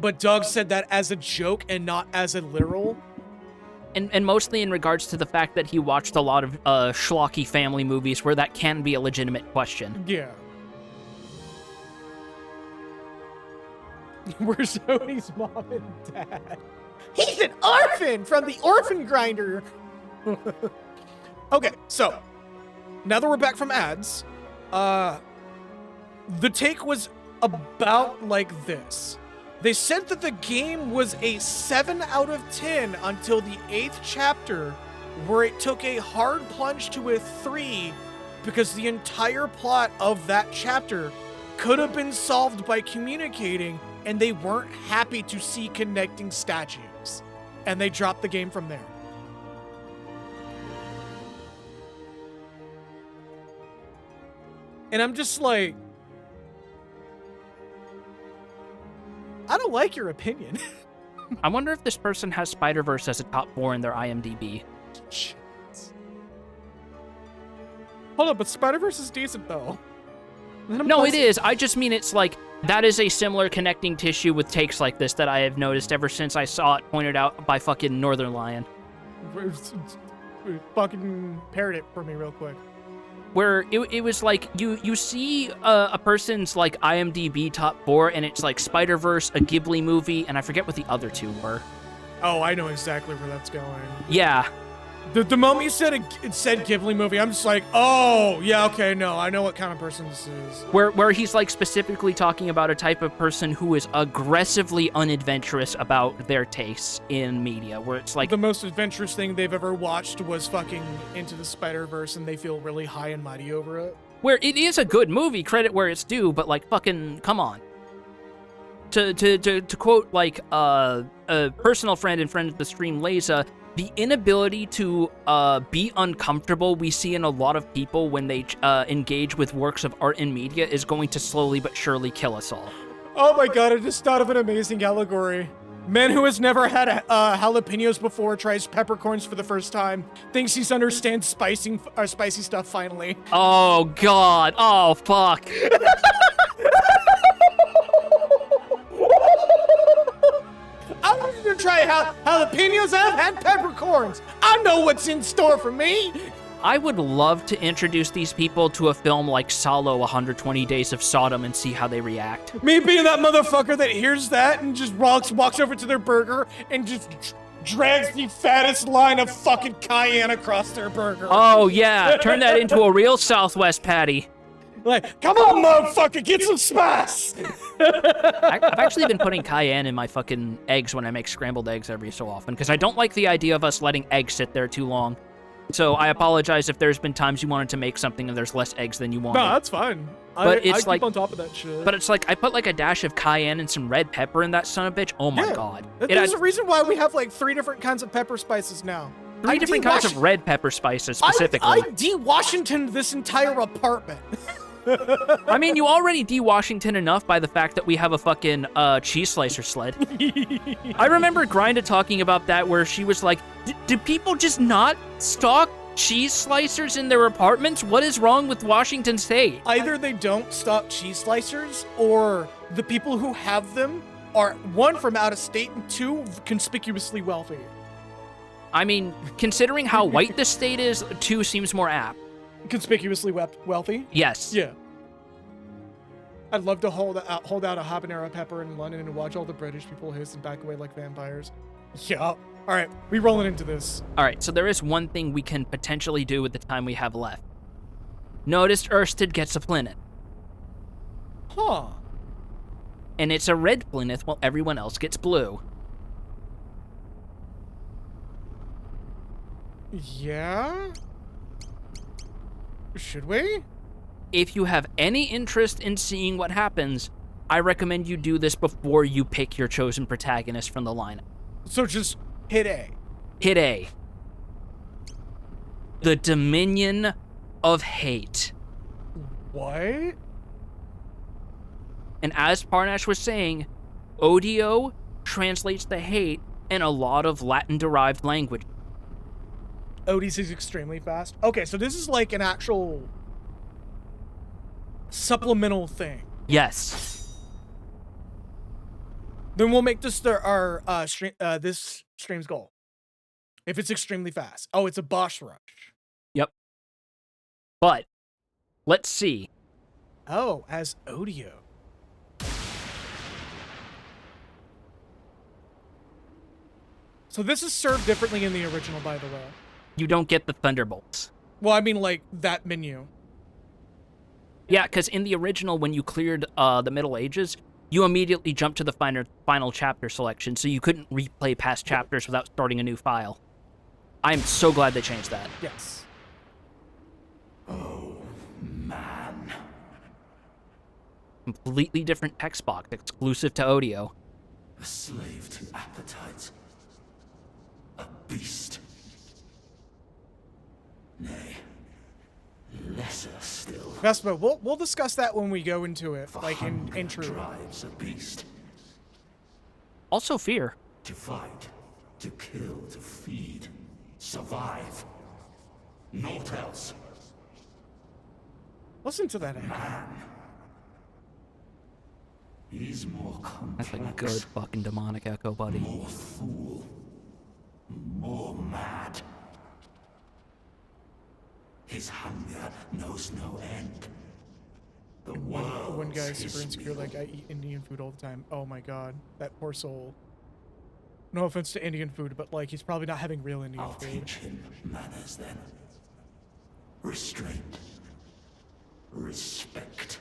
But Doug said that as a joke and not as a literal. And mostly in regards to the fact that he watched a lot of schlocky family movies where that can be a legitimate question. Yeah. Where's Sony's mom and dad? He's an orphan from the Orphan Grinder. Okay, so now that we're back from ads, the take was about like this. They said that the game was a 7 out of 10 until the 8th chapter, where it took a hard plunge to a 3 because the entire plot of that chapter could have been solved by communicating, and they weren't happy to see connecting statues. And they dropped the game from there. And I'm just like, I don't like your opinion. I wonder if this person has Spider-Verse as a top 4 in their IMDb. Shit. Hold up, but Spider-Verse is decent, though. No, it is. I just mean it's like, that is a similar connecting tissue with takes like this that I have noticed ever since I saw it pointed out by fucking Northern Lion. Fucking parrot it for me real quick. Where it was like, you see a person's like IMDb top 4, and it's like Spider-Verse, a Ghibli movie, and I forget what the other 2 were. Oh, I know exactly where that's going. Yeah. The moment you said it said Ghibli movie, I'm just like, oh, yeah, okay, no, I know what kind of person this is. Where he's like specifically talking about a type of person who is aggressively unadventurous about their tastes in media, where it's like... The most adventurous thing they've ever watched was fucking Into the Spider-Verse, and they feel really high and mighty over it. Where it is a good movie, credit where it's due, but like, fucking, come on. To quote, like, a personal friend and friend of the stream, Leza, the inability to be uncomfortable we see in a lot of people when they engage with works of art and media is going to slowly but surely kill us all. Oh my god, I just thought of an amazing allegory. Man who has never had jalapenos before tries peppercorns for the first time, thinks he understands spicy stuff finally. Oh god, oh fuck. I'm going to try jalapenos. I've had peppercorns. I know what's in store for me. I would love to introduce these people to a film like Solo 120 Days of Sodom and see how they react. Me being that motherfucker that hears that and just walks over to their burger and just drags the fattest line of fucking cayenne across their burger. Oh yeah, turn that into a real Southwest patty. Like, come on, motherfucker, get some spice! I've actually been putting cayenne in my fucking eggs when I make scrambled eggs every so often, because I don't like the idea of us letting eggs sit there too long. So I apologize if there's been times you wanted to make something and there's less eggs than you wanted. No, that's fine. But I keep on top of that shit. But it's like, I put like a dash of cayenne and some red pepper in that son of a bitch. Oh my god. There's a reason why we have like 3 different kinds of pepper spices now. 3 different kinds of red pepper spices, specifically. I de-Washingtoned this entire apartment. I mean, you already de-Washington enough by the fact that we have a fucking cheese slicer sled. I remember Grinda talking about that, where she was like, do people just not stock cheese slicers in their apartments? What is wrong with Washington State? Either they don't stock cheese slicers, or the people who have them are, one, from out of state, and two, conspicuously wealthy. I mean, considering how white this state is, 2 seems more apt. Conspicuously wealthy? Yes. Yeah. I'd love to hold out a habanero pepper in London and watch all the British people hiss and back away like vampires. Yeah. All right, we rolling into this. All right, so there is one thing we can potentially do with the time we have left. Noticed Ersted gets a Plymouth. Huh. And it's a red Plymouth while everyone else gets blue. Yeah? Should we? If you have any interest in seeing what happens, I recommend you do this before you pick your chosen protagonist from the lineup. So just hit A. Hit A. The Dominion of Hate. What? And as Parnash was saying, Odio translates the hate in a lot of Latin-derived language. Odie's is extremely fast. Okay, so this is like an actual supplemental thing. Yes. Then we'll make this our this stream's goal. If it's extremely fast. Oh, it's a boss rush. Yep. But let's see. Oh, as Odio. So this is served differently in the original, by the way. You don't get the Thunderbolts. Well, I mean, like, that menu. Yeah, because in the original, when you cleared the Middle Ages, you immediately jumped to the final chapter selection, so you couldn't replay past chapters without starting a new file. I'm so glad they changed that. Yes. Oh, man. Completely different text box, exclusive to Odio. A slave to appetite. A beast. Nay, lesser still. Vespa, we'll discuss that when we go into it, like in True. Drives a beast. Also fear. To fight, to kill, to feed, survive. Naught else. Listen to that. Man. He's more complex. That's a good fucking demonic echo, buddy. More fool. More mad. His hunger knows no end. The world. One guy's super insecure, like, I eat Indian food all the time. Oh my god, that poor soul. No offense to Indian food, but like, he's probably not having real Indian I'll food. teach him manners then. Restraint. Respect.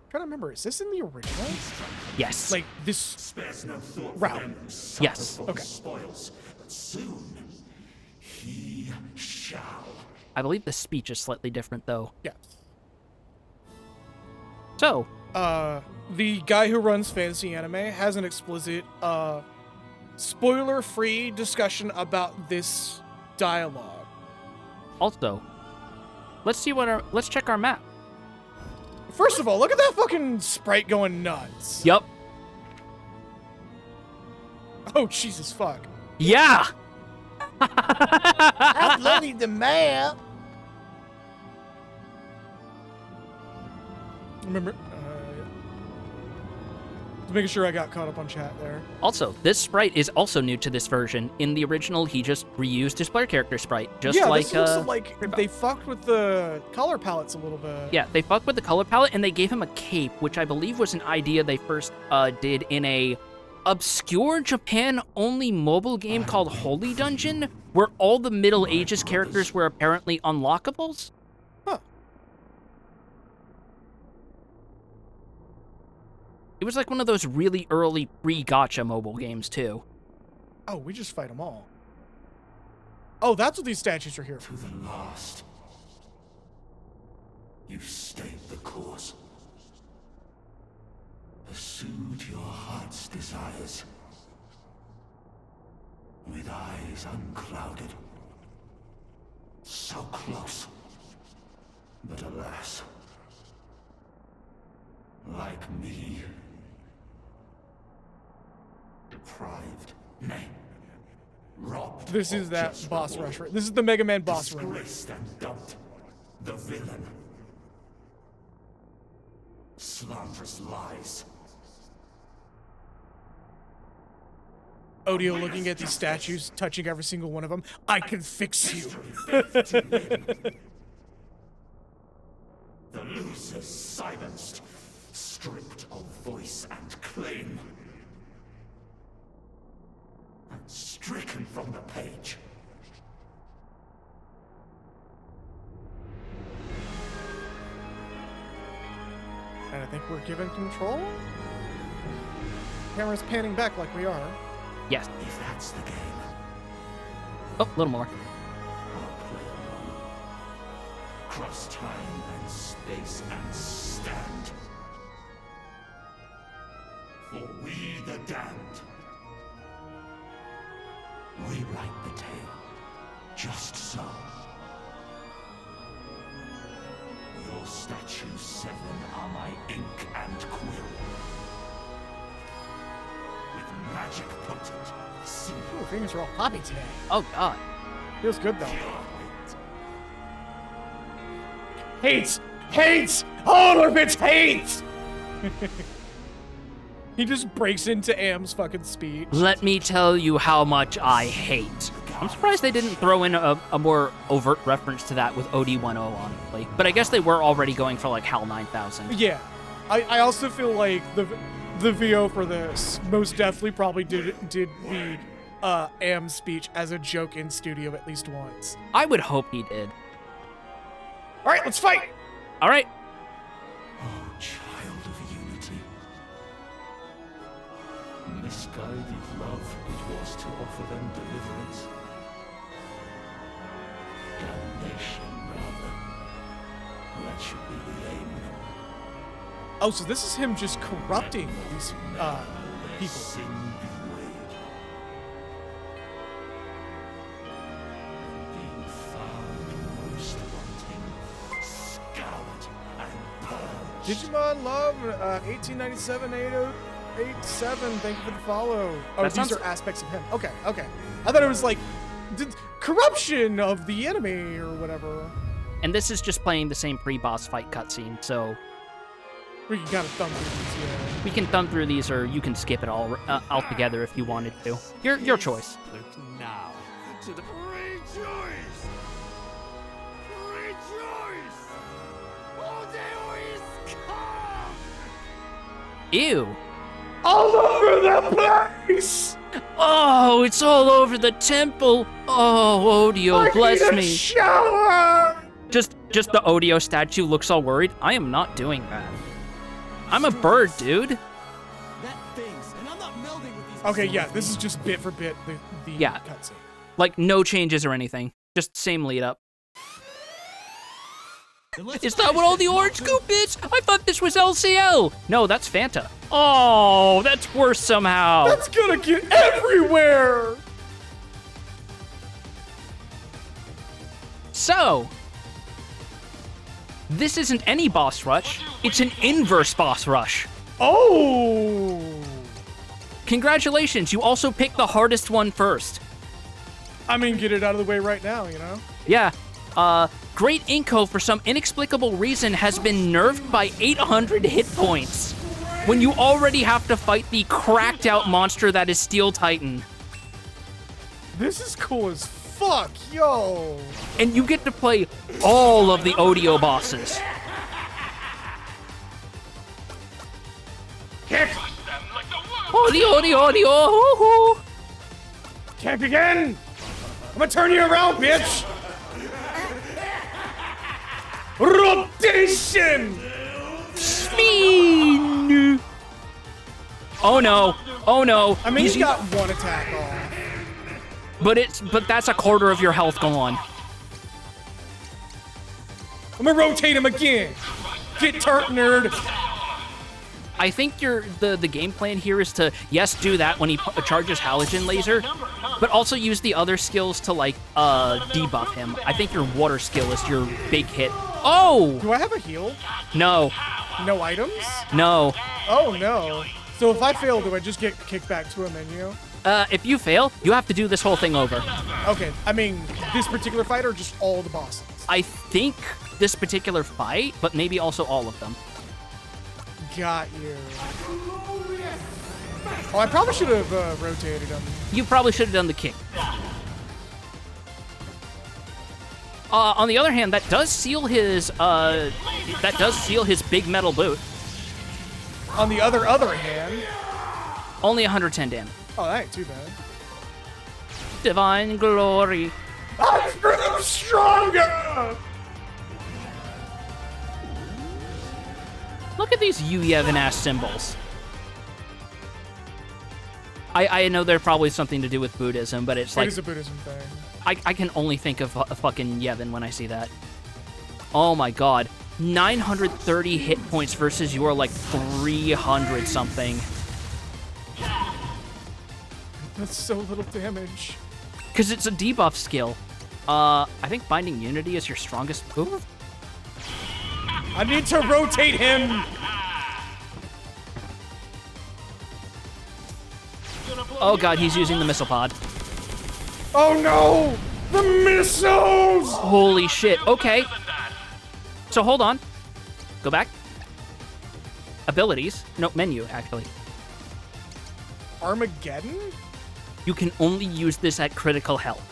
I'm trying to remember, is this in the original? Yes. Like, this Spares no thought for route. them who suffer Yes. for Okay. his spoils, but soon he shall. I believe the speech is slightly different, though. Yes. So, The guy who runs Fantasy Anime has an explicit, spoiler-free discussion about this dialogue. also, let's check our map. First of all, look at that fucking sprite going nuts. Yup. Oh, Jesus fuck. Yeah! Uploading the map. Remember, just making sure I got caught up on chat there. Also, this sprite is also new to this version. In the original, he just reused his player character sprite, just Yeah, like this looks like they fucked with the color palettes a little bit. Yeah, they fucked with the color palette, and they gave him a cape, which I believe was an idea they first did in a obscure Japan-only mobile game called Holy Dungeon, where all the Middle Ages characters were apparently unlockables. Huh. It was like one of those really early pre-gacha mobile games, too. Oh, we just fight them all. Oh, that's what these statues are here for. To the last. You state the course. Pursued your heart's desires. With eyes unclouded. So close. But alas. Like me. Deprived, nay, Robbed This is of that just boss reward. rush. This is the Mega Man boss room. Disgraced and dumped. The villain. Slanderous lies. Odio looking at these statues, touching every single one of them. I can fix you. The losers silenced, stripped of voice and claim, and stricken from the page. And I think we're given control? Camera's panning back like we are. Yes. If that's the game, Oh, a little more. I'll play along. Cross time and space and stand. For we the damned. Rewrite the tale. Just so. Your statues 7 are my ink and quill. With magic potent, simple. Ooh, fingers are all poppy today. Oh god. Feels good though. Hates! Hates! All of it hates! He just breaks into Am's fucking speech. Let me tell you how much I hate. I'm surprised they didn't throw in a more overt reference to that with OD10, honestly. But I guess they were already going for like HAL 9000. Yeah. I also feel like the VO for this most definitely probably did read Am's speech as a joke in studio at least once. I would hope he did. All right, let's fight! All right. Oh, child of unity. Misguided love it was to offer them deliverance. Damnation, rather. That should be the aim. Oh, so this is him just corrupting these people. Sin bewayed. Being found most wanting, scoured and purged. Digimon Love, 1897-8087, thank you for the follow. Oh, That these sounds- are aspects of him. Okay. I thought it was like corruption of the enemy or whatever. And this is just playing the same pre-boss fight cutscene, so We can kind of thumb through these, yeah. we can thumb through these, or you can skip it all altogether if you wanted to. Your choice. Look now to the rejoice! Rejoice! Odeo is come! Ew. All over the place! Oh, it's all over the temple. Oh, Odio, bless I need a me. shower! Just the Odio statue looks all worried. I am not doing that. I'm a bird, dude. That things, and I'm not melding with these. Okay, yeah, this is just bit for bit the Yeah. cutscene. Like, no changes or anything. Just same lead up. Is that what all the orange goop is? I thought this was LCL. No, that's Fanta. Oh, that's worse somehow. That's gonna get everywhere! So, this isn't any boss rush. It's an inverse boss rush. Oh! Congratulations, you also picked the hardest one first. I mean, get it out of the way right now, you know? Yeah. Great Inko, for some inexplicable reason, has been nerfed by 800 hit points. When you already have to fight the cracked out monster that is Steel Titan. This is cool as fuck, yo! And you get to play all of the Odio bosses. Kick! Odio, woohoo! Kick again! I'm gonna turn you around, bitch! Rotation! Spin! Oh no, oh no. I mean, he's got one attack off. But that's a quarter of your health gone. I'm gonna rotate him again! Get turned, nerd! I think the game plan here is to, yes, do that when he charges Halogen Laser, but also use the other skills to, like, debuff him. I think your water skill is your big hit. Oh! Do I have a heal? No. No items? No. Oh no. So if I fail, do I just get kicked back to a menu? If you fail, you have to do this whole thing over. Okay, I mean, this particular fight or just all the bosses? I think this particular fight, but maybe also all of them. Got you. Oh, I probably should have rotated him. You probably should have done the kick. On the other hand, that does seal his big metal boot. On the other hand, only 110 damage. Oh, that ain't too bad. Divine glory. I'm stronger. Look at these Yevon ass symbols. I know they're probably something to do with Buddhism, but it's like... It is a Buddhism thing. I can only think of a fucking Yevon when I see that. Oh my god. 930 hit points versus your, like, 300 something. That's so little damage. Because it's a debuff skill. I think Binding Unity is your strongest move? I need to rotate him! Oh god, he's using the missile pod. Oh no! The missiles! Holy shit, okay. So hold on. Go back. Abilities. No, menu, actually. Armageddon? You can only use this at critical health.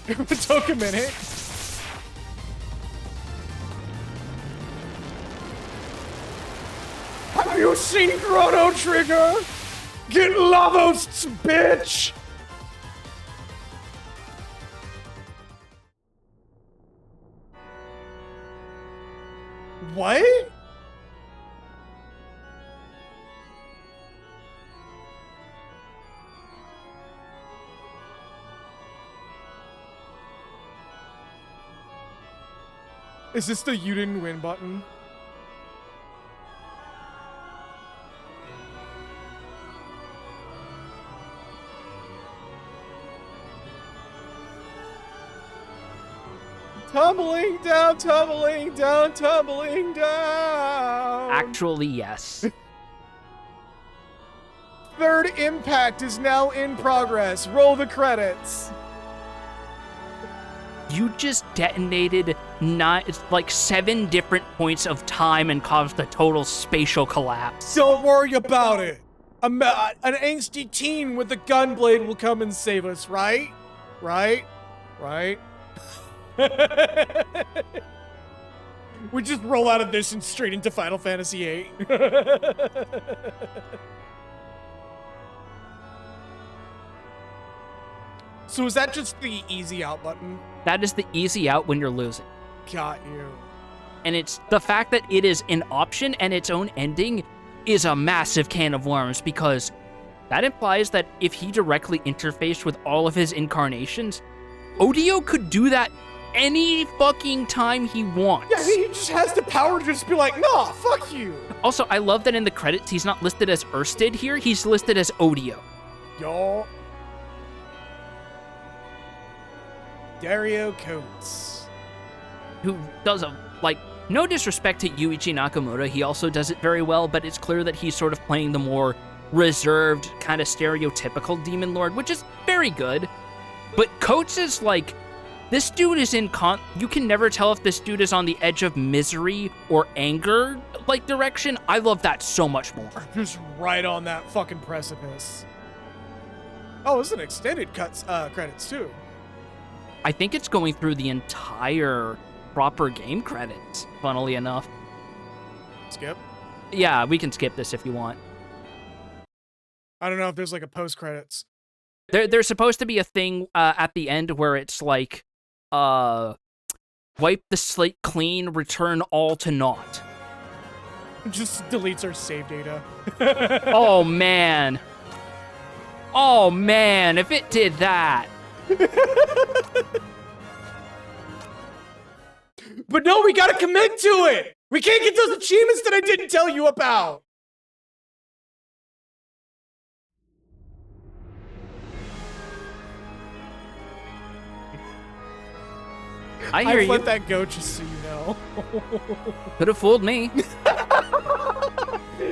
It took a minute. Have you seen Chrono Trigger? Get Lavos, bitch! What? Is this the you didn't win button? Tumbling down, tumbling down, tumbling down. Actually, yes. Third impact is now in progress. Roll the credits. You just detonated 7 different points of time and caused a total spatial collapse. Don't worry about it. An angsty teen with a gunblade will come and save us, right? Right? Right? We just roll out of this and straight into Final Fantasy VIII. So is that just the easy out button? That is the easy out when you're losing. Got you. And it's the fact that it is an option and its own ending is a massive can of worms, because that implies that if he directly interfaced with all of his incarnations, Odio could do that any fucking time he wants. Yeah, he just has the power to just be like, nah, fuck you. Also, I love that in the credits, he's not listed as Erstid here, he's listed as Odio. Y'all. Dario Coates. Who does no disrespect to Yuichi Nakamura, he also does it very well, but it's clear that he's sort of playing the more reserved, kind of stereotypical Demon Lord, which is very good. But Coates is like, this dude is you can never tell if this dude is on the edge of misery or anger, direction. I love that so much more. Just right on that fucking precipice. Oh, this is an extended credits too. I think it's going through the entire proper game credits, funnily enough. Skip? Yeah, we can skip this if you want. I don't know if there's like a post-credits. There's supposed to be a thing at the end where it's like, wipe the slate clean, return all to naught. Just deletes our save data. Oh, man. Oh, man, if it did that. But no, we gotta commit to it! We can't get those achievements that I didn't tell you about! I hear you. let that go just so you know. Could have fooled me.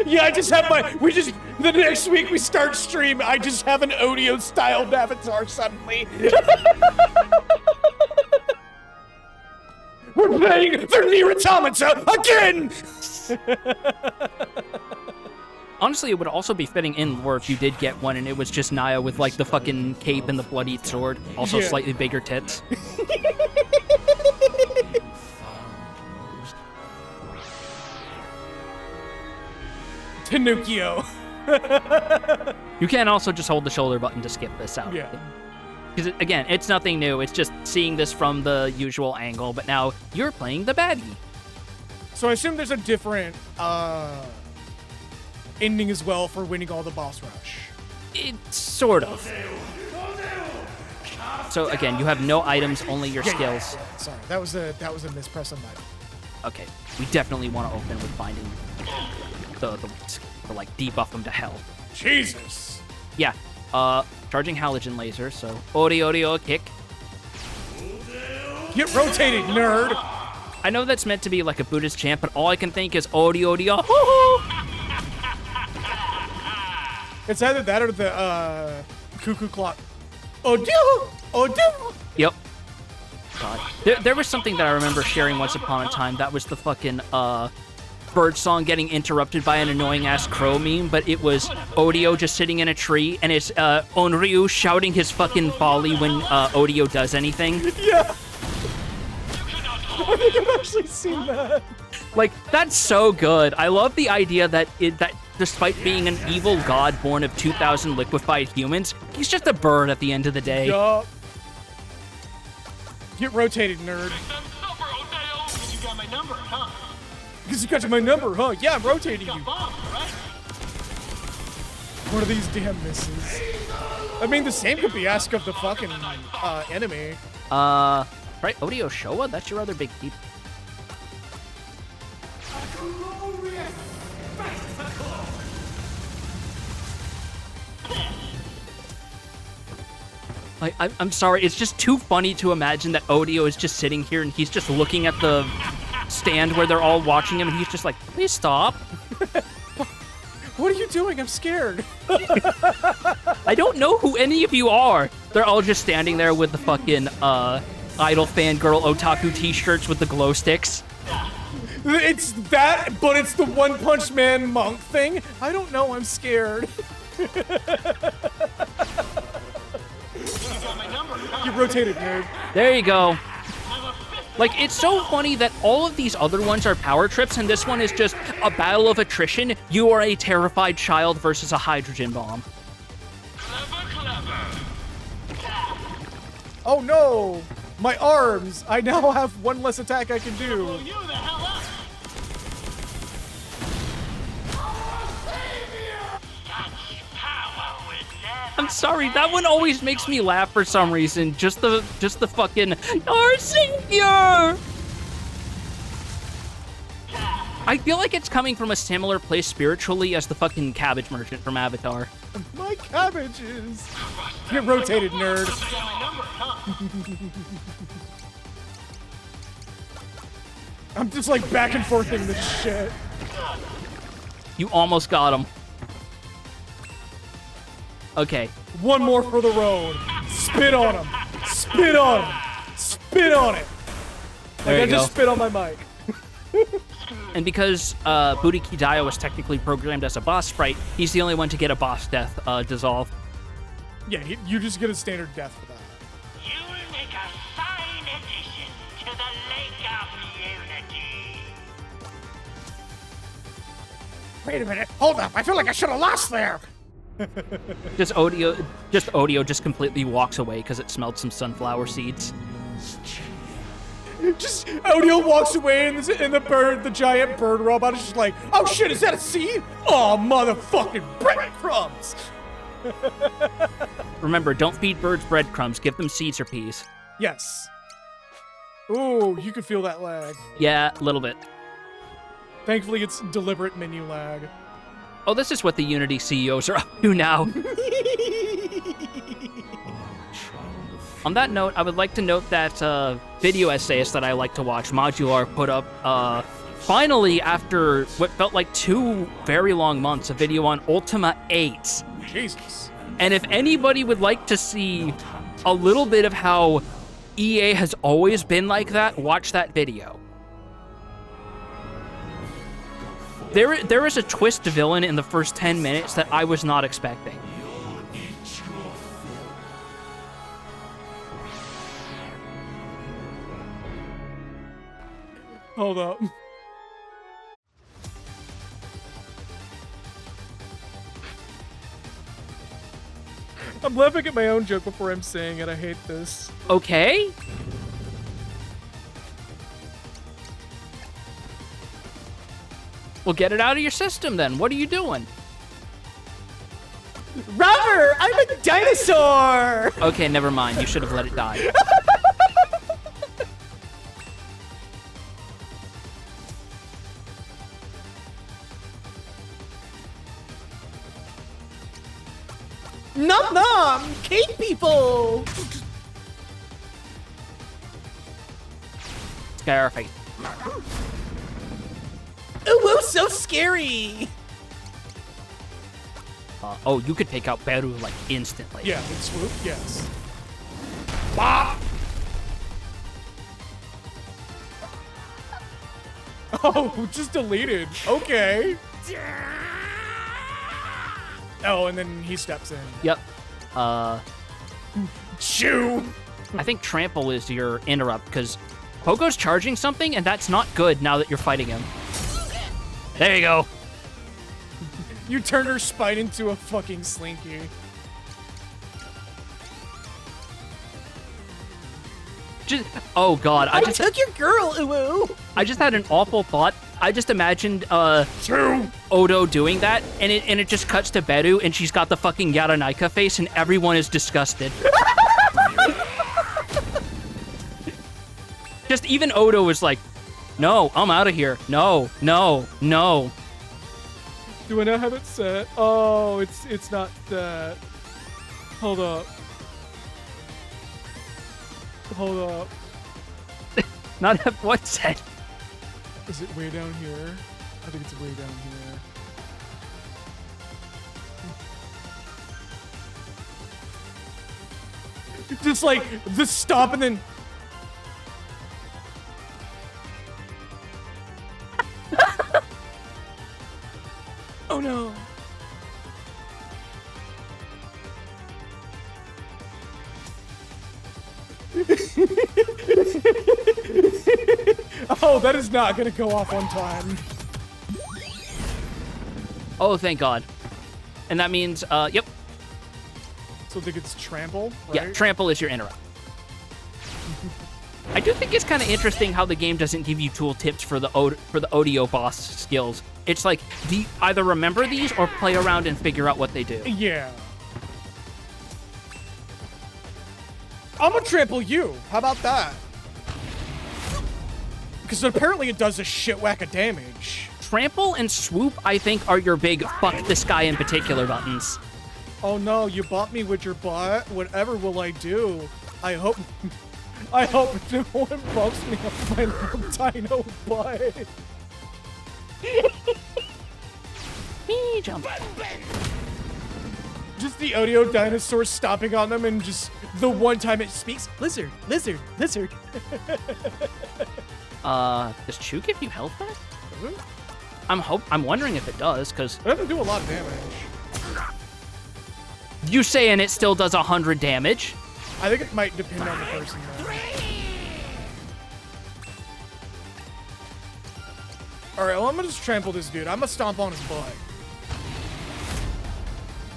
Yeah, I just have the next week we start stream, I just have an Odio-styled avatar suddenly. We're playing the Nier Automata again! Honestly, it would also be fitting in lore if you did get one and it was just Naya with, like, the fucking cape and the bloodied sword. Also Yeah. slightly bigger tits. Pinocchio. You can also just hold the shoulder button to skip this out. Yeah. Because, again, it's nothing new. It's just seeing this from the usual angle, but now you're playing the baddie. So I assume there's a different ending as well for winning all the boss rush. It's sort of. So, again, you have no items, only your skills. Yeah. Sorry, that was a mispress on my. Okay, we definitely want to open with finding the or like debuff them to hell. Jesus. Yeah, charging halogen laser, so Odio kick. Get rotated, nerd. I know that's meant to be like a Buddhist chant, but all I can think is Odio. It's either that or the cuckoo clock. Odio. Yep. God. There was something that I remember sharing once upon a time. That was the fucking bird song getting interrupted by an annoying ass crow meme, but it was Odio just sitting in a tree and it's Onryu shouting his fucking folly when Odio does anything. Yeah. I think I've actually seen that. Like, that's so good. I love the idea that despite being an evil god born of 2,000 liquefied humans, he's just a bird at the end of the day. Yup. Get rotated, nerd. You got my number, huh? Because you got my number, huh? Yeah, I'm rotating you. What are these damn misses? I mean, the same could be asked of the fucking enemy. Right, Odio Showa? That's your other big keep. I'm sorry, it's just too funny to imagine that Odio is just sitting here and he's just looking at the stand where they're all watching him and he's just like, please stop. What are you doing? I'm scared. I don't know who any of you are. They're all just standing there with the fucking idol fangirl otaku t-shirts with the glow sticks. It's that, but it's the One Punch Man monk thing. I don't know, I'm scared. You rotated, nerd. There you go. Like, it's so funny that all of these other ones are power trips, and this one is just a battle of attrition. You are a terrified child versus a hydrogen bomb. Oh no! My arms! I now have one less attack I can do. I'm sorry, that one always makes me laugh for some reason. Just the fucking our savior. I feel like it's coming from a similar place spiritually as the fucking cabbage merchant from Avatar. My cabbages! Get rotated, nerd. I'm just like back and forthing this shit. You almost got him. Okay. One more for the road. Spit on him. Spit on him. Spit on it. There Like you I just go. spit on my mic. And because Booty Kidaya was technically programmed as a boss sprite, he's the only one to get a boss death dissolve. Yeah, you just get a standard death for that. You will make a fine addition to the Lake of Unity. Wait a minute. Hold up. I feel like I should have lost there. Just Odio just completely walks away because it smelled some sunflower seeds. Just Odio walks away and the giant bird robot is just like, oh shit, is that a seed? Oh, motherfucking breadcrumbs. Remember, don't feed birds breadcrumbs. Give them seeds or peas. Yes. Ooh, you can feel that lag. Yeah, a little bit. Thankfully, it's deliberate menu lag. Oh, this is what the Unity CEOs are up to now. On that note, I would like to note that video essayist that I like to watch, Modular, put up finally, after what felt like 2 very long months, a video on Ultima 8. Jesus. And if anybody would like to see a little bit of how EA has always been like that, watch that video. There is a twist villain in the first 10 minutes that I was not expecting. Hold up. I'm laughing at my own joke before I'm saying it. I hate this. Okay. Well, get it out of your system then. What are you doing? Robert, I'm a dinosaur! Okay, never mind. You should have let it die. Nom nom! Cave people! Scarface. Ooh, so scary! Oh, you could take out Beru, like, instantly. Yeah, with swoop, yes. Bop! Oh, just deleted. Okay. Oh, and then he steps in. Yep. Shoo! I think Trample is your interrupt, because Pogo's charging something, and that's not good now that you're fighting him. There you go. You turned her spite into a fucking slinky. Oh god, I took your girl, ooh. I just had an awful thought. I just imagined Odo doing that, and it just cuts to Beru, and she's got the fucking Yaranaika face, and everyone is disgusted. Just even Odo was like, no, I'm out of here. No, no, no. Do I not have it set? Oh, it's not that. Hold up. Hold up. Not have what set? Is it way down here? I think it's way down here. Just like the stop and then. Oh no. Oh, that is not gonna go off on time. Oh, thank God. And that means, yep. So I think it's trample, right? Yeah, trample is your interrupt. I do think it's kind of interesting how the game doesn't give you tooltips for the Odio boss skills. It's like, either remember these or play around and figure out what they do. Yeah. I'm gonna trample you. How about that? Because apparently it does a shit whack of damage. Trample and swoop, I think, are your big fuck this guy in particular buttons. Oh no, you bought me with your butt. Whatever will I do? I hope no one bumps me up my little dino butt. Me jump. Just the Odio dinosaur stomping on them and just the one time it speaks, lizard, lizard, lizard. Does Chew give you health back? I'm wondering if it does, because It doesn't do a lot of damage. You saying it still does 100 damage? I think it might depend on the person, though. Alright, well, I'm gonna just trample this dude. I'm gonna stomp on his butt.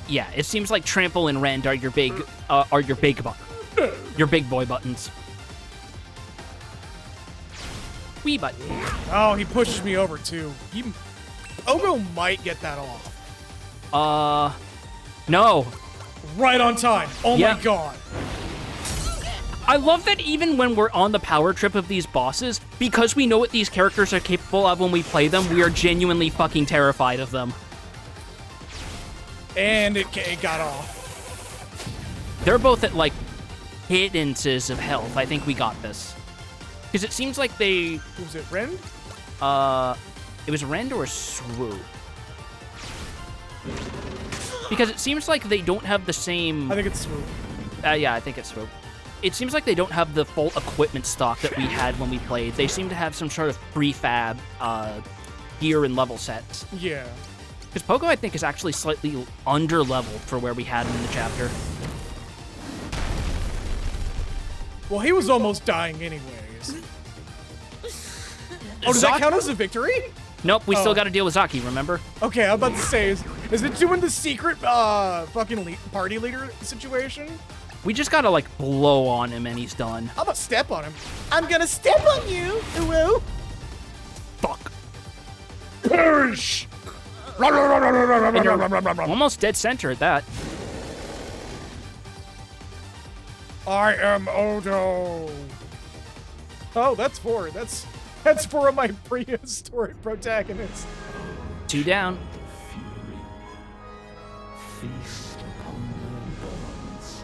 Yeah, it seems like Trample and Rend are your big boy buttons. Wee button. Oh, he pushes me over, too. Ogo might get that off. No. Right on time. Oh Yeah. my god. I love that even when we're on the power trip of these bosses, because we know what these characters are capable of when we play them, we are genuinely fucking terrified of them. And it got off. They're both at, like, hiddences of health. I think we got this. Because it seems like they... Who's it, Ren? It was Rend or Swoop. Because it seems like they don't have the same... I think it's Swoop. Yeah, I think it's Swoop. It seems like they don't have the full equipment stock that we had when we played. They seem to have some sort of prefab gear and level sets. Yeah. Because Pogo, I think, is actually slightly under-leveled for where we had him in the chapter. Well, he was almost dying anyways. Oh, does that count as a victory? Nope, we still got to deal with Zaki, remember? Okay, I'm about to say, is it doing the secret fucking party leader situation? We just gotta, like, blow on him and he's done. I'm gonna step on him. I'm gonna step on you. Ooh. Fuck. Perish. And you're almost dead center at that. I am Odo. Oh, that's four. That's four of my prehistoric protagonists. 2 down. Feast upon their bones.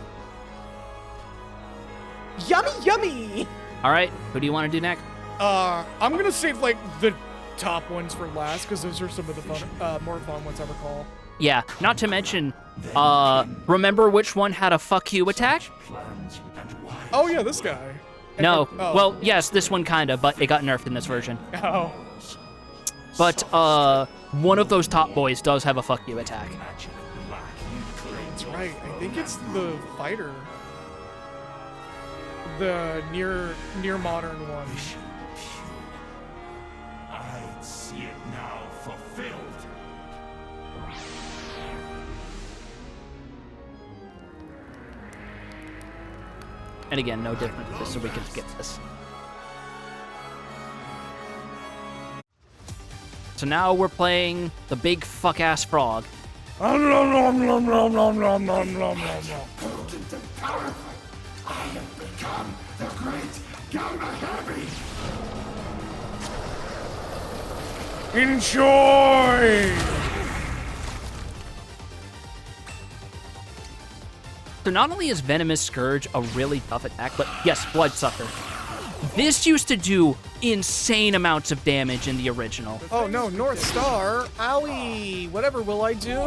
Yummy, yummy. All right, who do you want to do next? I'm gonna save like the top ones for last because those are some of the fun, more fun ones I recall. Yeah, not to mention, remember which one had a fuck you attack? Oh yeah, this guy. No, Oh. well, yes, this one kinda, but it got nerfed in this version. Oh. But, one of those top boys does have a fuck you attack. That's right. I think it's the fighter. The near modern one. I see it now fulfilled. And again, no different to this, so we can skip this. So now we're playing the big fuck-ass frog. I have become the great Gamma-Heavy. Enjoy! So not only is Venomous Scourge a really tough attack, but yes, Bloodsucker. This used to do insane amounts of damage in the original. Oh no, North Star! Owie! Whatever will I do?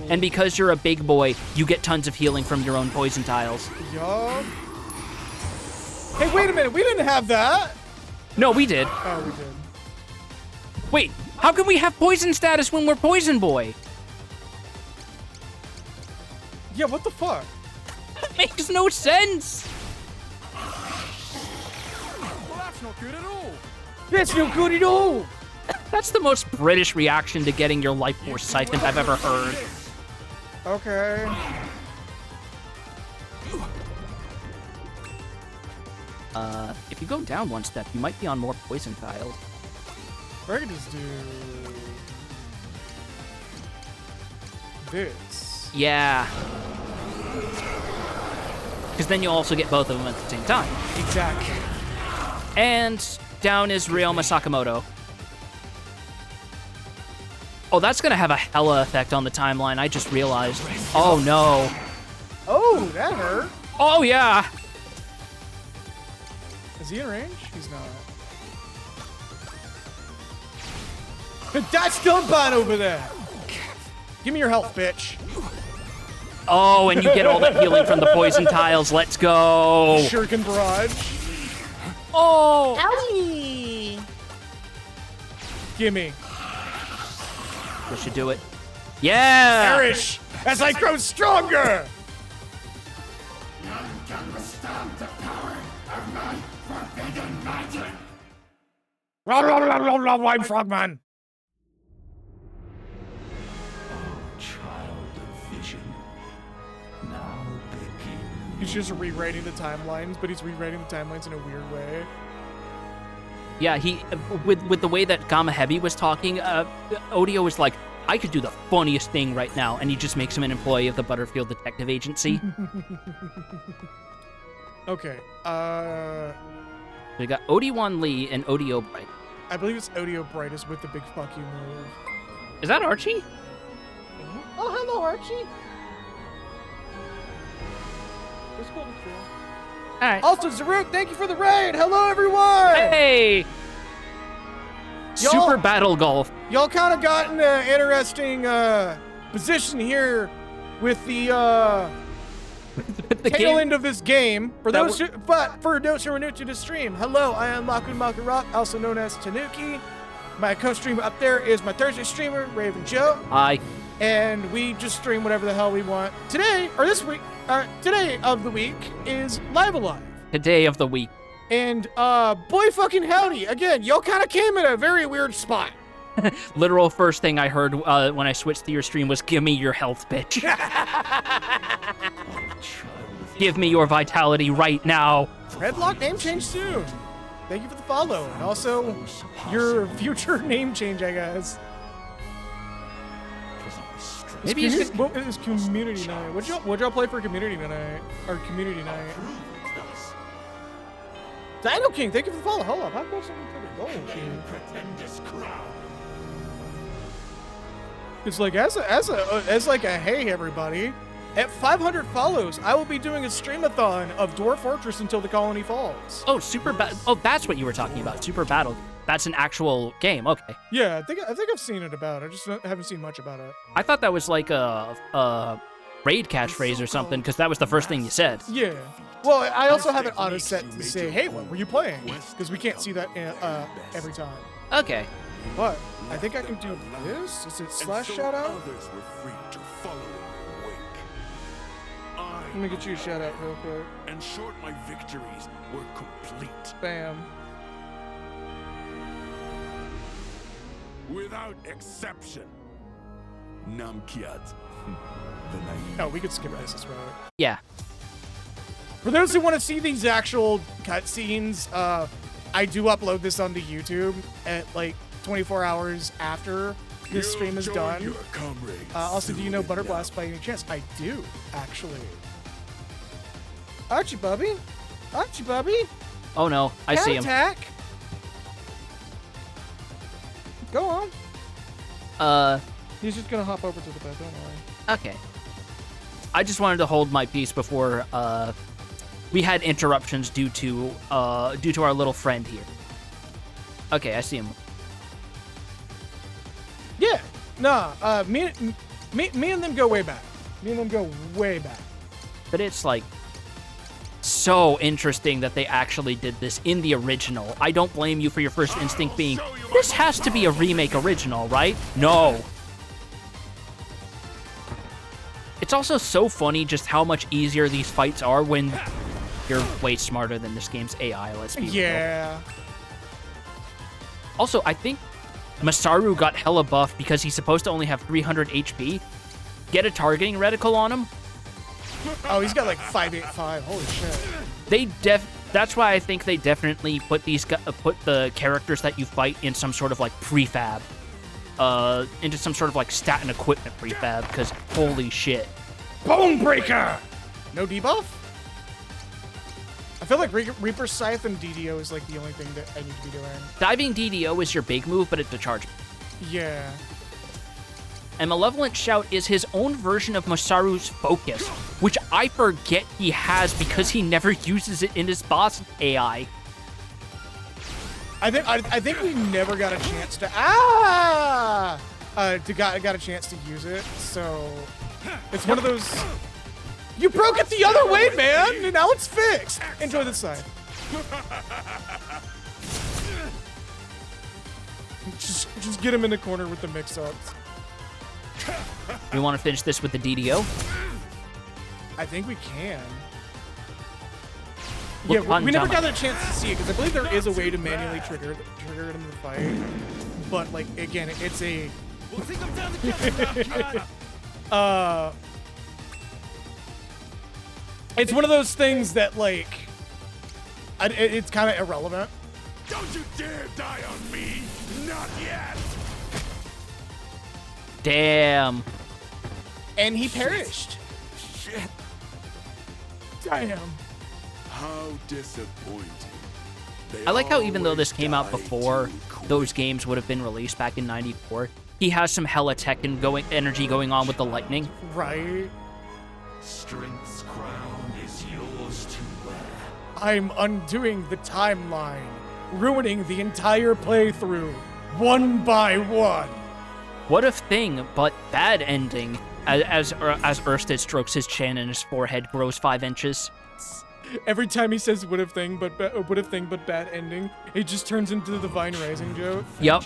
And because you're a big boy, you get tons of healing from your own poison tiles. Yup. Hey, wait a minute, we didn't have that! No, we did. Oh, we did. Wait, how can we have poison status when we're Poison Boy? Yeah, what the fuck? That makes no sense! Well, that's not good at all. That's no good at all! That's the most British reaction to getting your life force siphoned I've ever heard. Okay. If you go down one step, you might be on more poison tiles. Or I could just do... this. Yeah. Because then you'll also get both of them at the same time. Exactly. And down is Ryoma Sakamoto. Oh, that's gonna have a hella effect on the timeline, I just realized. Oh no. Oh, that hurt. Oh yeah! Is he in range? He's not. That's Dumbine over there! Give me your health, bitch. Oh, and you get all that healing from the poison tiles. Let's go. Shuriken Barrage. Oh! Owie! Gimme. We should do it. Yeah! Perish as I grow stronger! None can withstand the power of my forbidden magic. I'm Frogman. Child of vision, now begin. He's just rewriting the timelines, but he's rewriting the timelines in a weird way. Yeah, he with the way that Gamma Heavy was talking, Odio was like, I could do the funniest thing right now, and he just makes him an employee of the Butterfield Detective Agency. Okay, We got Odiwan Lee and Odio Bright. I believe it's Odio Brightest with the big fuck you move. Is that Archie? Oh, hello, Archie. It's cool to feel. Alright. Also, Zaruk, thank you for the raid. Hello, everyone. Hey! Super Battle Golf. Y'all kind of got in an interesting position here with the tail end of this game. For those who are new to the stream, hello, I am Maku Rock, also known as Tanuki. My co-streamer up there is my Thursday streamer, Raven Joe. Hi. And we just stream whatever the hell we want. Today of the week is Live Alive. Today of the week. And boy fucking howdy, again, y'all kind of came in a very weird spot. Literal first thing I heard when I switched to your stream was, give me your health, bitch. Give me your vitality right now. Redlock name change soon. Thank you for the follow. And also, your future name change, I guess. Maybe it's what is community night? What'd y'all play for community tonight? Or community night? Dino King, thank you for the follow. Hold up, how close are we to the goal here? It's like as like a hey everybody. At 500 follows, I will be doing a streamathon of Dwarf Fortress until the colony falls. Oh, that's what you were talking about. Super Battle. That's an actual game. Okay. Yeah, I think I've seen it about. I just haven't seen much about it. I thought that was like a raid catchphrase or something, because that was the first thing you said. Yeah. Well, I also have it auto set to say, hey, what were you playing? Because we can't see that every time. Okay. But I think I can do this. Is it slash shout out? Let me get you a shout out real quick. And short my victories were complete. Bam. Without exception. Namkiat. Oh, we could skip this, right? Yeah. For those who want to see these actual cutscenes, I do upload this onto YouTube at like 24 hours after this stream is done. Also, do you know Butterblast by any chance? I do, actually. Archie Bubby? Archie Bubby? Oh no, I see him. Attack! Go on. He's just gonna hop over to the bed, don't worry. Okay. I just wanted to hold my peace before we had interruptions due to our little friend here. Okay, I see him. Yeah. Nah. Me and them go way back. Me and them go way back. But it's like so interesting that they actually did this in the original. I don't blame you for your first instinct being, this has to be a remake original, right? No. It's also so funny just how much easier these fights are when you're way smarter than this game's AI, let's be real. Also, I think Masaru got hella buff because he's supposed to only have 300 HP. Get a targeting reticle on him. Oh, he's got like 585. Holy shit. That's why I think they definitely put the characters that you fight in some sort of like prefab. Into some sort of like stat and equipment prefab, because holy shit. Bone Breaker! No debuff? I feel like Reaper Scythe and DDO is like the only thing that I need to be doing. Diving DDO is your big move, but it's a charge. Yeah. And Malevolent Shout is his own version of Masaru's Focus, which I forget he has because he never uses it in his boss AI. I think we never got a chance to got a chance to use it, so it's one of those. You broke it the other way, man, and now it's fixed. Enjoy this side. Just get him in the corner with the mix-ups. We want to finish this with the DDO? I think we can. Look, yeah, we never got a chance to see it because I believe there is a way to manually trigger it in the fight. But like again, it's a. It's one of those things that like, it's kind of irrelevant. Don't you dare die on me! Not yet! Damn. And he perished. Shit. Damn. How disappointing. I like how even though this came out before those games would have been released back in '94, he has some hella tech and energy going on with the lightning. Right. Strength's crown is yours to wear. I'm undoing the timeline, ruining the entire playthrough. one by one. What if thing, but bad ending, as Erstead strokes his chin and his forehead grows 5 inches. Every time he says what if thing, but bad ending, it just turns into the Vine Rising joke. Yep.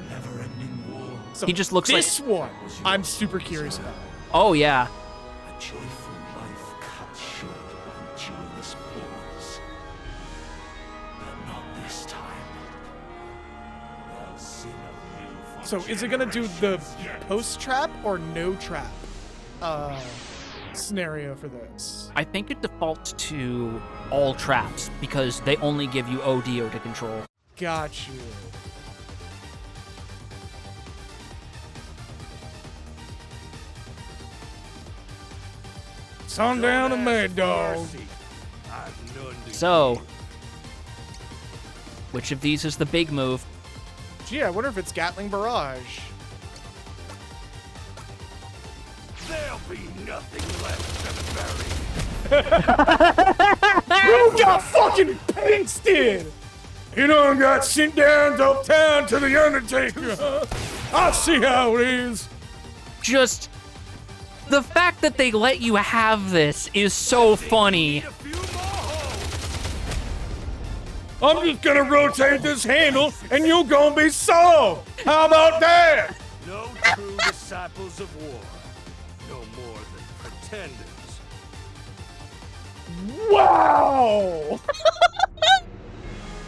Never-ending war. So He just looks like... this one, I'm super curious about. Oh, yeah. A joyful life cut short on joyless wars. But not this time. Thou sin of you. So is it gonna do the post trap or no trap scenario for this? I think it defaults to all traps because they only give you ODO to control. Got you. Sundown and Mad Dog. So, which of these is the big move? Gee, I wonder if it's Gatling Barrage. There'll be nothing left to bury. You got fucking pasted! You done got sent down to uptown to the Undertaker, huh? I see how it is. Just the fact that they let you have this is so funny. I'm just gonna rotate this handle and you gonna be solved. How about that? No true disciples of war. No more than pretenders. Wow!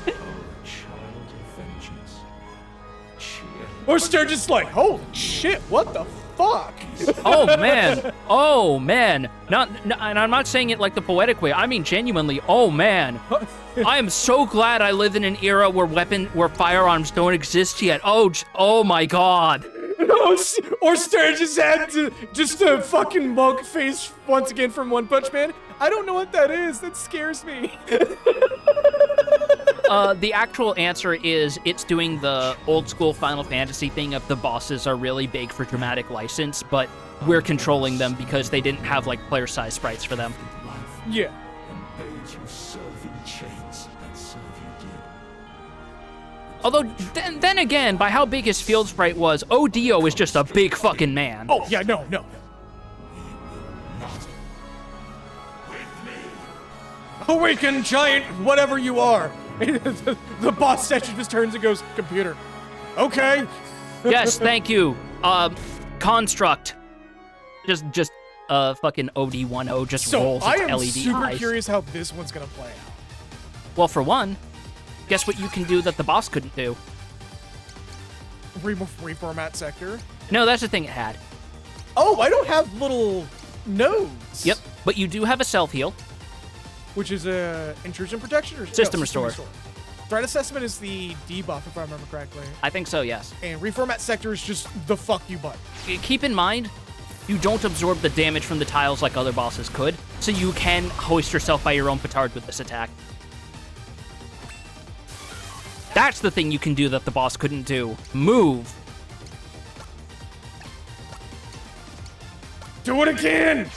Child of vengeance. Or they're just like, holy shit, what the fuck? Oh man, oh man. And I'm not saying it like the poetic way. I mean genuinely, oh man. I am so glad I live in an era where firearms don't exist yet. Oh my god. Or Sturgis had just a fucking monk face once again from One Punch Man. I don't know what that is. That scares me. The actual answer is it's doing the old school Final Fantasy thing of the bosses are really big for dramatic license, but we're controlling them because they didn't have like player size sprites for them. Yeah. And bade you serve in chains, and serve you did. Although, then again, by how big his field sprite was, ODO is just a big fucking man. Oh, yeah, no. Awaken, giant, whatever you are. The boss statue just turns and goes, computer. Okay. Yes, thank you. Construct. Just fucking OD10 just rolls its I am LED super eyes. curious how this one's gonna play out. Well, for one, guess what you can do that the boss couldn't do? Reformat sector. No, that's the thing it had. Oh, I don't have little nodes. Yep, but you do have a self-heal. Which is a intrusion protection or System restore. Threat assessment is the debuff, if I remember correctly. I think so, yes. And reformat sector is just the fuck you button. Keep in mind, you don't absorb the damage from the tiles like other bosses could, so you can hoist yourself by your own petard with this attack. That's the thing you can do that the boss couldn't do. Move. Do it again!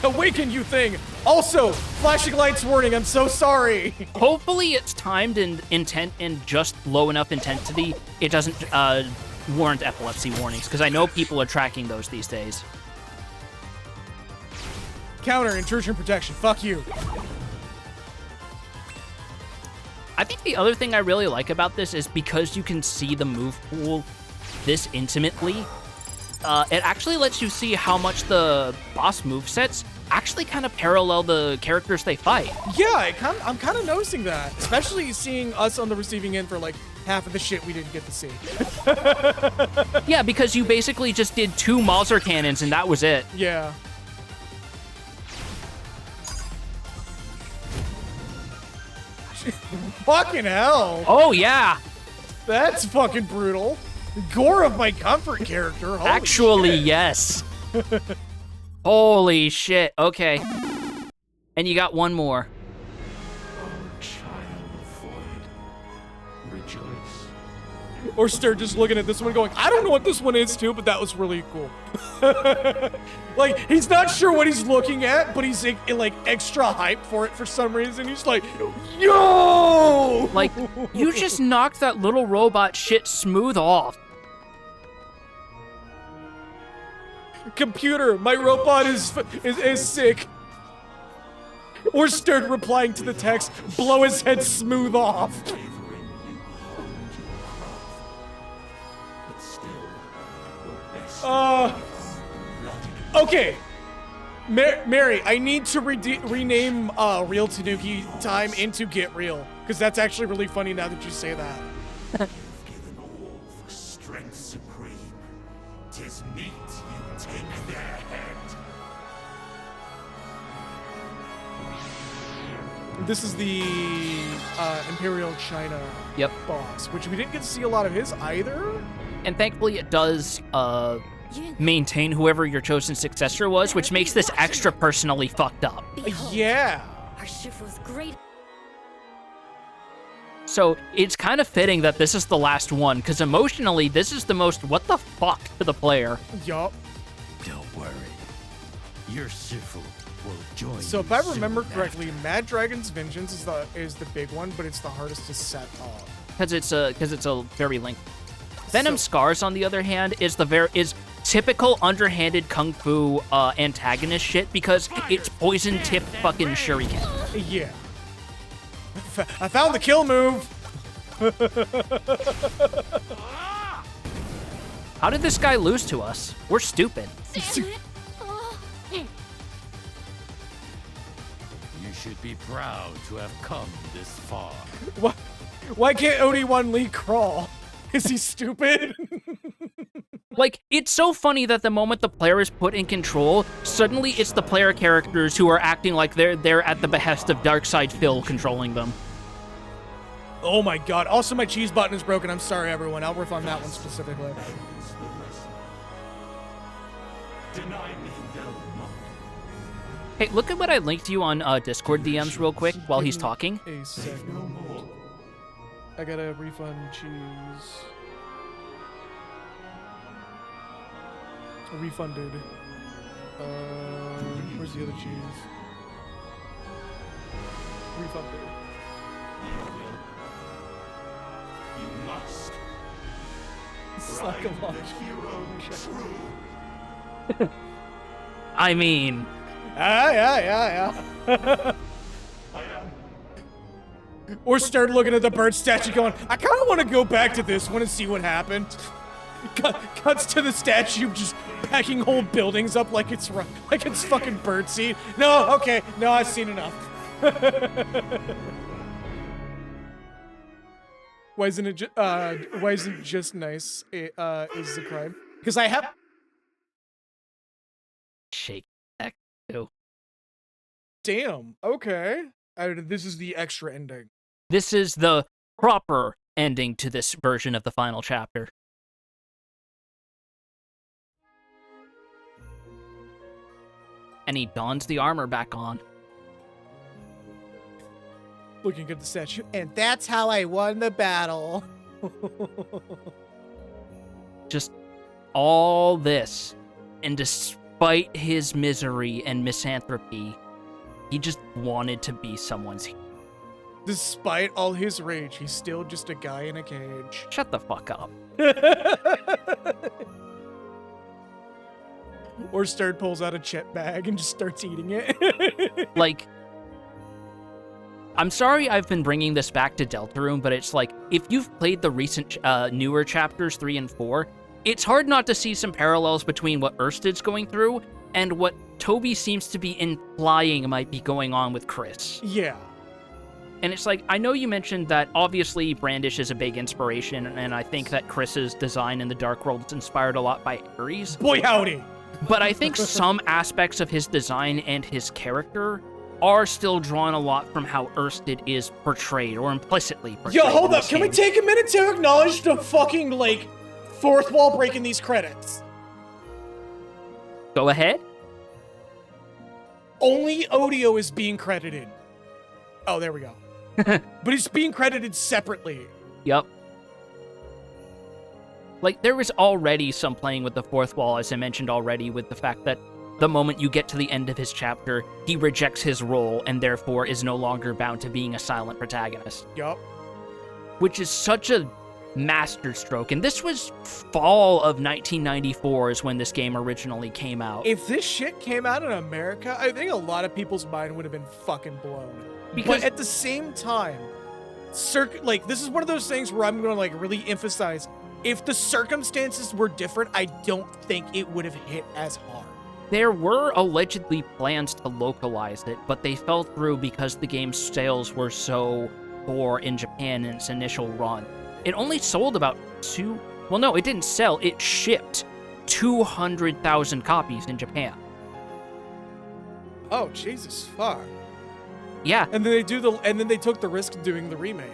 Awaken, you thing! Also, flashing lights warning, I'm so sorry! Hopefully it's timed in intent and just low enough intensity it doesn't warrant epilepsy warnings, because I know people are tracking those these days. Counter, intrusion protection, fuck you. I think the other thing I really like about this is because you can see the move pool this intimately, it actually lets you see how much the boss movesets actually kind of parallel the characters they fight. Yeah, I'm kind of noticing that, especially seeing us on the receiving end for like half of the shit we didn't get to see. Yeah, because you basically just did 2 Mauser cannons and that was it. Yeah. Fucking hell. Oh, yeah. That's fucking brutal. Gore of my comfort character. Holy Actually, shit. yes. Holy shit. Okay. And you got one more. Oh, child of void, rejoice Or Stir just looking at this one going, I don't know what this one is too, but that was really cool. Like, he's not sure what he's looking at, but he's like extra hype for it for some reason. He's like, yo! Like, you just knocked that little robot shit smooth off. Computer, my robot is sick. Or Stir replying to the text, blow his head smooth off. Okay. Mary, I need to rename Real Tanuki Time into Get Real, because that's actually really funny now that you say that. Given all for strength supreme, 'tis meet you take their head. This is the Imperial China boss, which we didn't get to see a lot of his either. And thankfully it does maintain whoever your chosen successor was, which makes this extra personally fucked up. Yeah. Our shift was great. So it's kind of fitting that this is the last one, because emotionally, this is the most what the fuck to the player. Yup. Don't worry. Your Shifu will join So if I remember correctly, Mad Dragon's Vengeance is the big one, but it's the hardest to set up. Because it's a very lengthy. Venom Scars, on the other hand, is typical underhanded kung fu antagonist shit, because it's poison tip fucking shuriken. Yeah. I found the kill move. How did this guy lose to us? We're stupid. You should be proud to have come this far. Why can't Obi-Wan Lee crawl? Is he stupid? Like, it's so funny that the moment the player is put in control, suddenly it's the player characters who are acting like they're at the behest of Darkseid Phil controlling them. Oh my god. Also, my cheese button is broken. I'm sorry, everyone. I'll riff on that one specifically. Hey, look at what I linked you on Discord DMs real quick while he's talking. A second. I gotta refund cheese. Refunded. Where's the other cheese? Refunded. You must. This is like a launch. I mean... Yeah. Or start looking at the bird statue going, I kind of want to go back to this one and see what happened. Cuts to the statue just packing whole buildings up like it's fucking birdseed. No, okay, no, I've seen enough. Why isn't it just nice? Is the crime? Because I have shake that too. Damn. Okay. This is the extra ending. This is the proper ending to this version of the final chapter. And he dons the armor back on. Looking at the statue, and that's how I won the battle. Just all this, and despite his misery and misanthropy, he just wanted to be someone's hero. Despite all his rage, he's still just a guy in a cage. Shut the fuck up. Or Sterd pulls out a chip bag and just starts eating it. Like, I'm sorry I've been bringing this back to Deltarune, but it's like, if you've played the recent newer chapters 3 and 4, it's hard not to see some parallels between what Ersted's going through and what Toby seems to be implying might be going on with Chris. Yeah. And it's like, I know you mentioned that obviously Brandish is a big inspiration, and I think that Chris's design in the Dark World is inspired a lot by Ares. Boy howdy! But I think some aspects of his design and his character are still drawn a lot from how Ersted is portrayed, or implicitly portrayed. Yo, hold up. Can we take a minute to acknowledge the fucking, like, fourth wall breaking these credits? Go ahead. Only Odio is being credited. Oh, there we go. But it's being credited separately. Yep. Like, there was already some playing with the fourth wall, as I mentioned already, with the fact that the moment you get to the end of his chapter, he rejects his role and therefore is no longer bound to being a silent protagonist. Yup. Which is such a masterstroke. And this was fall of 1994 is when this game originally came out. If this shit came out in America, I think a lot of people's mind would have been fucking blown. Because but at the same time, this is one of those things where I'm going to, like, really emphasize, if the circumstances were different, I don't think it would have hit as hard. There were allegedly plans to localize it, but they fell through because the game's sales were so poor in Japan in its initial run. It only sold about it didn't sell, it shipped 200,000 copies in Japan. Oh, Jesus, fuck. Yeah. And then they took the risk of doing the remake.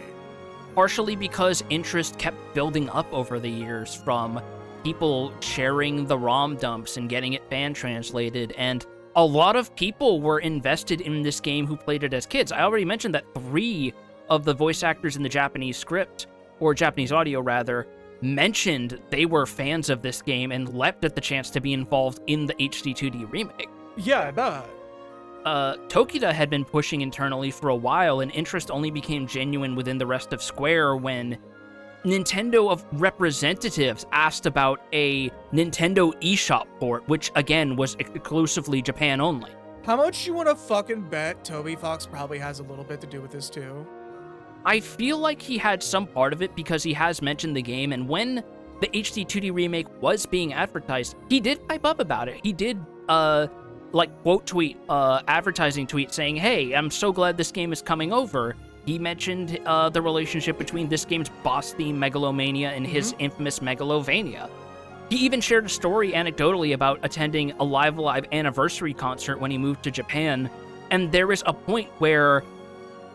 Partially because interest kept building up over the years from people sharing the ROM dumps and getting it fan translated, and a lot of people were invested in this game who played it as kids. I already mentioned that 3 of the voice actors in the Japanese script, or Japanese audio rather, mentioned they were fans of this game and leapt at the chance to be involved in the HD 2D remake. Yeah, I bet. Tokita had been pushing internally for a while, and interest only became genuine within the rest of Square when Nintendo of representatives asked about a Nintendo eShop port, which again was exclusively Japan only. How much you want to fucking bet Toby Fox probably has a little bit to do with this too? I feel like he had some part of it because he has mentioned the game, and when the HD 2D remake was being advertised, he did pipe up about it. He did, quote tweet, advertising tweet saying, "Hey, I'm so glad this game is coming over." He mentioned the relationship between this game's boss theme, Megalomania, and his infamous Megalovania. He even shared a story anecdotally about attending a Live Alive anniversary concert when he moved to Japan, and there was a point where,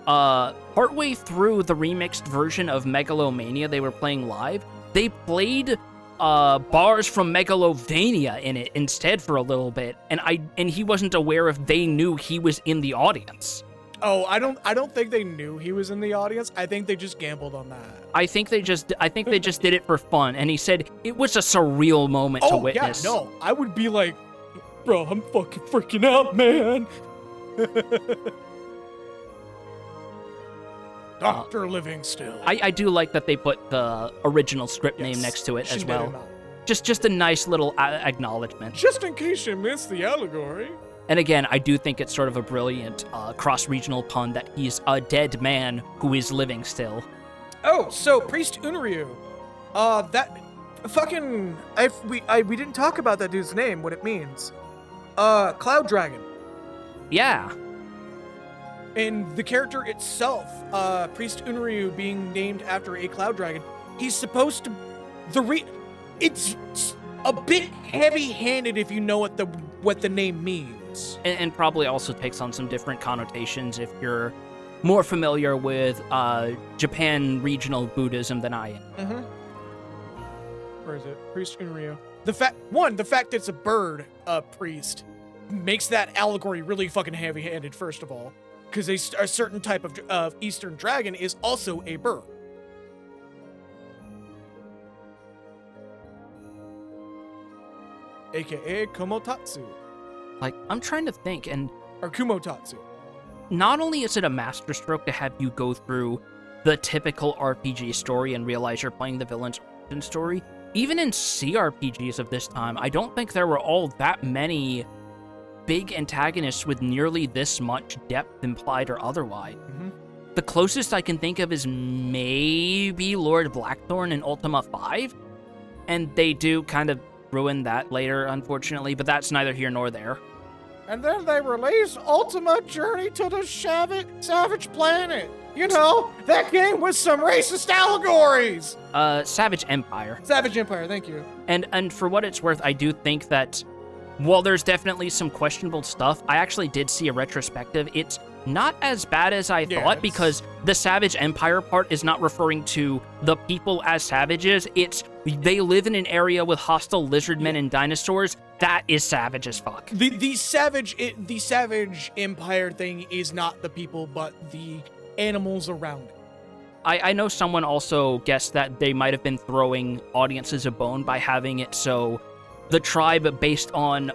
partway through the remixed version of Megalomania they were playing live, they played bars from Megalovania in it instead for a little bit, and he wasn't aware if they knew he was in the audience. Oh, I don't think they knew he was in the audience. I think they just gambled on that. I think they just did it for fun, and he said it was a surreal moment to witness. Yeah, no, I would be like, bro, I'm fucking freaking out, man. Dr. Livingstone. I do like that they put the original script name next to it as well. Just a nice little acknowledgement. Just in case you missed the allegory. And again, I do think it's sort of a brilliant cross-regional pun that he's a dead man who is living still. Oh, so Priest Unryu. That fucking we didn't talk about that dude's name, what it means. Cloud Dragon. Yeah. And the character itself, Priest Unryu being named after a Cloud Dragon, he's supposed to it's a bit heavy-handed if you know what the name means. And probably also takes on some different connotations if you're more familiar with Japan regional Buddhism than I am. Mm-hmm. Where is it? Priest Unryu. The fact it's a bird, priest, makes that allegory really fucking heavy-handed, first of all. Because a certain type of Eastern dragon is also a bird. AKA Komotatsu. Like, I'm trying to think, or Kumotatsu. Not only is it a masterstroke to have you go through the typical RPG story and realize you're playing the villain's origin story, even in CRPGs of this time, I don't think there were all that many big antagonists with nearly this much depth implied or otherwise. Mm-hmm. The closest I can think of is maybe Lord Blackthorn in Ultima 5, and they do kind of ruin that later, unfortunately, but that's neither here nor there. And then they release Ultima Journey to the Savage Planet. You know, that game with some racist allegories. Savage Empire. Savage Empire, thank you. And for what it's worth, I do think that while there's definitely some questionable stuff, I actually did see a retrospective. It's not as bad as I thought, because the Savage Empire part is not referring to the people as savages. It's they live in an area with hostile lizardmen and dinosaurs. That is savage as fuck. The Savage Empire thing is not the people, but the animals around it. I know someone also guessed that they might have been throwing audiences a bone by having it so the tribe based on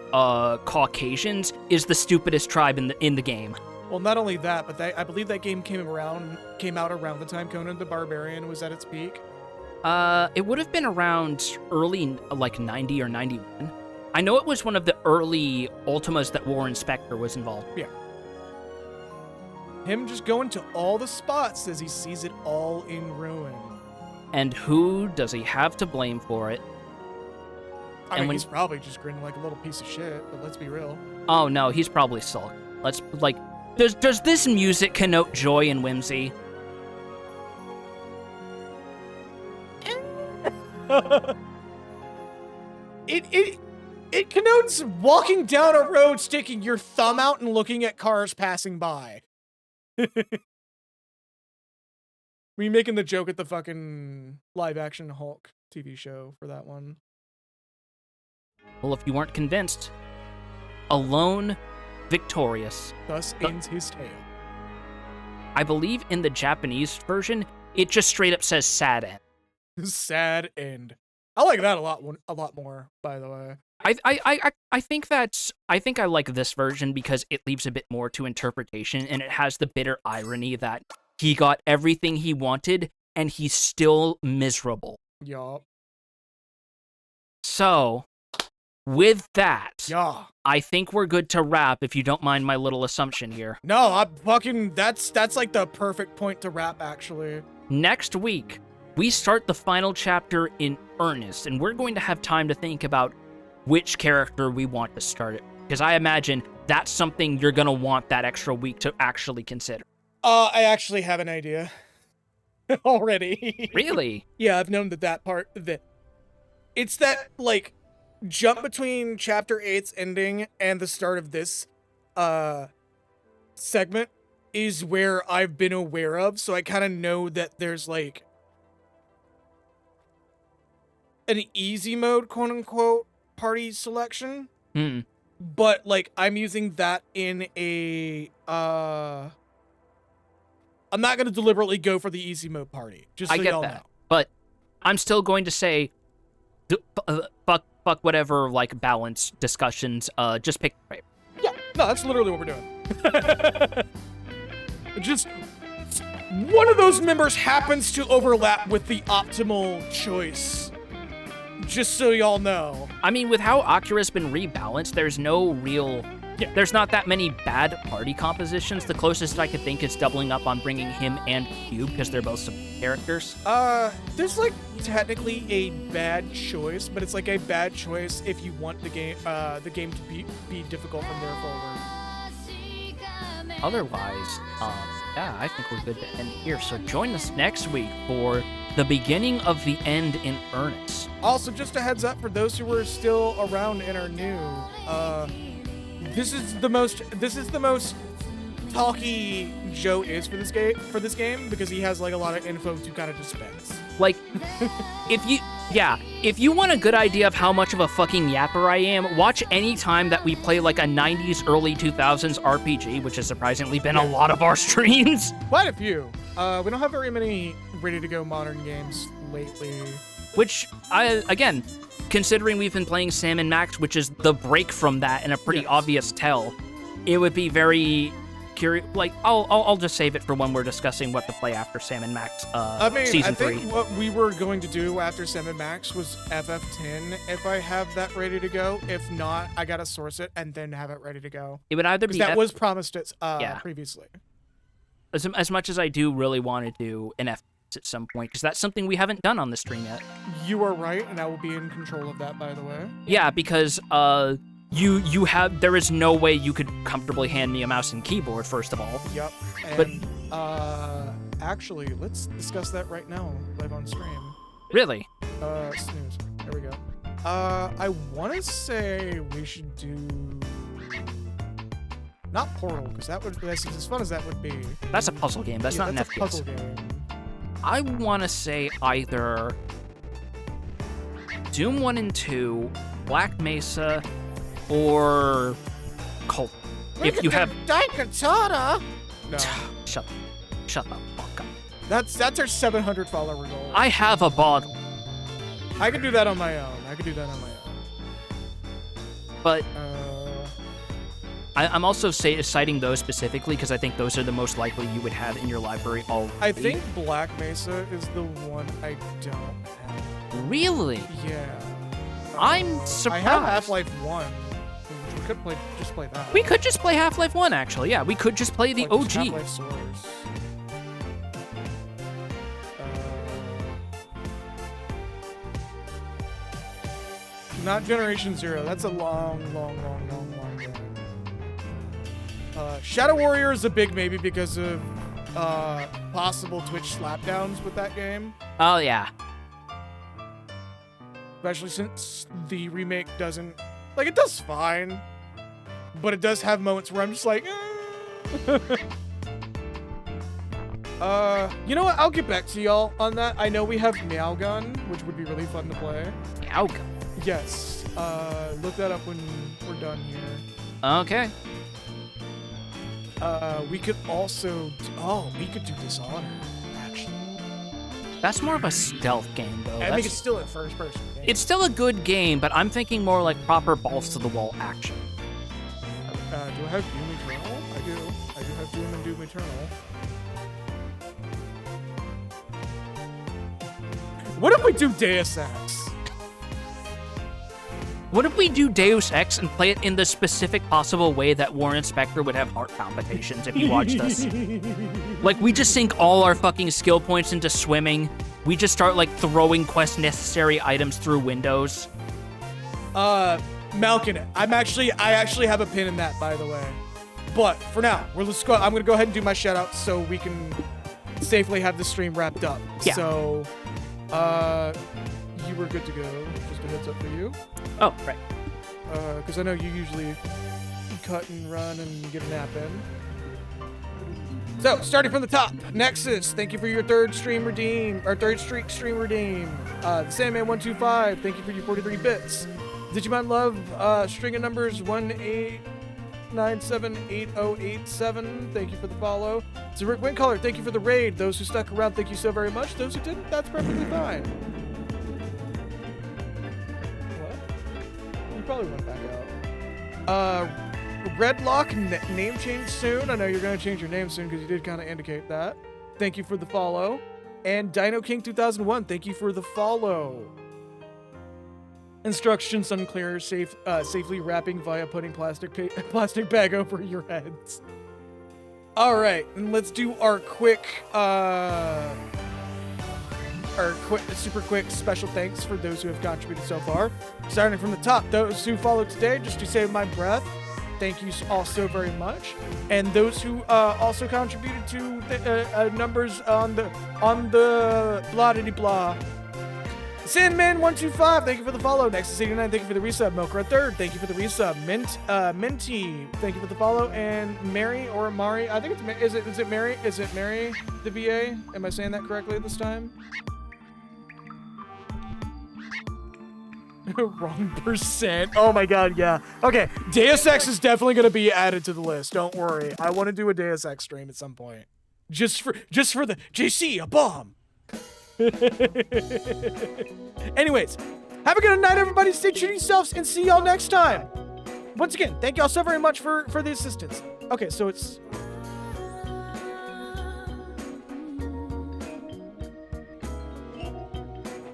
Caucasians is the stupidest tribe in the game. Well, not only that, but I believe that game came out around the time Conan the Barbarian was at its peak. It would have been around early, like 90 or 91. I know it was one of the early Ultimas that Warren Spector was involved. Yeah. Him just going to all the spots as he sees it all in ruin. And who does he have to blame for it? I mean, he's probably just grinning like a little piece of shit, but let's be real. Oh no, he's probably sulked. Does this music connote joy and whimsy? It connotes walking down a road, sticking your thumb out and looking at cars passing by. We making the joke at the fucking live action Hulk TV show for that one. Well, if you weren't convinced, alone, victorious. Thus ends his tale. I believe in the Japanese version, it just straight up says sad end. Sad end. I like that a lot more, by the way. I think I like this version because it leaves a bit more to interpretation, and it has the bitter irony that he got everything he wanted and he's still miserable. Yup. So, with that, yeah, I think we're good to wrap if you don't mind my little assumption here. No, that's like the perfect point to wrap, actually. Next week, we start the final chapter in earnest, and we're going to have time to think about which character we want to start it. Because I imagine that's something you're going to want that extra week to actually consider. I actually have an idea already. Really? Yeah, I've known that part. It's that, like, jump between Chapter 8's ending and the start of this segment is where I've been aware of, so I kind of know that there's, like, an easy mode, quote-unquote, party selection. But, like, I'm using that in a, I'm not going to deliberately go for the easy mode party, just so y'all know. But I'm still going to say, fuck whatever, like, balance discussions, just pick the favorite. Yeah, no, that's literally what we're doing. Just one of those members happens to overlap with the optimal choice. Just so y'all know. I mean, with how Akira's been rebalanced, there's no real... Yeah. There's not that many bad party compositions. The closest I could think is doubling up on bringing him and Cube, because they're both some characters. There's, like, technically a bad choice, but it's, like, a bad choice if you want the game to be difficult from there forward. Otherwise, yeah, I think we're good to end here. So join us next week for the beginning of the end in earnest. Also, just a heads up for those who are still around and are new, this is the most talky Joe is for this game because he has, like, a lot of info to kind of dispense. Like, if you want a good idea of how much of a fucking yapper I am, watch any time that we play, like, a 90s, early 2000s RPG, which has surprisingly been a lot of our streams. Quite a few. We don't have very many ready-to-go modern games lately. Which, again, considering we've been playing Sam and Max, which is the break from that and a pretty obvious tell, it would be very curious. Like, I'll just save it for when we're discussing what to play after Sam and Max Season 3. I think what we were going to do after Sam and Max was FF10 if I have that ready to go. If not, I gotta source it and then have it ready to go. It would either be... that was promised previously. As much as I do really want to do an F at some point, because that's something we haven't done on the stream yet. You are right, and I will be in control of that, by the way. Yeah, because there is no way you could comfortably hand me a mouse and keyboard, first of all. Yep. And, but actually, let's discuss that right now, live on stream. Really? Snooze. There we go. I want to say we should do... not Portal, because that would... as fun as that would be. That's a puzzle game. That's not an FPS. That's a puzzle game. I want to say either Doom 1 and 2, Black Mesa, or Cult. If you have... Daikatana! No. Shut the fuck up. That's our 700 follower goal. I have a bottle. I could do that on my own. But I'm also citing those specifically because I think those are the most likely you would have in your library already. I think Black Mesa is the one I don't have. Really? Yeah. I'm surprised. I have Half-Life 1. We could just play that. We could just play Half-Life 1, actually. Yeah, we could just play the OG. Half-Life Source. Not Generation Zero. That's a long game. Shadow Warrior is a big maybe because of possible Twitch slapdowns with that game. Oh, yeah. Especially since the remake doesn't... Like, it does fine. But it does have moments where I'm just like... You know what? I'll get back to y'all on that. I know we have Meow Gun, which would be really fun to play. Meow Gun? Yes. Look that up when we're done here. Okay. We could also... we could do Dishonored, actually. That's more of a stealth game, though. I think it's still a first-person game. It's still a good game, but I'm thinking more like proper balls-to-the-wall action. Do I have Doom Eternal? I do. I do have Doom and Doom Eternal. What if we do Deus Ex? What if we do Deus Ex and play it in the specific possible way that Warren Spector would have heart palpitations if he watched us? Like, we just sink all our fucking skill points into swimming. We just start, like, throwing quest necessary items through windows. Malkin it. I actually have a pin in that, by the way. But for now, let's go. I'm gonna go ahead and do my shout out so we can safely have the stream wrapped up. Yeah. So, you were good to go. Just a heads up for you. Oh, right. Because I know you usually cut and run and get a nap in. So, starting from the top, Nexus, thank you for your third streak stream redeem. The Sandman125, thank you for your 43 bits. Digimon Love, string of numbers 18978087, thank you for the follow. So Rick Windcaller, thank you for the raid. Those who stuck around, thank you so very much. Those who didn't, that's perfectly fine. What? You probably went back out. Redlock, name change soon. I know you're going to change your name soon because you did kind of indicate that. Thank you for the follow. And Dino King 2001, thank you for the follow. Instructions unclear. Safely wrapping via putting plastic bag over your heads. All right, and let's do our super quick special thanks for those who have contributed so far. Starting from the top, those who followed today, just to save my breath, thank you all so very much. And those who also contributed to the numbers on the blah-diddy-blah. Sandman125, thank you for the follow. Nexus89, thank you for the resub. Milkra Third, thank you for the resub. Minty, thank you for the follow. And Mary or Mari, I think it's is it Mary? Is it Mary the VA? Am I saying that correctly this time? Wrong percent. Oh my god, yeah. Okay, Deus Ex is definitely gonna be added to the list. Don't worry. I want to do a Deus Ex stream at some point. Just for the JC, a bomb. Anyways, have a good night, everybody. Stay true to yourselves, and see y'all next time. Once again, thank y'all so very much for the assistance. Okay, so it's...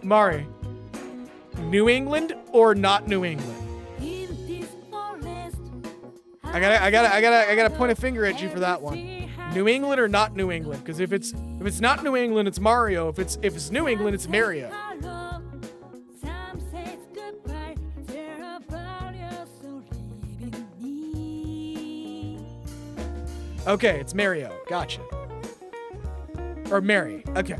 Mari, New England or not New England? I gotta point a finger at you for that one. New England or not New England? Because if it's not New England, it's Mario. If it's New England, it's Mario. Okay, it's Mario. Gotcha. Or Mary. Okay.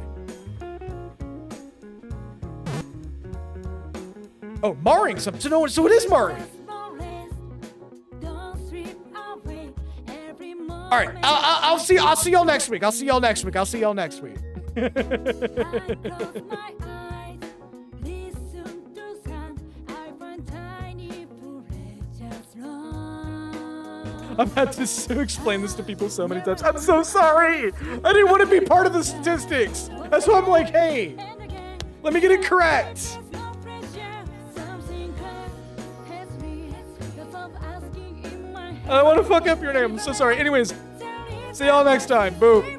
Oh, marring something. So it is marring. All right, I'll see y'all next week. I'll see y'all next week. I've had to explain this to people so many times. I'm so sorry. I didn't want to be part of the statistics. That's why I'm like, hey, let me get it correct. I don't want to fuck up your name. I'm so sorry. Anyways, see y'all next time. Boom.